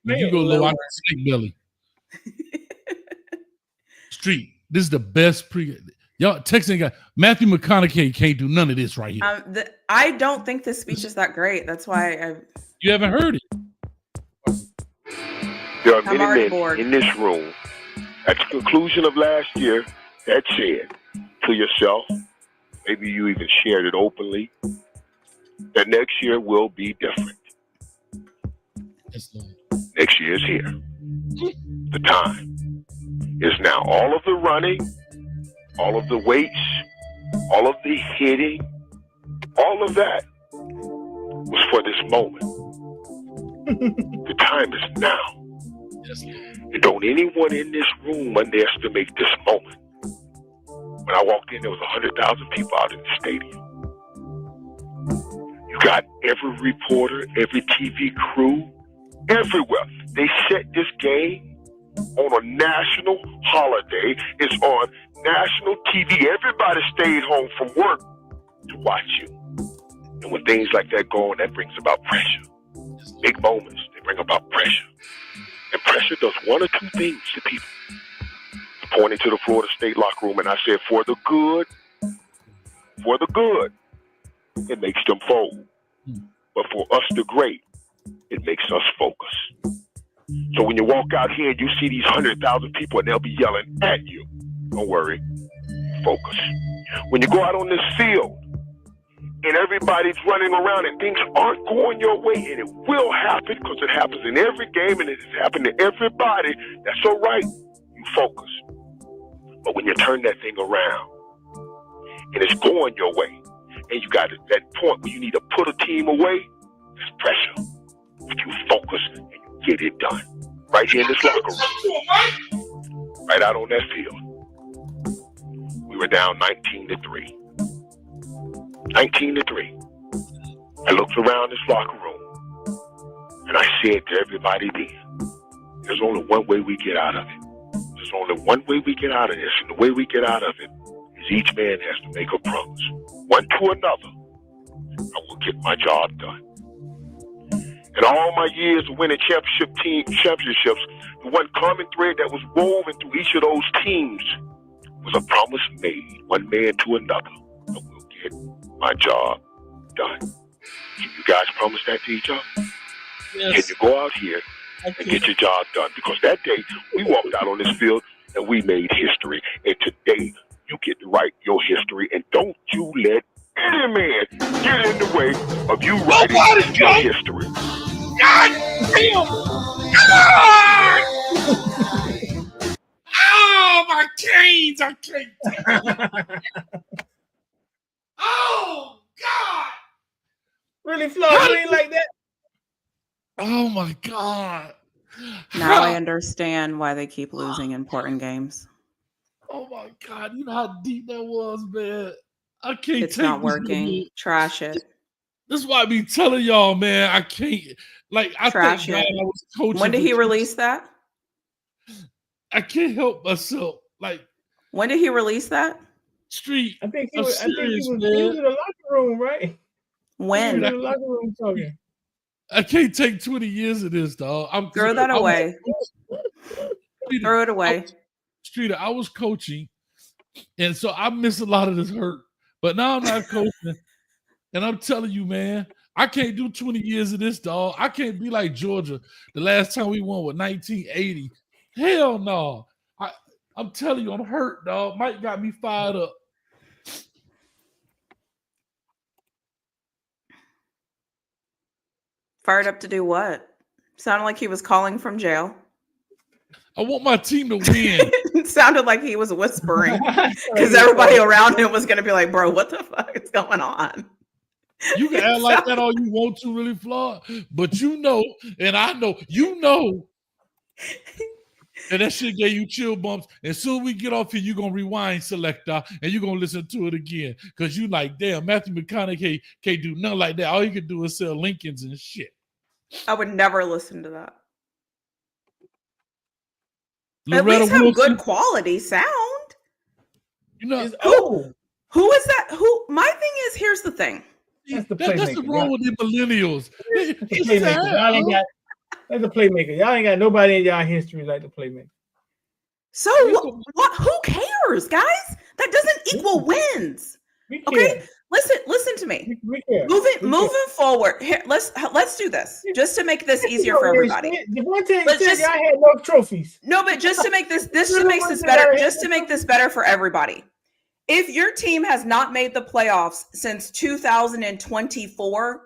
When you go low, I go snake belly. Street. This is the best pre. Y'all texting guy Matthew McConaughey can't do none of this right here. I don't think this speech is that great. That's why you haven't heard it. There are many men in this room at the conclusion of last year that said to yourself, maybe you even shared it openly, that next year will be different. Next year is here. The time is now. All of the running, all of the weights, all of the hitting, all of that was for this moment. The time is now. And don't anyone in this room underestimate this moment. When I walked in, there was 100,000 people out in the stadium. You got every reporter, every TV crew, everywhere. They set this game on a national holiday. It's on national TV. Everybody stayed home from work to watch you. And when things like that go on, that brings about pressure. Big moments, they bring about pressure. And pressure does one or two things to people. I pointed to the Florida State locker room and I said, for the good, it makes them fold. But for us, the great, it makes us focus. So when you walk out here and you see these 100,000 people and they'll be yelling at you, don't worry, focus. When you go out on this field and everybody's running around and things aren't going your way, and it will happen because it happens in every game and it has happened to everybody, that's all right, you focus. But when you turn that thing around and it's going your way and you got that point where you need to put a team away, there's pressure. But you focus and you get it done. Right here in this locker room. Right out on that field. We were down 19-3. 19-3. I looked around this locker room and I said to everybody then, there's only one way we get out of it. There's only one way we get out of this, and the way we get out of it is each man has to make a promise, one to another. I will get my job done. And all my years of winning championships, the one common thread that was woven through each of those teams was a promise made, one man to another. I will get my job done. Can you guys promise that to each other? Yes. Can you go out here and get your job done? Because that day, we walked out on this field and we made history. And today, you get to write your history. And don't you let any man get in the way of you writing your history. God damn! God! Oh, my canes! I can't. Oh, God! Really, Flo? You ain't like that? Oh, my God. Now I understand why they keep losing important games. Oh, my God. You know how deep that was, man. I can't It's not working. Trash it. This is why I be telling y'all, man, I can't. Like, I Trash think it. I was coaching. When did he release that? I can't help myself. When did he release that? Street. I think he was in the locker room, right? When? He was in the locker room talking. I can't take 20 years of this, dog. Throw that away. Throw it away. Streeter, I was coaching, and so I missed a lot of this hurt. But now I'm not coaching, and I'm telling you, man, I can't do 20 years of this, dog. I can't be like Georgia. The last time we won was 1980. Hell no. I'm telling you, I'm hurt, dog. Mike got me fired up. Fired up to do what? Sounded like he was calling from jail. I want my team to win. It sounded like he was whispering because everybody around him was going to be like, bro, what the fuck is going on? You can act like that all you want to, really, Flaw. But you know, and I know, and that shit gave you chill bumps. And soon we get off here, you're going to rewind, Selector, and you're going to listen to it again. Because you like, damn, Matthew McConaughey can't do nothing like that. All he can do is sell Lincolns and shit. I would never listen to that. Loretta At least have Wilson, good quality sound. You know, who is that? My thing is, here's the thing. That's the wrong with the millennials. That's the playmaker. Y'all ain't got nobody in y'all history like the playmaker. So what? Who cares, guys? That doesn't equal wins. Okay, listen to me. Moving forward, here, let's do this just to make this easier for everybody. I had no trophies. No, but just to make this makes this better. Just to make this better for everybody. If your team has not made the playoffs since 2024,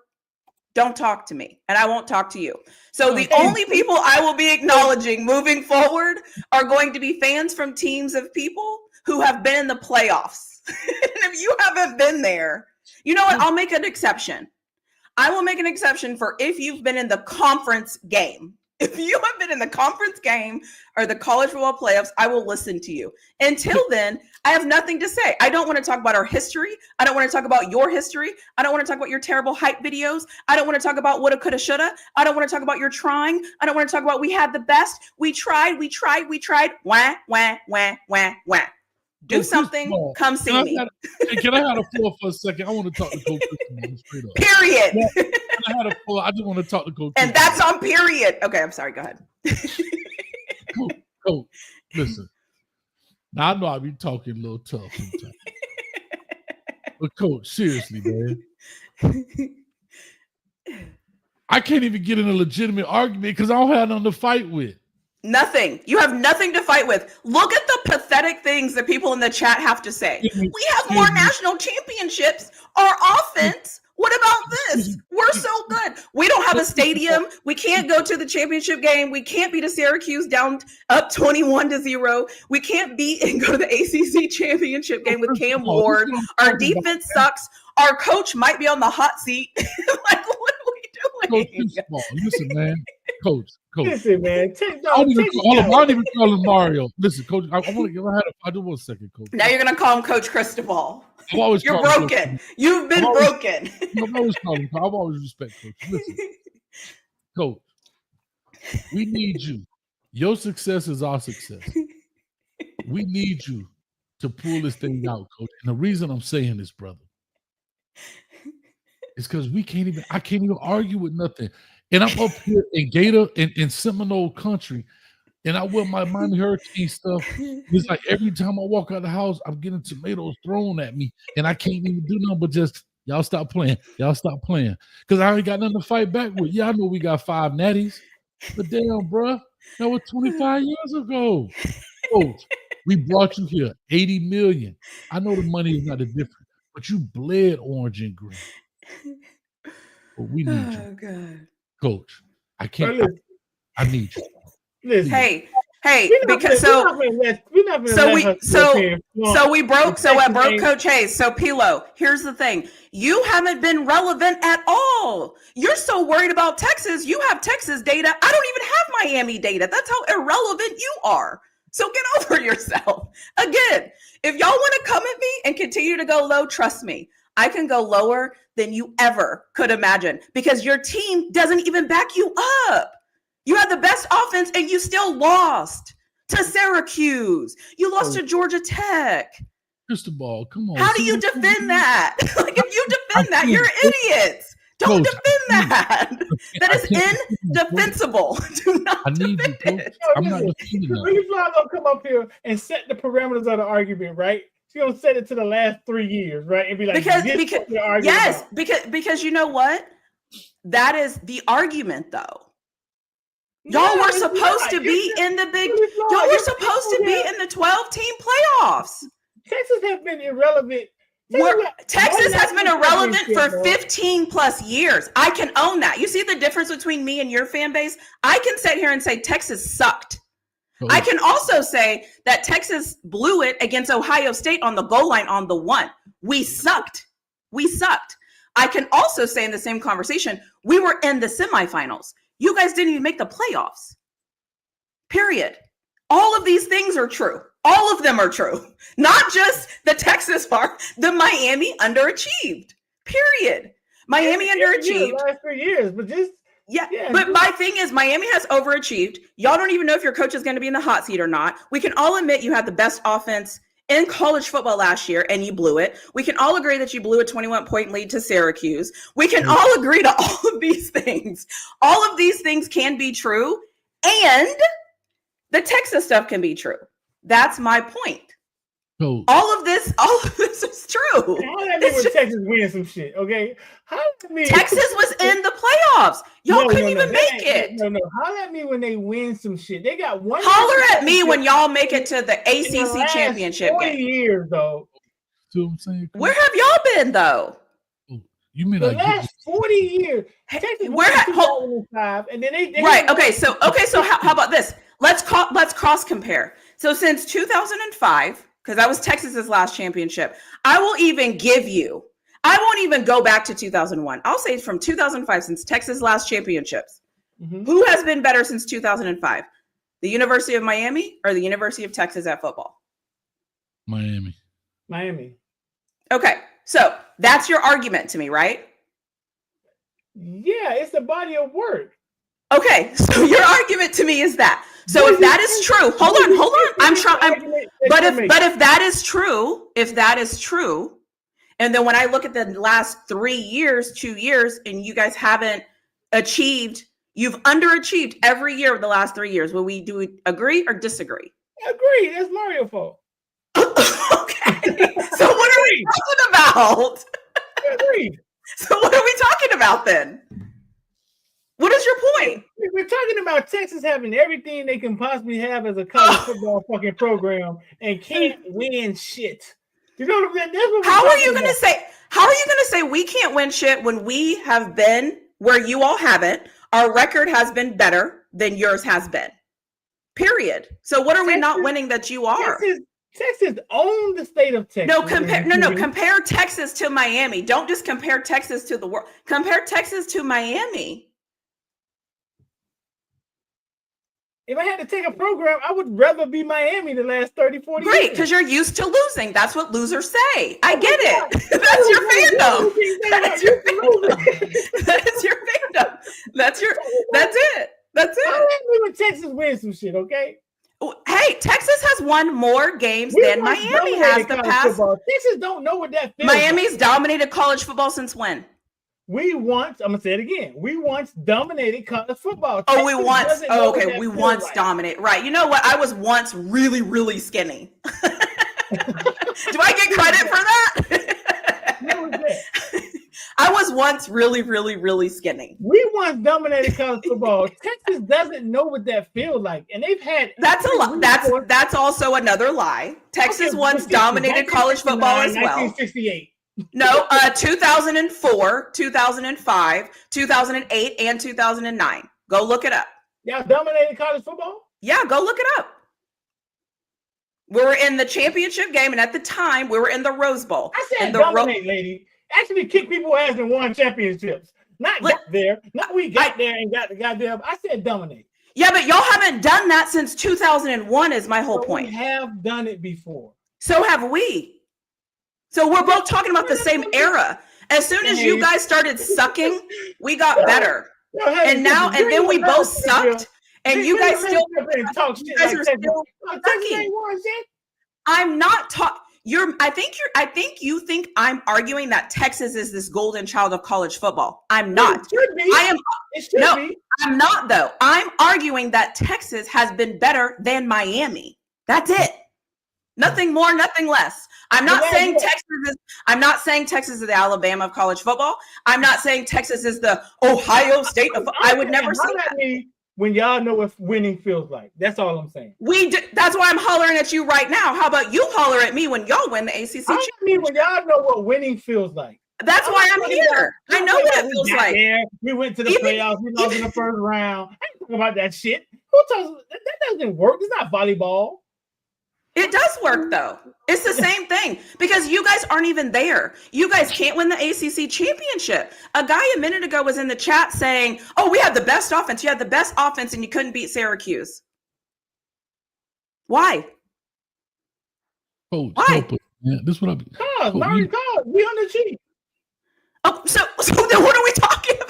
don't talk to me, and I won't talk to you. So the only people I will be acknowledging moving forward are going to be fans from teams of people who have been in the playoffs. And if you haven't been there, you know what? I'll make an exception. I will make an exception for if you've been in the conference game. If you have been in the conference game or the college football playoffs, I will listen to you. Until then, I have nothing to say. I don't want to talk about our history. I don't want to talk about your history. I don't want to talk about your terrible hype videos. I don't want to talk about woulda, coulda, shoulda. I don't want to talk about your trying. I don't want to talk about we had the best. We tried. Wah, wah, wah, wah, wah. Do something. Come see me. Can I have the floor for a second? I want to talk to Coach Christian straight up. Period. Yeah, I had a floor. I just want to talk to Coach. And that's on period. Okay, I'm sorry. Go ahead. Coach, listen. Now I know I be talking a little tough sometimes. But Coach, seriously, man. I can't even get in a legitimate argument because I don't have nothing to fight with. Nothing. You have nothing to fight with. Look at the pathetic things that people in the chat have to say. We have more national championships. Our offense. What about this? We're so good. We don't have a stadium. We can't go to the championship game. We can't beat a Syracuse down up 21-0. We can't beat and go to the ACC championship game with Cam Ward. Our defense sucks. Our coach might be on the hot seat. Like, what are we doing? Coach, listen, man. Coach. Listen, man. I don't even call him Mario. Listen, Coach. I do 1 second, Coach. Now you're gonna call him Coach Cristobal. You're broken. You've been broken. I've always respect Coach. Listen, Coach. We need you. Your success is our success. We need you to pull this thing out, Coach. And the reason I'm saying this, brother, is because I can't even argue with nothing. And I'm up here in Gator in Seminole country, and I wear my Miami Hurricane stuff. It's like every time I walk out the house, I'm getting tomatoes thrown at me, and I can't even do nothing but just, y'all stop playing. Y'all stop playing. Because I ain't got nothing to fight back with. Yeah, I know we got 5 natties, but damn, bro, that was 25 years ago. Coach, we brought you here, $80 million. I know the money is not the difference, but you bled orange and green. But we need you. God. Coach, I can't. I need you. Listen. Hey, because we broke Coach Hayes. So Pilo, here's the thing: you haven't been relevant at all. You're so worried about Texas. You have Texas data. I don't even have Miami data. That's how irrelevant you are. So get over yourself. Again, if y'all want to come at me and continue to go low, trust me. I can go lower than you ever could imagine because your team doesn't even back you up. You had the best offense and you still lost to Syracuse. You lost to Georgia Tech. Cristobal, come on. How do you defend that? Like, if you defend that, you're idiots. Don't defend that. That is indefensible. Do not defend it. I'm not defending that. Really fly gonna come up here and set the parameters of the argument, right? She's gonna set it to the last 3 years, right? And be like, because you know what? That is the argument, though. Y'all were supposed to be in the big. Y'all were supposed to be in the 12-team playoffs. Texas has been irrelevant. Texas has been irrelevant for 15 plus years. I can own that. You see the difference between me and your fan base? I can sit here and say Texas sucked. I can also say that Texas blew it against Ohio State on the goal line on the 1. We sucked. I can also say in the same conversation, we were in the semifinals. You guys didn't even make the playoffs. Period. All of these things are true. All of them are true. Not just the Texas part. The Miami underachieved. Period. Miami underachieved. Last 3 years, but just but my thing is Miami has overachieved. Y'all don't even know if your coach is going to be in the hot seat or not. We can all admit you had the best offense in college football last year and you blew it. We can all agree that you blew a 21-point lead to Syracuse. We can all agree to all of these things. All of these things can be true, and the Texas stuff can be true. That's my point. Coach. All of this is true. Holler at me when Texas wins some shit, okay? Holler at me. Texas was in the playoffs. Y'all couldn't even make it. No. Holler at me when they win some shit. They got one. Holler at me when y'all make it to the ACC championship 40 game. years, though. See what I'm saying? Where have y'all been, though? You mean The like last 40 years? Texas Where won ha- 2005, and then they right. Okay. So how about this? Let's cross compare. So since 2005, because that was Texas's last championship, I won't even go back to 2001. I'll say from 2005, since Texas' last championships. Mm-hmm. Who has been better since 2005? The University of Miami or the University of Texas at football? Miami. Okay. So that's your argument to me, right? Yeah, it's the body of work. Okay, so your argument to me is that. So if that is true, hold on. I'm trying. But if that is true, and then when I look at the last 2 years, and you guys haven't achieved, you've underachieved every year of the last 3 years. Do we agree or disagree? Agree. That's Mario's fault. Okay. So what are we talking about? Agreed. So what are we talking about then? What is your point? We're talking about Texas having everything they can possibly have as a college football fucking program and can't win shit. You know what I'm saying? How are you going to say we can't win shit when we have been where you all haven't? Our record has been better than yours has been. Period. So what are we not winning that you are? Texas owns the state of Texas. Compare Texas to Miami. Don't just compare Texas to the world. Compare Texas to Miami. If I had to take a program, I would rather be Miami the last 30, 40 years. Great, because you're used to losing. That's what losers say. I get it. That's your fandom. That's your fandom. That is your fandom. That's it. That's it. I'll let me when Texas wins some shit, okay? Hey, Texas has won more games than Miami has the past. Football. Texas don't know what that feels Miami's dominated college football since when? I'm gonna say it again. We once dominated college football. We once dominated. Right. You know what? I was once really, really skinny. Do I get credit for that? What was that? I was once really, really, really skinny. We once dominated college football. Texas doesn't know what that feels like, and they've had. That's a lie. That's also another lie. Texas once dominated college football as well. 1968. No, 2004, 2005, 2008, and 2009. Go look it up. Y'all dominated college football? Yeah, go look it up. We were in the championship game, and at the time, we were in the Rose Bowl. I said dominate, lady. Actually kick people's ass and won championships. Not got there. Not we got there and got the goddamn. I said dominate. Yeah, but y'all haven't done that since 2001 is my whole point. We have done it before. So have we. So we're both talking about the same era. As soon as you guys started sucking, we got better. And then we both sucked. And you guys still are still sucking. I'm not talking. I think you think I'm arguing that Texas is this golden child of college football. I'm not. I'm not though. I'm arguing that Texas has been better than Miami. That's it. Nothing more, nothing less. I'm not saying Texas is the Alabama of college football. I'm not saying Texas is the Ohio State of. I would never say that. When y'all know what winning feels like, that's all I'm saying. That's why I'm hollering at you right now. How about you holler at me when y'all win the ACC? I mean, when y'all know what winning feels like. That's why I'm here. I know what it feels like. We went to the playoffs. We lost in the first round. I ain't talking about that shit. Who talks? That doesn't work. It's not volleyball. It does work though. It's the same thing because you guys aren't even there. You guys can't win the ACC championship. A guy a minute ago was in the chat saying, "Oh, we had the best offense. You had the best offense, and you couldn't beat Syracuse." Why? Oh, why? Yeah, this is what I'm. Cause we on the cheat. Oh, so then what are we talking about?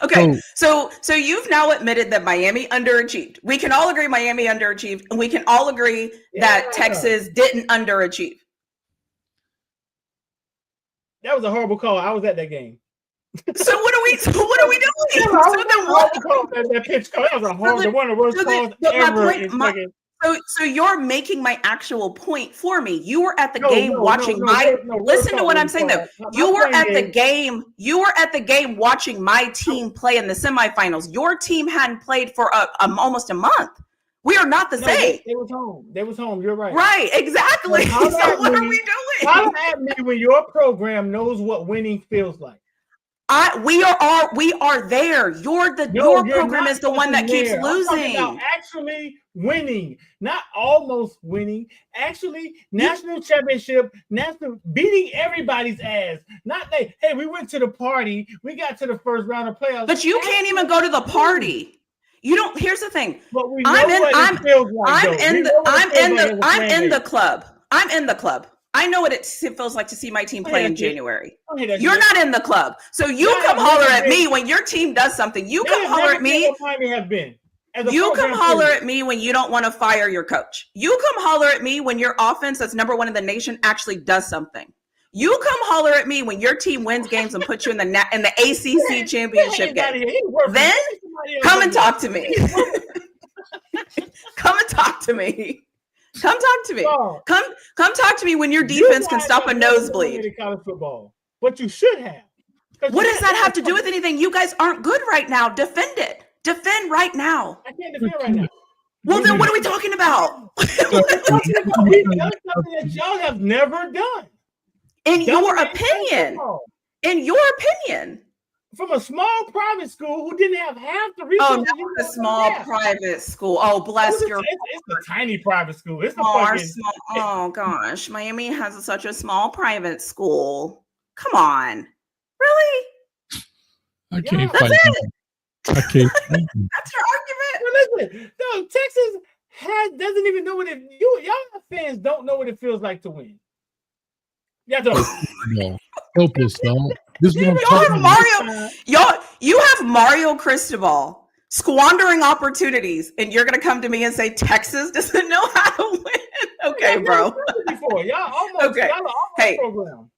Okay, so you've now admitted that Miami underachieved. We can all agree Miami underachieved, and we can all agree that Texas didn't underachieve. That was a horrible call. I was at that game. So what are we doing? That pitch call. That was a horrible, one of the worst calls ever. So you're making my actual point for me. You were at the game watching listen to what I'm saying though. You were at the game. You were at the game watching my team play in the semifinals. Your team hadn't played for almost a month. We are not the same. They was home. They was home. You're right. Right, exactly. So what are we doing? Holler at me when your program knows what winning feels like. We are there. Your program is the one that keeps losing. I'm actually winning, not almost winning. Actually, national championship, beating everybody's ass. Not hey, we went to the party, we got to the first round of playoffs. But you can't even go to the party. You don't. Here's the thing. I'm in the club. I'm in the club. I know what it feels like to see my team play in January. You're not in the club. So you come holler at me when your team does something. You come holler at me. You come holler at me when you don't want to fire your coach. You come holler at me when your offense that's number 1 in the nation actually does something. You come holler at me when your team wins games and puts you in the ACC championship game. Then come and talk to me. Come and talk to me. Come talk to me. Come talk to me when your defense can stop a nosebleed. College football, but you should have. What does that have to do with anything? You guys aren't good right now. Defend it. Defend right now. I can't defend right now. Well, then what are we talking about? That's something that y'all have never done. In your opinion. In your opinion. From a small private school who didn't have half the resources. Oh, no, a small private school. Oh, bless your. It's a tiny private school. It's small. Oh gosh, Miami has such a small private school. Come on, really? I can't fight. That's it. I can't. That's your argument. Well, listen, no, Texas doesn't even know what y'all fans don't know what it feels like to win. Y'all don't. No, hopeless, dog. You have Mario Cristobal squandering opportunities, and you're gonna come to me and say Texas doesn't know how to win. Okay, bro. Okay. Hey,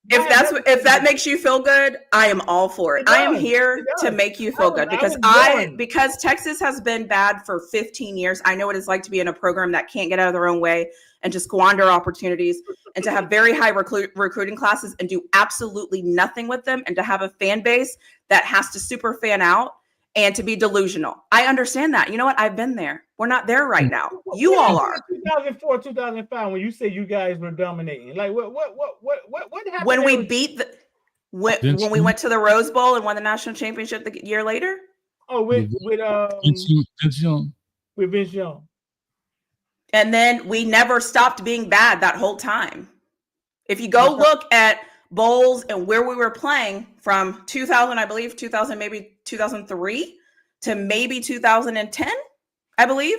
if that makes you feel good, I am all for it. I am here to make you feel good because Texas has been bad for 15 years. I know what it's like to be in a program that can't get out of their own way and to squander opportunities and to have very high recruiting classes and do absolutely nothing with them and to have a fan base that has to super fan out and to be delusional. I understand that. You know what? I've been there. We're not there right now. You all are. 2004, 2005, when you say you guys were dominating, like what happened? When we beat when we went to the Rose Bowl and won the national championship the year later? Oh, with Vince Young. With Vince Young. And then we never stopped being bad that whole time. If you go look at bowls and where we were playing from 2000, I believe, 2000, maybe 2003 to maybe 2010, I believe.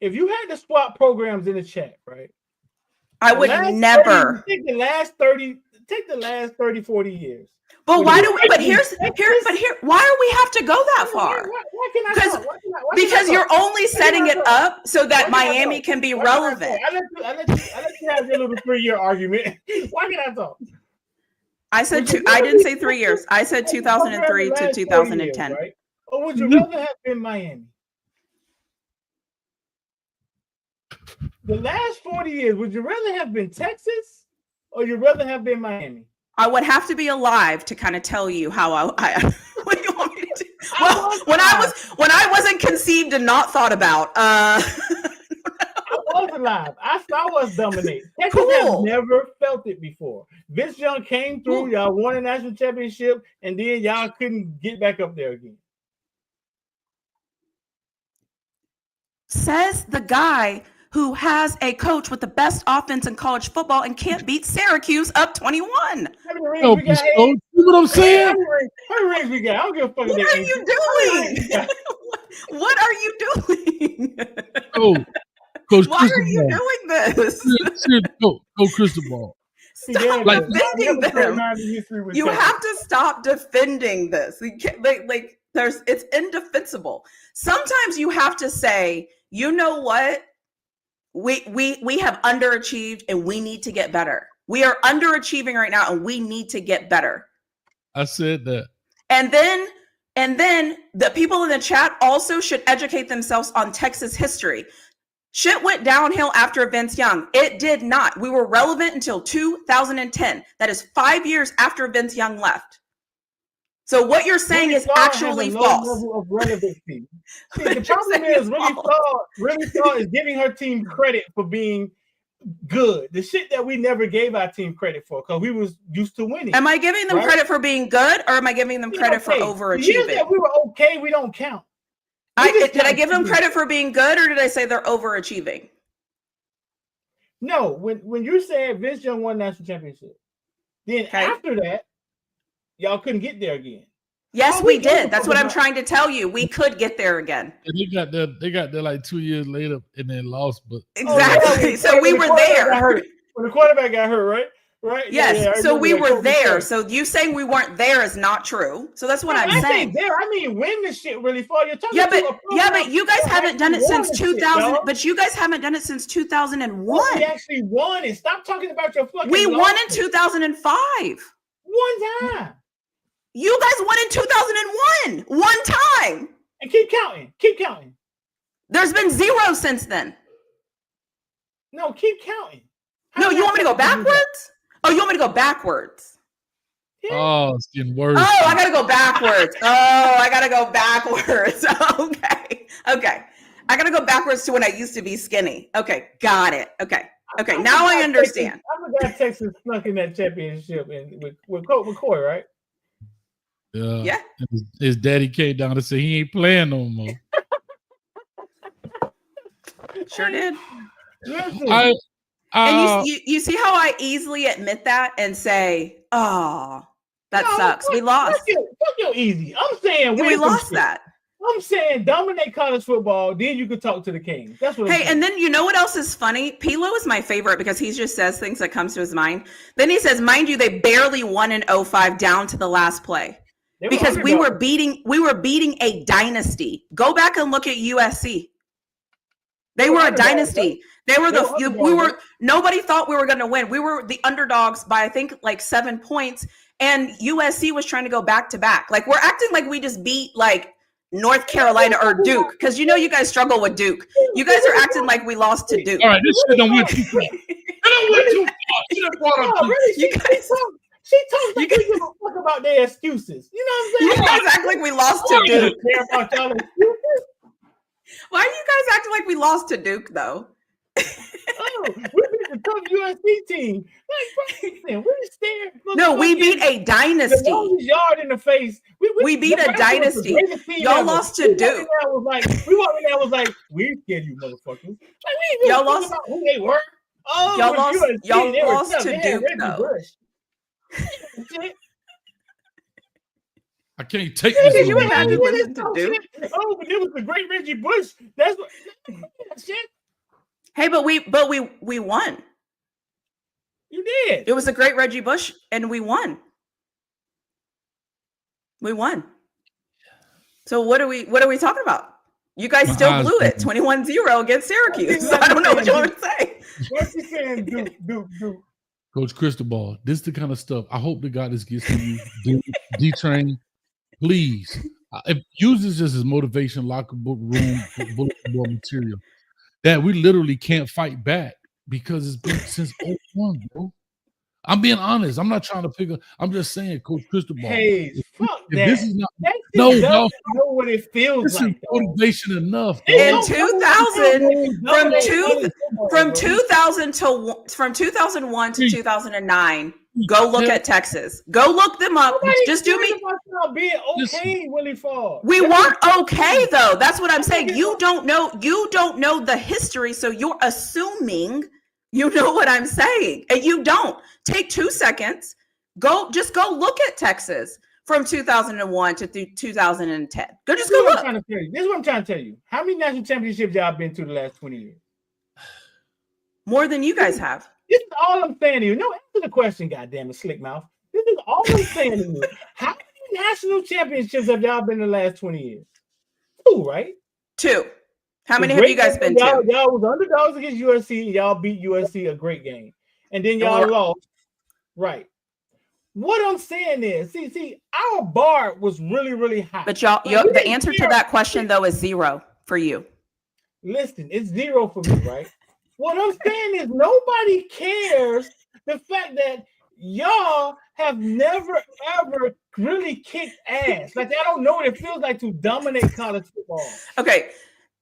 If you had to swap programs in the chat, right? I would never. Take the last 30, 40 years. But why do we? But here. Why do we have to go that far? Because you're only setting it up so that Miami can be relevant. I let you have your little 3-year argument. Why can I talk? I said I didn't say 3 years. I said 2003 to 2010. Years, right? Or would you rather have been Miami? The last 40 years, would you rather have been Texas or you'd rather have been Miami? I would have to be alive to kind of tell you how I what do you want me to do? Well, when I wasn't conceived and not thought about. I was alive. I saw us dominate. Texas has never felt it before. Vince Young came through. Y'all won a national championship, and then y'all couldn't get back up there again. Says the guy who has a coach with the best offense in college football and can't beat Syracuse up 21. No, you know what I'm saying? How many rings we got? I don't give a fuck. What are you doing? What are you doing? Oh, Coach Why are you doing this? Coach Cristobal. Stop defending them. You have to stop defending this. You can't, it's indefensible. Sometimes you have to say, you know what? We have underachieved and we need to get better. We are underachieving right now and we need to get better. I said that. And then And then the people in the chat also should educate themselves on Texas history. Shit went downhill after Vince Young. It did not. We were relevant until 2010. That is 5 years after Vince Young left. So what you're saying is actually false. Level of relevancy. See, the problem is Willie Shaw is giving her team credit for being good. The shit that we never gave our team credit for because we was used to winning. Am I giving them credit for being good, or am I giving them credit for overachieving? The years that we were okay, we don't count. Did I give them credit for being good, or did I say they're overachieving? No, when you said Vince Young won national championship, then after that, y'all couldn't get there again. Yes, we did. That's what I'm trying to tell you. We could get there again. And they got there like 2 years later and then lost. But exactly. So we were there. When the quarterback got hurt, right? Right. Yes. Yeah, so we were there. So you saying we weren't there is not true. So that's what I'm saying. There, I mean, when the shit really fall, you're talking. But you guys haven't done it since 2000. But you guys haven't done it since 2001. We actually won it. Stop talking about your fucking. We won in 2005. One time. You guys won in 2001. One time. And keep counting. Keep counting. There's been 0 since then. No, keep counting. No, you want me to go backwards? Oh, you want me to go backwards? Yeah. Oh, it's getting worse. Oh, I gotta go backwards. I gotta go backwards. Okay. I gotta go backwards to when I used to be skinny. Okay, got it. Okay. Now I understand. I forgot Texas snuck in that championship with Coy, right? Yeah. His daddy came down to say he ain't playing no more. Sure did. Listen. And you see how I easily admit that and say, "Oh, that sucks. We lost." Fuck you easy. I'm saying we lost that. I'm saying dominate college football. Then you could talk to the Kings. That's what. And then you know what else is funny? Pilo is my favorite because he just says things that comes to his mind. Then he says, "Mind you, they barely won in 05 down to the last play because we were beating a dynasty. Go back and look at USC. They were a dynasty. Nobody thought we were going to win. We were the underdogs by, I think, like 7 points. And USC was trying to go back to back. Like, we're acting like we just beat like North Carolina or Duke. Because you guys struggle with Duke. You guys are acting like we lost to Duke. All right, this shit don't went too far. It don't went too far. She done brought up she talks like we give a fuck about their excuses. You know what I'm saying? You guys act like we lost to Duke. Why do you guys acting like we lost to Duke, though? We beat the tough USC team. Like, we're scared. No, we beat a dynasty. The longest yard in the face. We beat a dynasty. Y'all lost to Duke. We walked in there was like, we're scared, you motherfuckers. Like, y'all lost about who they were. Oh, y'all lost to Duke, though. I can't take this. Did you imagine listening to Duke? Oh, but it was the great Reggie Bush. That's what shit. Hey, but we won. You did. It was a great Reggie Bush, and we won. We won. So what are we talking about? You guys still blew it 21-0 against Syracuse. I don't know what you want to say. What's he saying? Duke. Coach Cristobal, this is the kind of stuff I hope the God this gets to you. D-Train, please. Use this as motivation, locker book room, bulletin board material. That we literally can't fight back because it's been since 01, bro. I'm being honest. I'm not trying to pick up. I'm just saying, Coach Cristobal. Hey, fuck that. This is not. No, know what it feels this like. Is motivation enough. In 2000, from 2001 to 2009. Go look at Texas. Go look them up. Just do me. Being okay, Willie Fall. We weren't okay though. That's what I'm saying. You don't know the history, so you're assuming you know what I'm saying, and you don't. Take 2 seconds. Go look at Texas from 2001 to 2010. Go look. This is what I'm trying to tell you. How many national championships y'all been to the last 20 years? More than you guys have. This is all I'm saying to you. No, answer the question, goddamn it, slick mouth. This is all I'm saying to you. How many national championships have y'all been in the last 20 years? 2, right? 2. How many have you guys been to? Y'all was underdogs against USC. Y'all beat USC a great game. And then y'all lost. Right. what I'm saying is, see, our bar was really, really high. But y'all, the answer to that question though is 0 for you. Listen, it's 0 for me, right? What I'm saying is nobody cares the fact that y'all have never ever really kicked ass. Like I don't know what it feels like to dominate college football. Okay.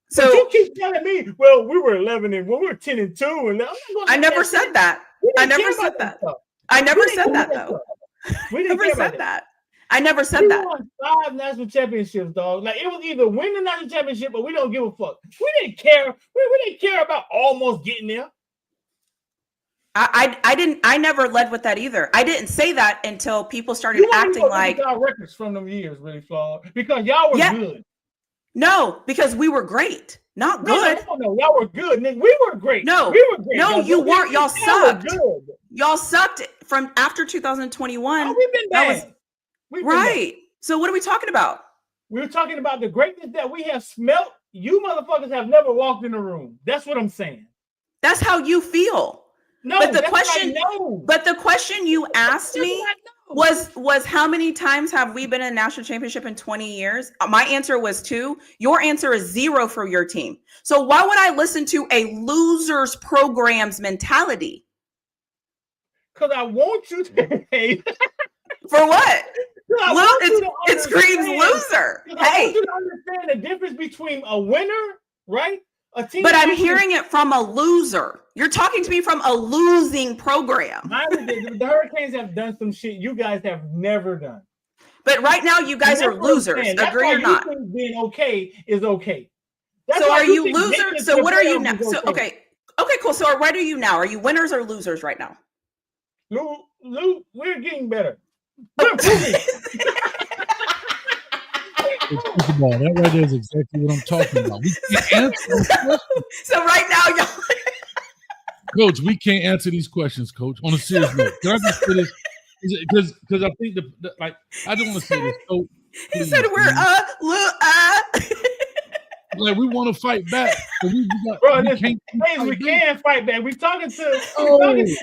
So but you keep telling me, well, we were 11-1, we were 10-2, and I never said that. I never said that. I never said that though. We didn't never said that. I never said we that. Won 5 national championships, dog. Like it was either win the national championship or we don't give a fuck. We didn't care. We didn't care about almost getting there. I never led with that either. I didn't say that until people started acting like our records from them years really flawed because y'all were good. No, because we were great. Not good. No, y'all were good. Nigga. We were great. No, we were great. No, you weren't. Y'all sucked. Y'all sucked from after 2021. Oh, we've been bad. Right. So what are we talking about? We're talking about the greatness that we have smelt. You motherfuckers have never walked in the room. That's what I'm saying. That's how you feel. No, but the question you asked me was how many times have we been in a national championship in 20 years? My answer was 2. Your answer is 0 for your team. So why would I listen to a losers program's mentality? Because I want you to For what? It screams loser. I want you to understand the difference between a winner, right? But I'm hearing it from a loser. You're talking to me from a losing program. The Hurricanes have done some shit you guys have never done. But right now, you guys are losers. Agree or not? Being okay is okay. So are you losers? So what are you now? So okay, cool. So what are you now? Are you winners or losers right now? Lou, we're getting better. That right there is exactly what I'm talking about. We can't answer so right now, y'all. Coach, we can't answer these questions, Coach. On a serious note, can I just say this? Because I think I don't want to say this. So, he said we're like we want to fight back. We can fight back. We're talking to somebody,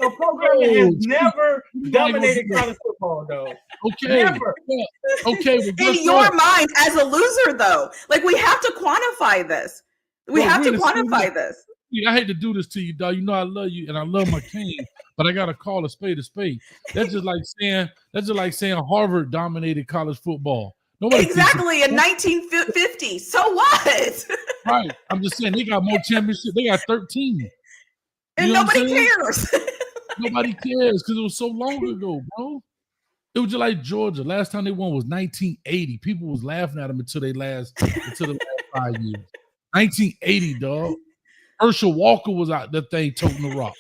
a program that has never dominated college football, though. Okay. Never. Yeah. Okay. Well, in your mind, as a loser, though, like we have to quantify this. We have to quantify this. I hate to do this to you, dog. You know I love you and I love my cane, but I gotta call a spade a spade. That's just like saying Harvard dominated college football. Nobody exactly in 1950. So what? Right. I'm just saying they got more championships. They got 13. And nobody cares. Nobody cares because it was so long ago, bro. It was just like Georgia. Last time they won was 1980. People was laughing at them until the last 5 years. 1980, dog. Herschel Walker was out that thing toting the rock.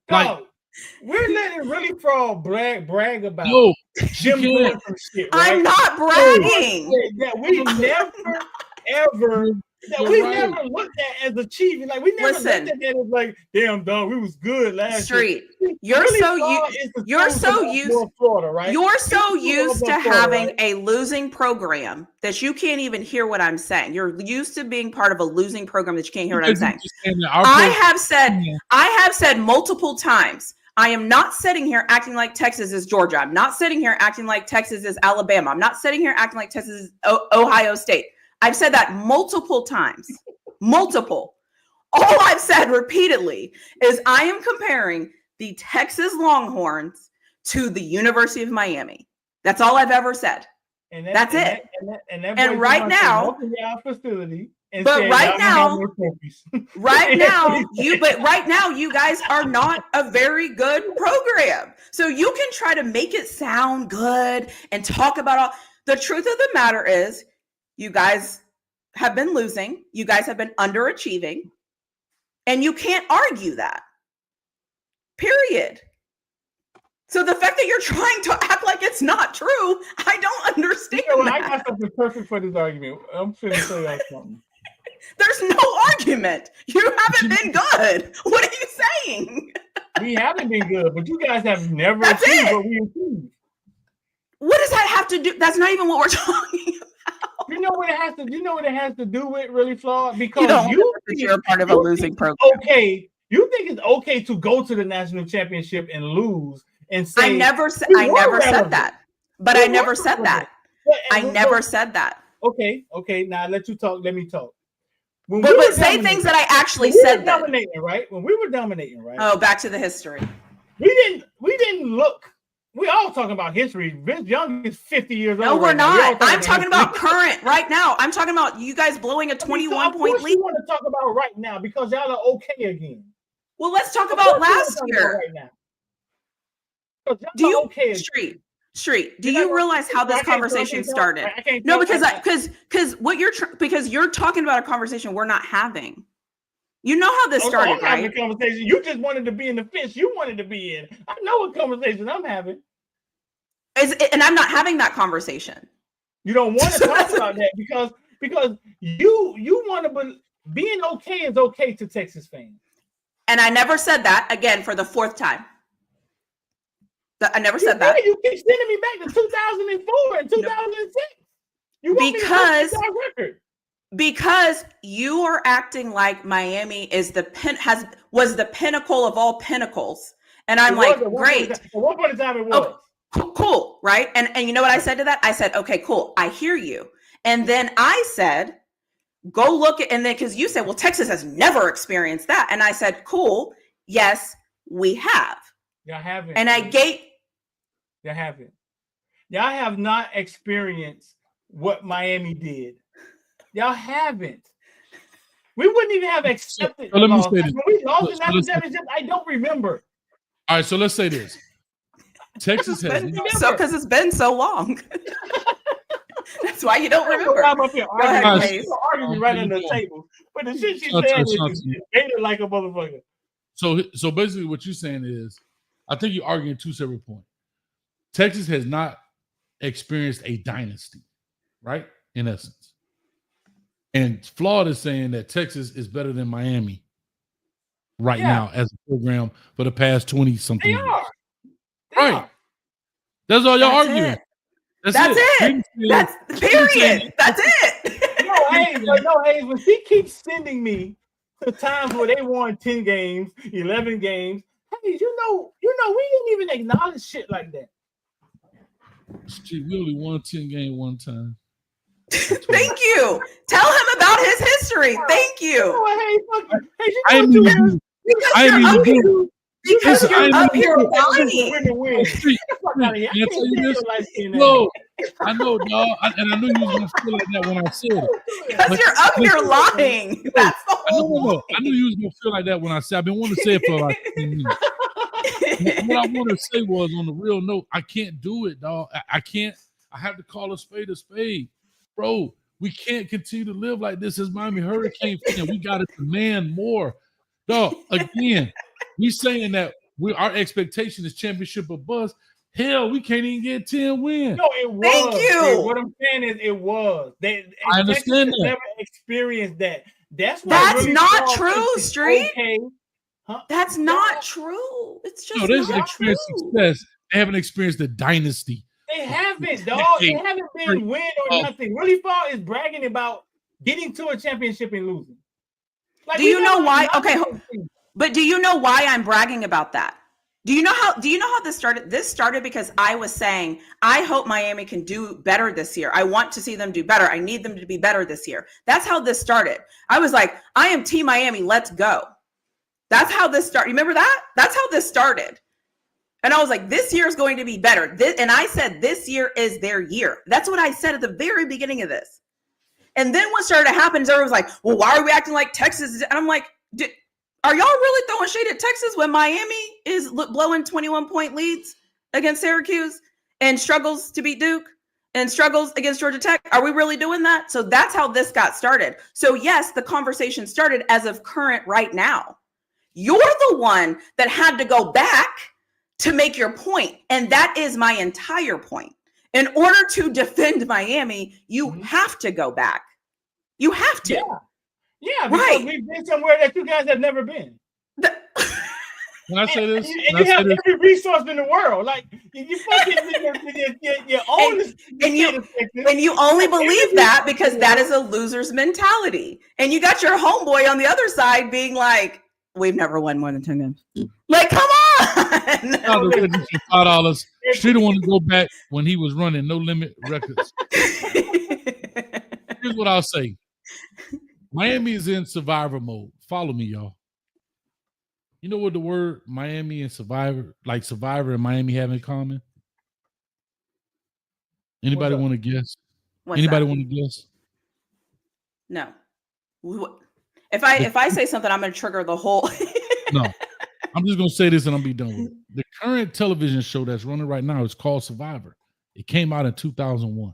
Like, we're letting really fraud brag about. No, Jim doing some shit, right? I'm not bragging. That we never ever never looked at as achieving. Like we never looked at that as like, damn dog, we was good last year. You're really so used to having a losing program that you can't even hear what I'm saying. You're used to being part of a losing program that you can't hear what I'm saying. I have said multiple times, I am not sitting here acting like Texas is Georgia. I'm not sitting here acting like Texas is Alabama. I'm not sitting here acting like Texas is Ohio State. I've said that multiple times. Multiple. All I've said repeatedly is I am comparing the Texas Longhorns to the University of Miami. That's all I've ever said. That's it. And right now, you guys are not a very good program. So you can try to make it sound good and talk about all. The truth of the matter is, you guys have been losing. You guys have been underachieving. And you can't argue that. Period. So the fact that you're trying to act like it's not true, I don't understand. I got something perfect for this argument. I'm finna say y'all something. There's no argument. You haven't been good. What are you saying? We haven't been good, but you guys have never achieved what we achieved. What does that have to do? That's not even what we're talking about. You know what it has to. You know what it has to do with really flawed because you're a part of a losing program. Okay, you think it's okay to go to the national championship and lose and say I never said that. But I never said that. I never said that. Okay. Now let you talk. Let me talk. But say things that I actually said. Dominating, right? When we were dominating, right? Oh, back to the history. We didn't look. We all talking about history. Vince Young is 50 years old. No, we're not. I'm talking about current right now. I'm talking about you guys blowing a 21-point lead. You want to talk about right now because y'all are okay again. Well, let's talk about last year. Right now. Do you Street? Do you realize how this conversation started? No, because you're talking about a conversation we're not having. You know how this started, right? Conversation. You just wanted to be in the fence you wanted to be in. I know what conversation I'm having. And I'm not having that conversation. You don't want to talk about that because you want to being okay is okay to Texas fans. And I never said that again for the fourth time. I never said that. You keep sending me back to 2004 and 2006. You want me to our record. Because you are acting like Miami is was the pinnacle of all pinnacles. And I'm like, great. At one point in time it was. Oh, cool, right? And you know what I said to that? I said, okay, cool. I hear you. And then I said, go look at, and then because you said, well, Texas has never experienced that. And I said, cool. Yes, we have. Y'all haven't. And I gave. Y'all haven't. Y'all have not experienced what Miami did. Y'all haven't. We wouldn't even have accepted. So let me say this. When we lost the national championship, I don't remember. All right, so let's say this. Texas has because it's been so long. That's why you don't remember. I'm up here arguing right under the table. But the shit she said is hated like a motherfucker. So basically what you're saying is, I think you're arguing two separate points. Texas has not experienced a dynasty, right? In essence. And Florida is saying that Texas is better than Miami right now as a program for the past 20-something years. Right. That's all y'all arguing. That's it. That's period. That's it. No, Hayes, when she keeps sending me to times where they won 10 games, 11 games, Hayes, you know, we didn't even acknowledge shit like that. We only won 10 games one time. Thank you. Tell him about his history. Thank you. Because you're up here lying. No, I know, dog. And I knew you was going to feel like that when I said it. Because you're up here lying. That's the whole I knew you was going to feel like that when I said it. I've been wanting to say it for like 10 minutes. What I want to say was, on the real note, I can't do it, dog. I can't. I have to call a spade a spade. Bro, we can't continue to live like this as Miami Hurricane fan. We got to demand more. Dog, again, we saying that our expectation is championship or bust. Hell, we can't even get 10 wins. No, it was. Thank you. What I'm saying is it was. I understand that. Never experienced that. That's really not true, Street. Okay. Huh? That's not true. It's just they've experienced success. They haven't experienced the dynasty. They haven't, dog. They haven't been win or nothing. Willie Fall is bragging about getting to a championship and losing. Do you know why? Okay, but do you know why I'm bragging about that? Do you know how this started? This started because I was saying, I hope Miami can do better this year. I want to see them do better. I need them to be better this year. That's how this started. I was like, I am Team Miami. Let's go. That's how this started. Remember that? That's how this started. And I was like, this year is going to be better. And I said, this year is their year. That's what I said at the very beginning of this. And then what started to happen is everyone was like, well, why are we acting like Texas? And I'm like, are y'all really throwing shade at Texas when Miami is blowing 21-point leads against Syracuse and struggles to beat Duke and struggles against Georgia Tech? Are we really doing that? So that's how this got started. So yes, the conversation started as of current right now. You're the one that had to go back to make your point. And that is my entire point. In order to defend Miami, you have to go back. You have to. Yeah, because we've been somewhere that you guys have never been. Can I say this? And you have every resource in the world. Like you fucking your own. And you only believe that because that is a loser's mentality. And you got your homeboy on the other side being like, We've never won more than 10 games. Like, come on. $5. Streeter want to go back when he was running No Limit Records. Here's what I'll say. Miami is in survivor mode. Follow me, y'all. You know what the word Miami and survivor, like survivor and Miami have in common? Anybody want to guess? Anybody want to guess? No. If I say something, I'm going to trigger the whole. No. I'm just going to say this and I'll be done with it. The current television show that's running right now is called Survivor. It came out in 2001.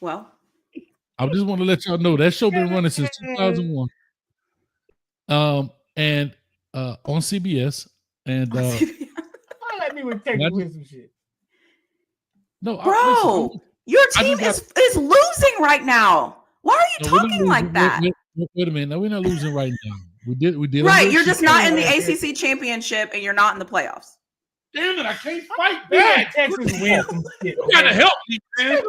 Well, I just want to let y'all know that show been running since 2001. And on CBS. And let me take with some shit. No, bro, your team is losing right now. Why are you talking like that? Wait a minute. No, we're not losing right now. We did. Right, you're just not in the ACC championship, and you're not in the playoffs. Damn it! I can't fight back. Texas wins. You gotta help me, man.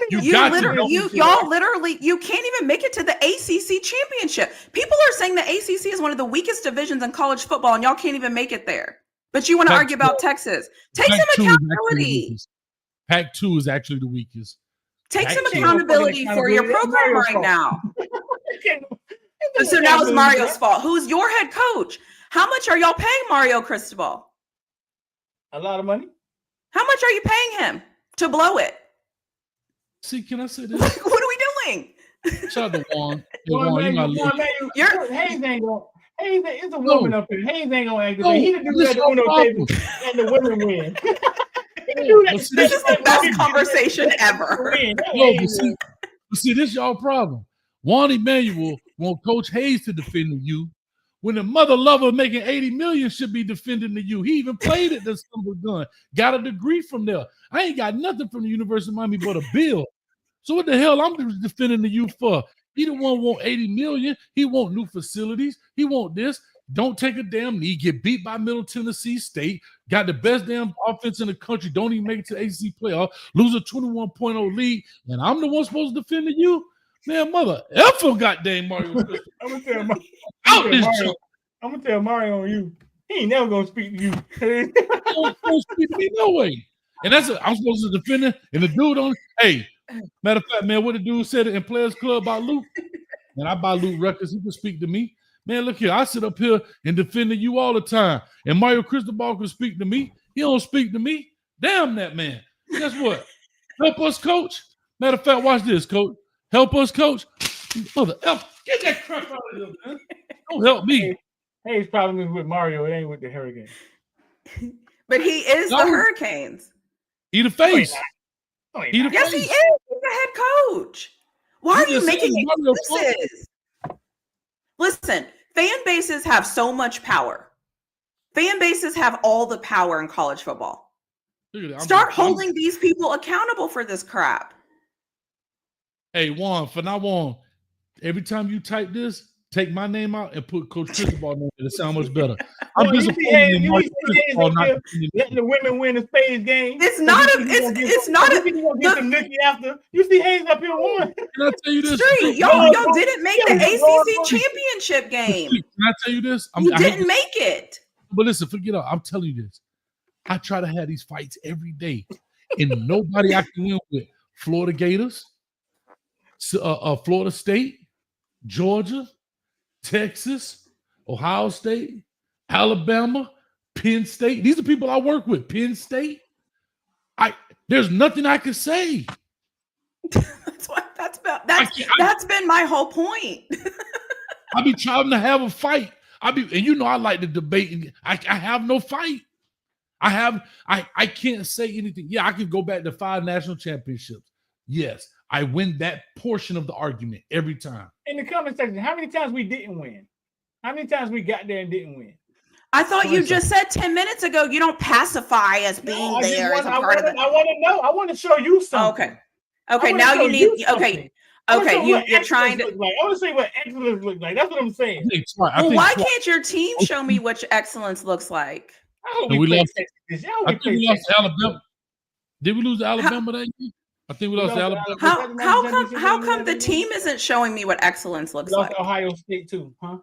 Y'all literally, you can't even make it to the ACC championship. People are saying the ACC is one of the weakest divisions in college football, and y'all can't even make it there. But you want to argue about Texas? Take some accountability. Pac-2 is actually the weakest. Take some accountability for your program right now. So now it's Mario's fault. Who's your head coach? How much are y'all paying Mario Cristobal? A lot of money. How much are you paying him to blow it? See, can I say this? What are we doing? Shout out to Juan. Hayes ain't going. Hayes, it's a woman up here. Hayes ain't going to activate. He didn't do that on the table and the women win. This is the best conversation ever. See, this is y'all problem. Juan Emanuel want Coach Hayes to defend you when the mother lover making $80 million should be defending the U. He even played at the Stumble Gun, got a degree from there. I ain't got nothing from the University of Miami but a bill. So what the hell I'm defending the U for? He the one want $80 million. He want new facilities. He want this. Don't take a damn knee. Get beat by Middle Tennessee State. Got the best damn offense in the country. Don't even make it to the ACC playoff. Lose a 21.0 lead. And I'm the one supposed to defend the U? Man, mother effer goddamn Mario. I'm gonna tell Mario on you. He ain't never gonna speak to you. He don't speak to me no way. And that's I'm supposed to defend it. And the dude on hey, matter of fact, man, what the dude said in Players Club about Luke. And I buy Luke records. He can speak to me. Man, look here. I sit up here and defend you all the time. And Mario Cristobal can speak to me. He don't speak to me. Damn that man. Guess what? Help us, coach. Matter of fact, watch this, coach. Help us, coach. Mother F, get that crap out of here, man. Don't help me. Hayes' problem is with Mario. It ain't with the Hurricanes. But he is the Hurricanes. He the face. Yes, he is. He's the head coach. Why are you making excuses? Listen, fan bases have so much power. Fan bases have all the power in college football. Start holding these people accountable for this crap. Hey, Juan, for now on, every time you type this, take my name out and put Coach Cristobal name. It'll sound much better. I'm disappointed in Mark Cristobal not letting the women win the spades game. It's not a. It's not a. Get some Nikki after you see Hayes up here won. Can I tell you this? Street, y'all didn't make the ACC championship game. Can I tell you this? You didn't make it. But listen, forget it. I'm telling you this. I try to have these fights every day, and nobody I can win with. Florida Gators, Florida State, Georgia, Texas, Ohio State, Alabama, Penn State. These are people I work with. Penn State. There's nothing I can say. That's been my whole point. I be trying to have a fight. and you know I like to debate. And I have no fight. I can't say anything. Yeah, I could go back to 5 national championships. Yes, I win that portion of the argument every time. In the comment section, how many times we didn't win? How many times we got there and didn't win? I thought you just said 10 minutes ago you don't pacify as being there as a part of it. I want to know. I want to show you something. Okay. Now you need. Okay. You're trying to. I want to see what excellence looks like. That's what I'm saying. Well, why can't your team show me what excellence looks like? I think we lost to Alabama. Did we lose to Alabama that year? I think we lost to Alabama. How come the team isn't showing me what excellence looks like? Ohio State too, huh?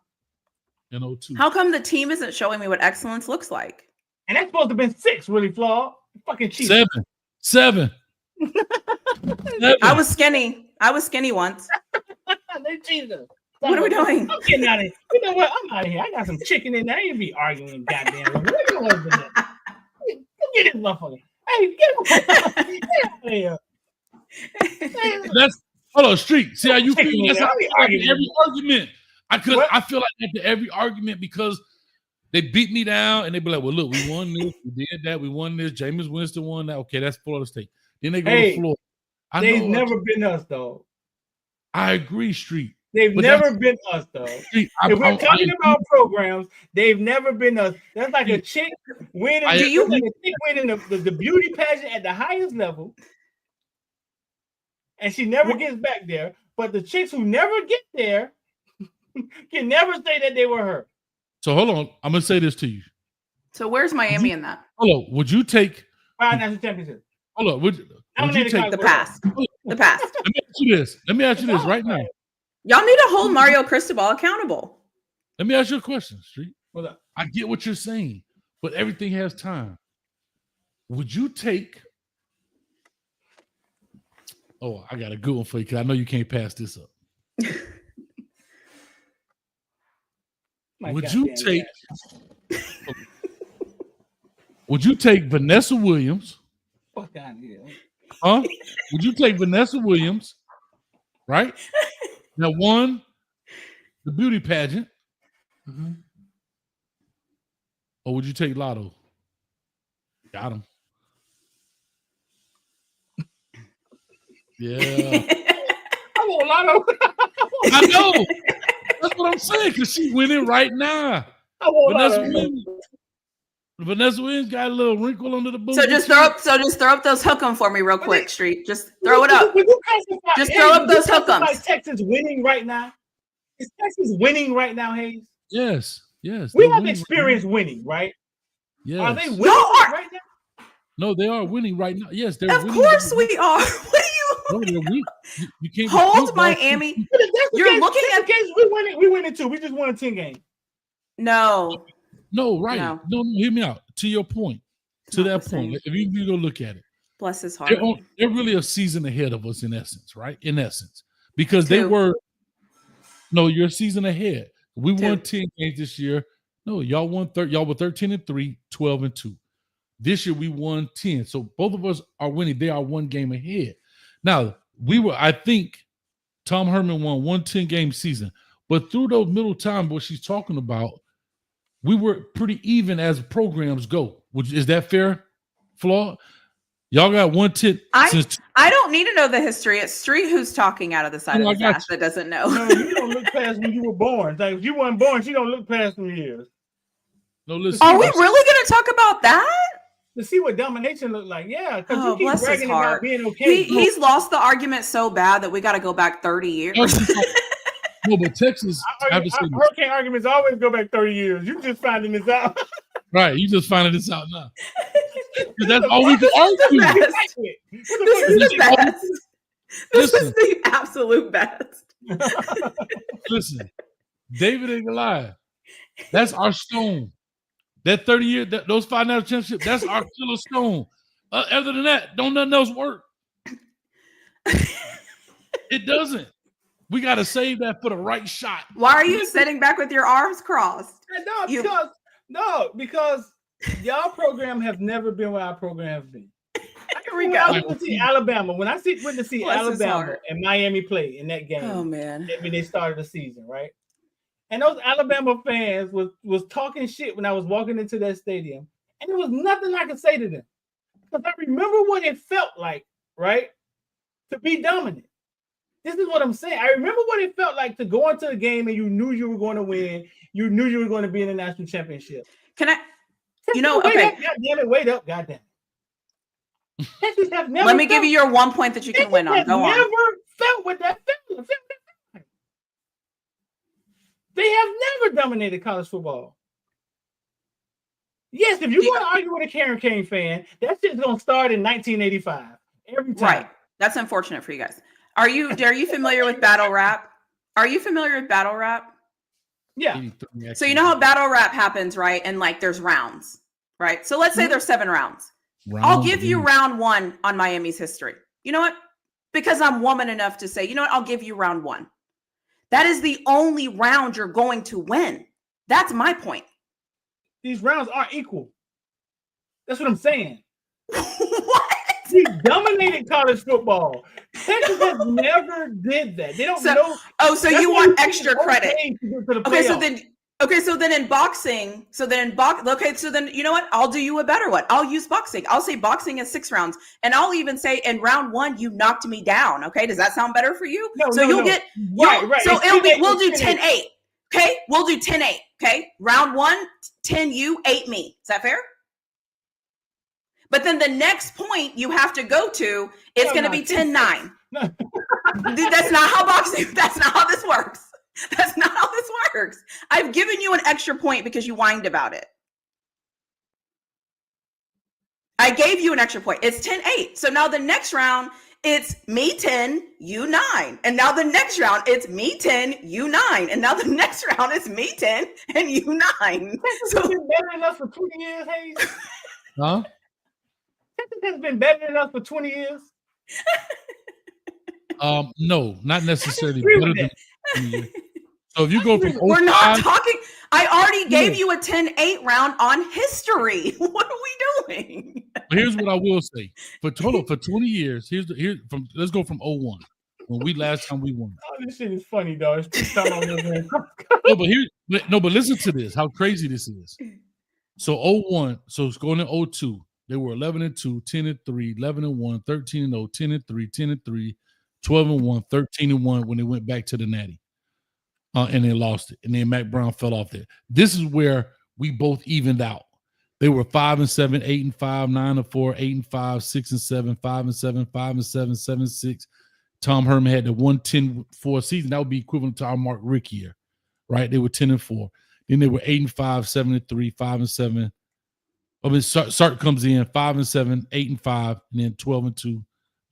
In 02. How come the team isn't showing me what excellence looks like? And that's supposed to have been 6, really flawed. Fucking cheap. 7. I was skinny once. They cheated us. What are we doing? I'm getting out of here. You know what? I'm out of here. I got some chicken in there. I ain't be arguing, goddamn. What you want to do? Get this motherfucker. Hey, get him out of here. That's hold on, Street. See how you feel? That's every argument. I feel like after every argument because they beat me down and they be like, well, look, we won this, we did that, we won this. Jameis Winston won that. Okay, that's Florida State. Then they go to Florida. They've never been us, though. I agree, Street. They've never been us, though. Street, if we're talking about programs, they've never been us. That's like a chick winning, the beauty pageant at the highest level, and she never gets back there. But the chicks who never get there can never say that they were her. So hold on, I'm gonna say this to you. So where's Miami in that? Hold on, would you take 5 national championships? Hold on, would you take the past? The past. Let me ask you this right now. Y'all need to hold Mario Cristobal accountable. Let me ask you a question, Street. Hold up. I get what you're saying, but everything has time. Would you take? Oh, I got a good one for you because I know you can't pass this up. Would you take Vanessa Williams? Fuck out of here. Huh? Would you take Vanessa Williams, right? That won the beauty pageant. Mm-hmm. Or would you take Lotto? Got him. Yeah. I want Lotto. I know. That's what I'm saying, because she's winning right now. I want Vanessa Williams got a little wrinkle under the boot. So just throw up those hook'em for me real quick, Street. Just throw it up. Just throw up those hook'ems. Like Texas winning right now. Is Texas winning right now, Hayes? Yes. We have experience winning, right? Yes. Are they winning right now? No, they are winning right now. Yes, they're winning. Of course we are. What are you? No, you can't hold Miami. You're looking at case we winning too. We just won a 10 game. No. No, right. No, hear me out. To your point. To that point. If you go look at it. Bless his heart. They're really a season ahead of us in essence, right? In essence. Because they were you're a season ahead. We won 10 games this year. No, y'all won y'all were 13-3, 12-2. This year we won 10. So both of us are winning. They are one game ahead. Now, I think Tom Herman won one 10-game season. But through those middle time, what she's talking about, we were pretty even as programs go. Is that fair, Flaw? Y'all got 110. I don't need to know the history. It's Street who's talking out of the side of his ass that doesn't know. No, you don't look past when you were born. Like, if you weren't born, she don't look past some years. No, listen. Are we really going to talk about that? To see what domination looked like, yeah. Because you keep bless bragging his heart. about being okay. He's lost the argument so bad that we got to go back 30 years. No, but Texas. Hurricane arguments always go back 30 years. You just finding this out. Right, you just finding this out now. That's all we can argue. This is the best. This is the absolute best. Listen, David ain't gonna lie. That's our stone. That 30 year, those 5 national championships, that's our killer stone. Other than that, don't nothing else work. It doesn't. We got to save that for the right shot. Why are you sitting back with your arms crossed? Because y'all program have never been where our program has been. Here we go. I went to see Alabama. When I went to see Alabama and Miami play in that game, oh man, when they started the season, right? And those Alabama fans was talking shit when I was walking into that stadium, and there was nothing I could say to them because I remember what it felt like, right, to be dominant. This is what I'm saying. I remember what it felt like to go into the game and you knew you were going to win. You knew you were going to be in the national championship. Can I? Okay. God damn it! Wait up! God damn it! Texas have never. Let me give you your one point that you can win on. Go on. Never felt what that felt. They have never dominated college football. Yes, if you want to argue with a Karen Kane fan, that shit's gonna start in 1985 every time. Right. That's unfortunate for you guys. Are you familiar with battle rap? Are you familiar with battle rap? Yeah. So you know how battle rap happens, right? And like there's rounds, right? So let's say there's 7 rounds. I'll give you round 1 on Miami's history. You know what? Because I'm woman enough to say, you know what? I'll give you round 1. That is the only round you're going to win. That's my point. These rounds aren't equal. That's what I'm saying. What? We dominated college football. Texas has never did that. They don't know. Oh, so you want extra credit? Okay, so then in boxing, so then you know what? I'll do you a better one. I'll use boxing. I'll say boxing is 6 rounds, and I'll even say in round 1 you knocked me down. Okay, does that sound better for you? No, so you'll get right. So we'll do 10-8. Okay, we'll do 10-8. Okay, round 1, 10 you, 8 me. Is that fair? But then the next point you have to go to, it's going to be 10-9. That's not how boxing. That's not how this works. That's not how this works. I've given you an extra point because you whined about it. I gave you an extra point. It's 10-8. So now the next round, it's me 10, you 9. And now the next round, it's me 10, you 9. And now the next round, it's me 10 and you 9. So it's been better than us for 20 years, Hayes. Huh? Texas has been better than us for 20 years. No, not necessarily better than 20 years. So if you go from we're not talking. I already gave you a 10-8 round on history. What are we doing? But here's what I will say: for 20 years, let's go from 01 when last time we won. Oh, this shit is funny, dog. But listen to this. How crazy this is. So 01. So it's going to 02. They were 11-2, 10-3, 11-1, 13-0, 10-3, 10-3, 12-1, 13-1 when they went back to the Natty. And they lost it. And then Mac Brown fell off there. This is where we both evened out. They were 5-7, 8-5, 9-4, 8-5, 6-7, 5-7, 5-7, 7-6. Tom Herman had the 1-10-4 season. That would be equivalent to our Mark Rick year, right? They were 10-4. Then they were 8-5, 7-3, 5-7. I mean, Sark comes in 5-7, 8-5, and then 12-2,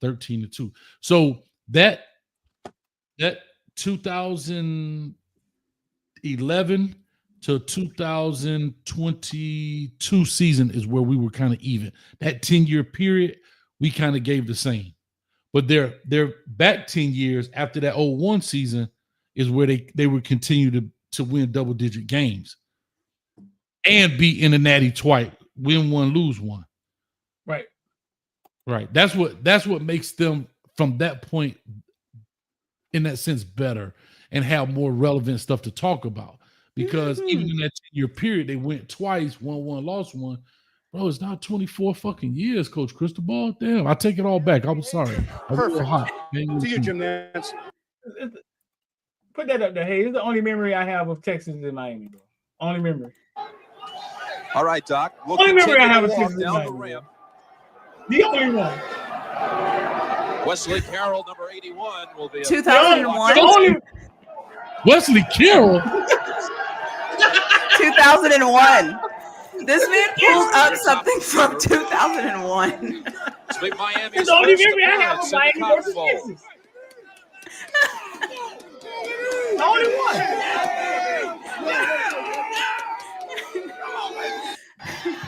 13-2. So that 2011 to 2022 season is where we were kind of even. That 10-year period, we kind of gave the same. But their back 10 years after that 01 season is where they would continue to win double-digit games and be in the Natty twice. Win one, lose one. Right. That's what makes them from that point, in that sense, better and have more relevant stuff to talk about. Because even in that 10-year period, they went twice, won one, lost one. Bro, it's now 24 fucking years, Coach Cristobal. Damn, I take it all back. I'm sorry. Perfect. To you, Jim Nance. Put that up there. Hey, it's the only memory I have of Texas in Miami, bro. Only memory. All right, Doc. We'll only memory I have of walk Texas down the ramp. The only one. Wesley Carroll, number 81, will be 2001. Wesley Carroll. 2001. This man pulled up something from 2001. It's the only memory I have of Miami versus Texas. The only one.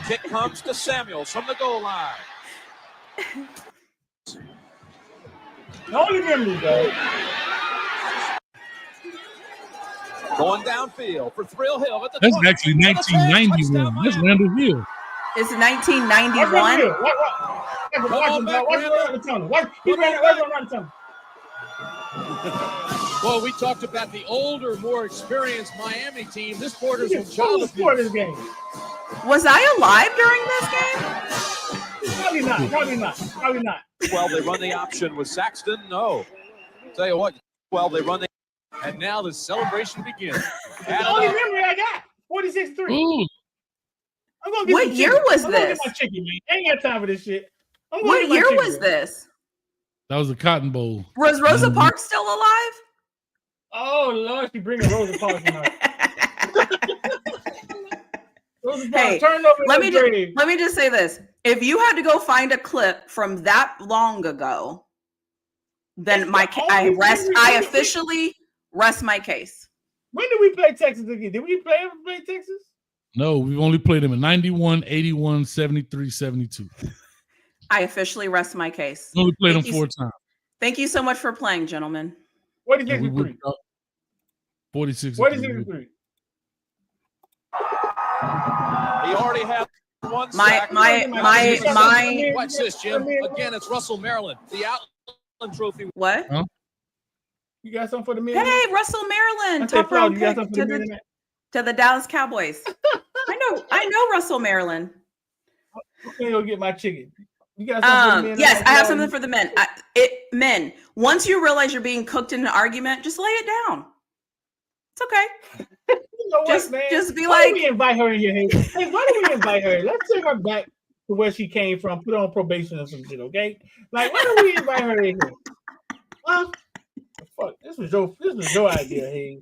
Kick comes to Samuels from the goal line. The only memory, though. Going downfield for Thrill Hill. At the That's actually 1991. That's Randall Hill. It's 1991. Well, we talked about the older, more experienced Miami team. This quarter's in child this game. Was I alive during this game? Probably not. Well, they run the option with Saxton. No. Tell you what, well, they run the and now the celebration begins. That's the only memory I got. 46-3. Ooh. What year was this? My chicken, man. I ain't got time for this shit. What year was this? That was the Cotton Bowl. Was Rosa Parks still alive? Oh, Lord, she bringing Rosa Parks tonight. Hey, let me just say this. If you had to go find a clip from that long ago then I officially rest my case. When did we play Texas again? Did we ever play Texas? No, we've only played them in 91, 81, 73, 72. I officially rest my case. We only played them 4 times. Thank you so much for playing, gentlemen. What is 63? 46. What is 63? He already had one sack. Watch this, Jim. Again, it's Russell Maryland. The Outland Trophy. What? Huh? You got something for the men? Hey, Russell Maryland, top round pick to the Dallas Cowboys. I know Russell Maryland. Okay, go get my chicken. You got something for the men? Yes, I have something for the men. Men, once you realize you're being cooked in an argument, just lay it down. It's okay. You know what, man? Just be why like, do we invite her in here? Hey, why do we invite her? Let's take her back to where she came from, put her on probation or some shit, okay? Like, why do we invite her in here? Huh? Fuck, this was your idea, hey.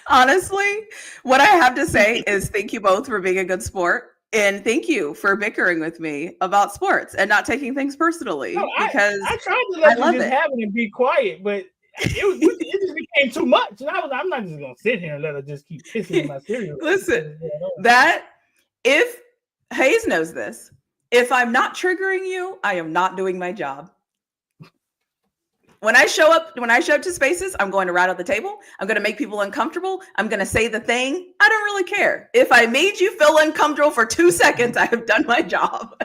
Honestly, what I have to say is thank you both for being a good sport. And thank you for bickering with me about sports and not taking things personally. No, because I tried to let you just have it and be quiet, but it just became too much. And I'm not just gonna sit here and let her just keep pissing in my cereal. Listen, that if Hayes knows this, if I'm not triggering you, I am not doing my job. When I show up to spaces, I'm going to rat at the table. I'm going to make people uncomfortable. I'm going to say the thing. I don't really care. If I made you feel uncomfortable for 2 seconds, I have done my job.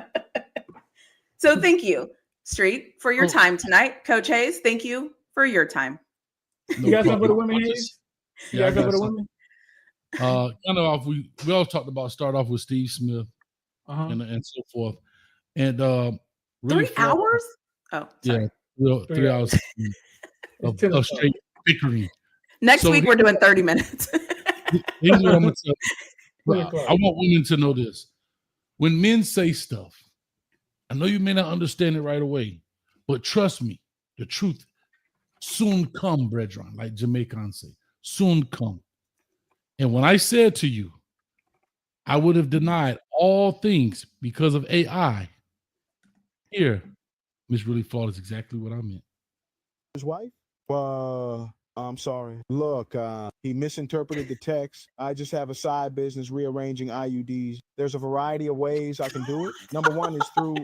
So thank you, Street, for your time tonight. Coach Hayes, thank you for your time. You got something for the women, Hayes? You got something for the women? Kind of off, we all talked about start off with Steve Smith and so forth. And really 3 hours? Oh, sorry. Yeah. 3 hours of straight bickering. Next week we're doing 30 minutes. Here's what I'm gonna tell you. I want women to know this. When men say stuff, I know you may not understand it right away, but trust me, the truth soon come, brethren, like Jamaicans say, soon come. And when I said to you, I would have denied all things because of AI. Here, Miss Really Flawed is exactly what I meant. His wife? I'm sorry. Look, he misinterpreted the text. I just have a side business rearranging IUDs. There's a variety of ways I can do it. Number one is through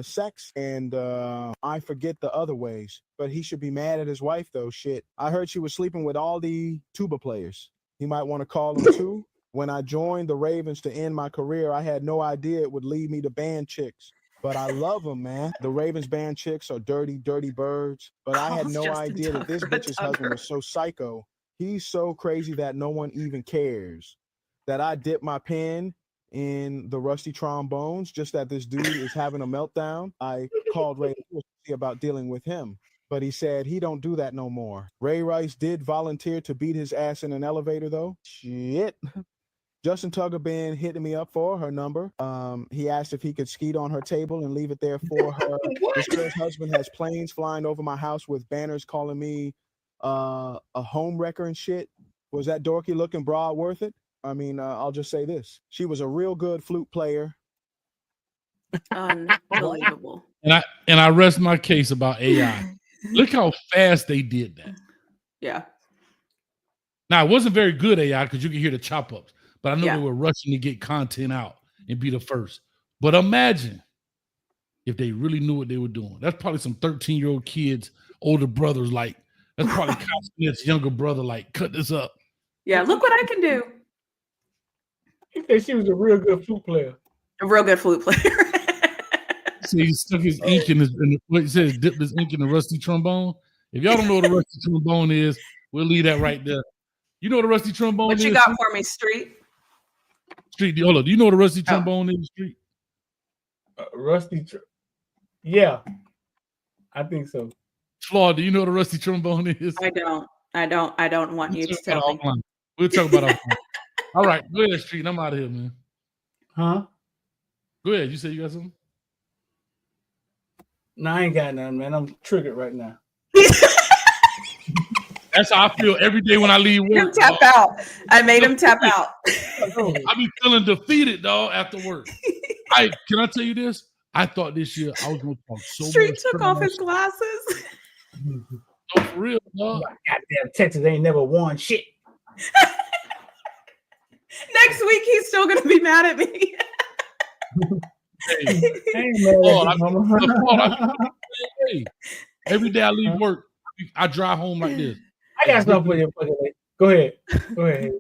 sex, and I forget the other ways. But he should be mad at his wife, though. Shit. I heard she was sleeping with all the tuba players. He might want to call them too. When I joined the Ravens to end my career, I had no idea it would lead me to band chicks. But I love them, man. The Ravens band chicks are dirty, dirty birds. But I had no idea that this bitch's husband was so psycho. He's so crazy that no one even cares. That I dip my pen in the rusty trombones just that this dude is having a meltdown. I called Ray about dealing with him. But he said he don't do that no more. Ray Rice did volunteer to beat his ass in an elevator, though. Shit. Justin Tugger been hitting me up for her number. He asked if he could skeet on her table and leave it there for her. This girl's husband has planes flying over my house with banners calling me a home wrecker and shit. Was that dorky looking broad worth it? I mean, I'll just say this. She was a real good flute player. Unbelievable. And I rest my case about AI. Look how fast they did that. Yeah. Now, it wasn't very good AI because you could hear the chop ups. But I know Yeah. they were rushing to get content out and be the first. But imagine if they really knew what they were doing. That's probably some 13-year-old kids, older brothers, like, that's probably Kyle Smith's younger brother, like, cut this up. Yeah, look what I can do. He said she was a real good flute player. A real good flute player. So he stuck his ink in what he said, dipped his ink in the rusty trombone. If y'all don't know what a rusty trombone is, we'll leave that right there. You know what a rusty trombone is? What you got for me, Street? Street, hold on. Do you know what a rusty trombone is, Street? Yeah, I think so. Flaw, do you know what a rusty trombone is? I don't want you to tell me. We'll talk about it offline. All right, go ahead, Street. I'm out of here, man. Huh? Go ahead. You said you got something? No, I ain't got nothing, man. I'm triggered right now. That's how I feel every day when I leave work. Tap out. I made him tap out. I be feeling defeated, dog, after work. Can I tell you this? I thought this year I was going to talk so Street much. took off his glasses. No, for real, dog. Goddamn Texas ain't never won shit. Next week, he's still going to be mad at me. Hey, every day I leave work, I drive home like this. I got something for you. Go ahead.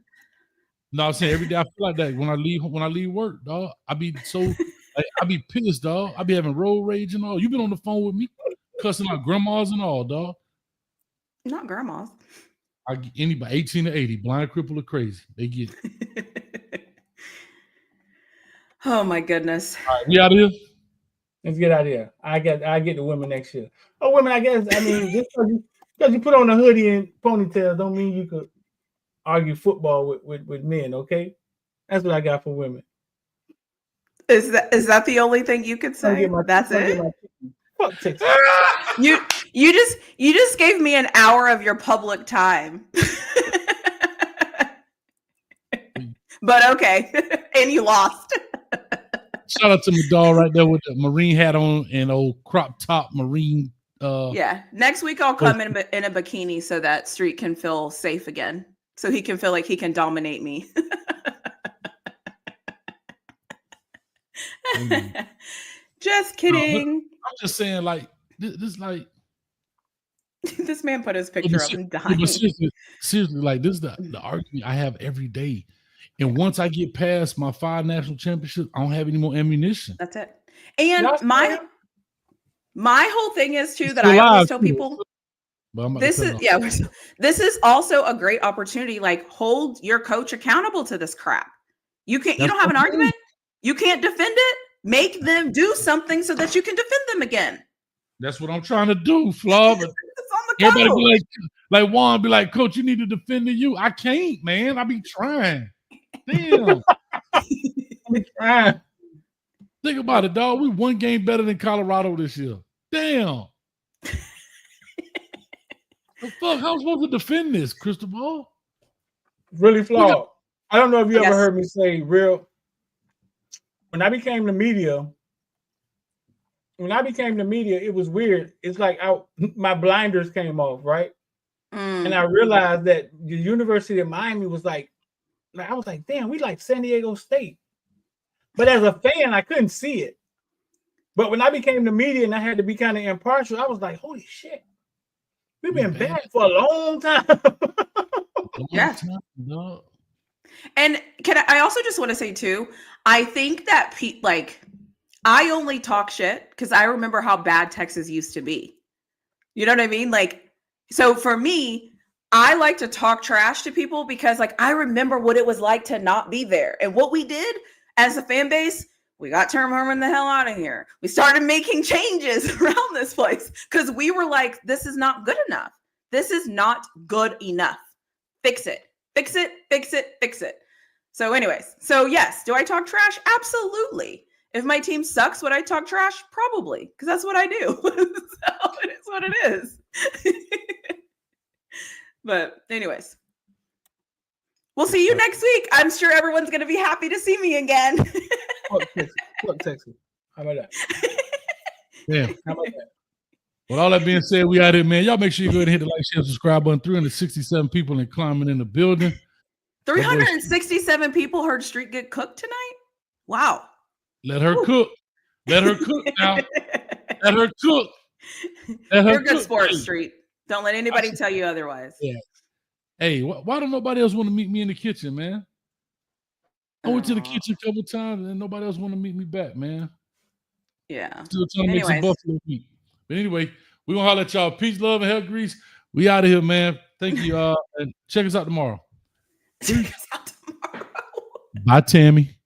No, I'm saying every day I feel like that when I leave work, dog. I be so like, I be pissed, dog. I be having road rage and all. You been on the phone with me, cussing out grandmas and all, dog. Not grandmas. I get anybody 18 to 80, blind, crippled, or crazy. They get it. Oh my goodness. All right, we out of here. Let's get out of here. I get the women next year. Oh, women, I guess. I mean, just because you put on a hoodie and ponytail don't mean you could argue football with men, okay? That's what I got for women. Is that the only thing you could say? That's it? Fuck Texas. You just gave me an hour of your public time. But okay. And you lost. Shout out to my dog right there with the Marine hat on and old crop top Marine. Yeah. Next week I'll come in a bikini so that Street can feel safe again. So he can feel like he can dominate me. Just kidding. I'm just saying, like, this like this man put his picture up and dying. Seriously, like this is the argument I have every day. And once I get past my 5 national championships, I don't have any more ammunition. That's it. And my whole thing is too that I always tell people this is also a great opportunity. Like, hold your coach accountable to this crap. You don't have an argument. You can't defend it. Make them do something so that you can defend them again. That's what I'm trying to do, Flaw. But everybody be like Juan be like, Coach, you need to defend you. I can't, man. I be trying. Damn. Think about it, dog. We 1 game better than Colorado this year. Damn. The fuck? How am I supposed to defend this, Cristobal? Really flawed. I don't know if you ever heard me say real. When I became the media, it was weird. It's like my blinders came off, right? And I realized that the University of Miami was like I was like, damn, we like San Diego State. But as a fan, I couldn't see it. But when I became the media and I had to be kind of impartial, I was like, holy shit. We've been bad for a long time. Yeah. And I also just want to say too, I think that I only talk shit because I remember how bad Texas used to be. You know what I mean? Like, so for me, I like to talk trash to people because I remember what it was like to not be there. And what we did as a fan base, we got Term Herman the hell out of here. We started making changes around this place because we were like, this is not good enough. This is not good enough. Fix it. Fix it, fix it, fix it. So anyways, yes, do I talk trash? Absolutely. If my team sucks, would I talk trash? Probably, because that's what I do. So it is what it is. But anyways, we'll see you next week. I'm sure everyone's going to be happy to see me again. Fuck Texas. How about that? Yeah. How about that? With all that being said, we out here, man. Y'all make sure you go ahead and hit the like, share, subscribe button. 367 people and climbing in the building. 367 people heard Street get cooked tonight? Wow. Let her cook. Let her cook now. Let her cook. You're a good sport, Street. Don't let anybody tell you otherwise. Yeah. Hey, why don't nobody else want to meet me in the kitchen, man? I went to the kitchen a couple times and nobody else want to meet me back, man. Yeah. Still trying to make some buffalo meat. But anyway, we're going to holler at y'all. Peace, love, and hell grease. We out of here, man. Thank you. And check us out tomorrow. Check us out tomorrow. Bye, Tammy.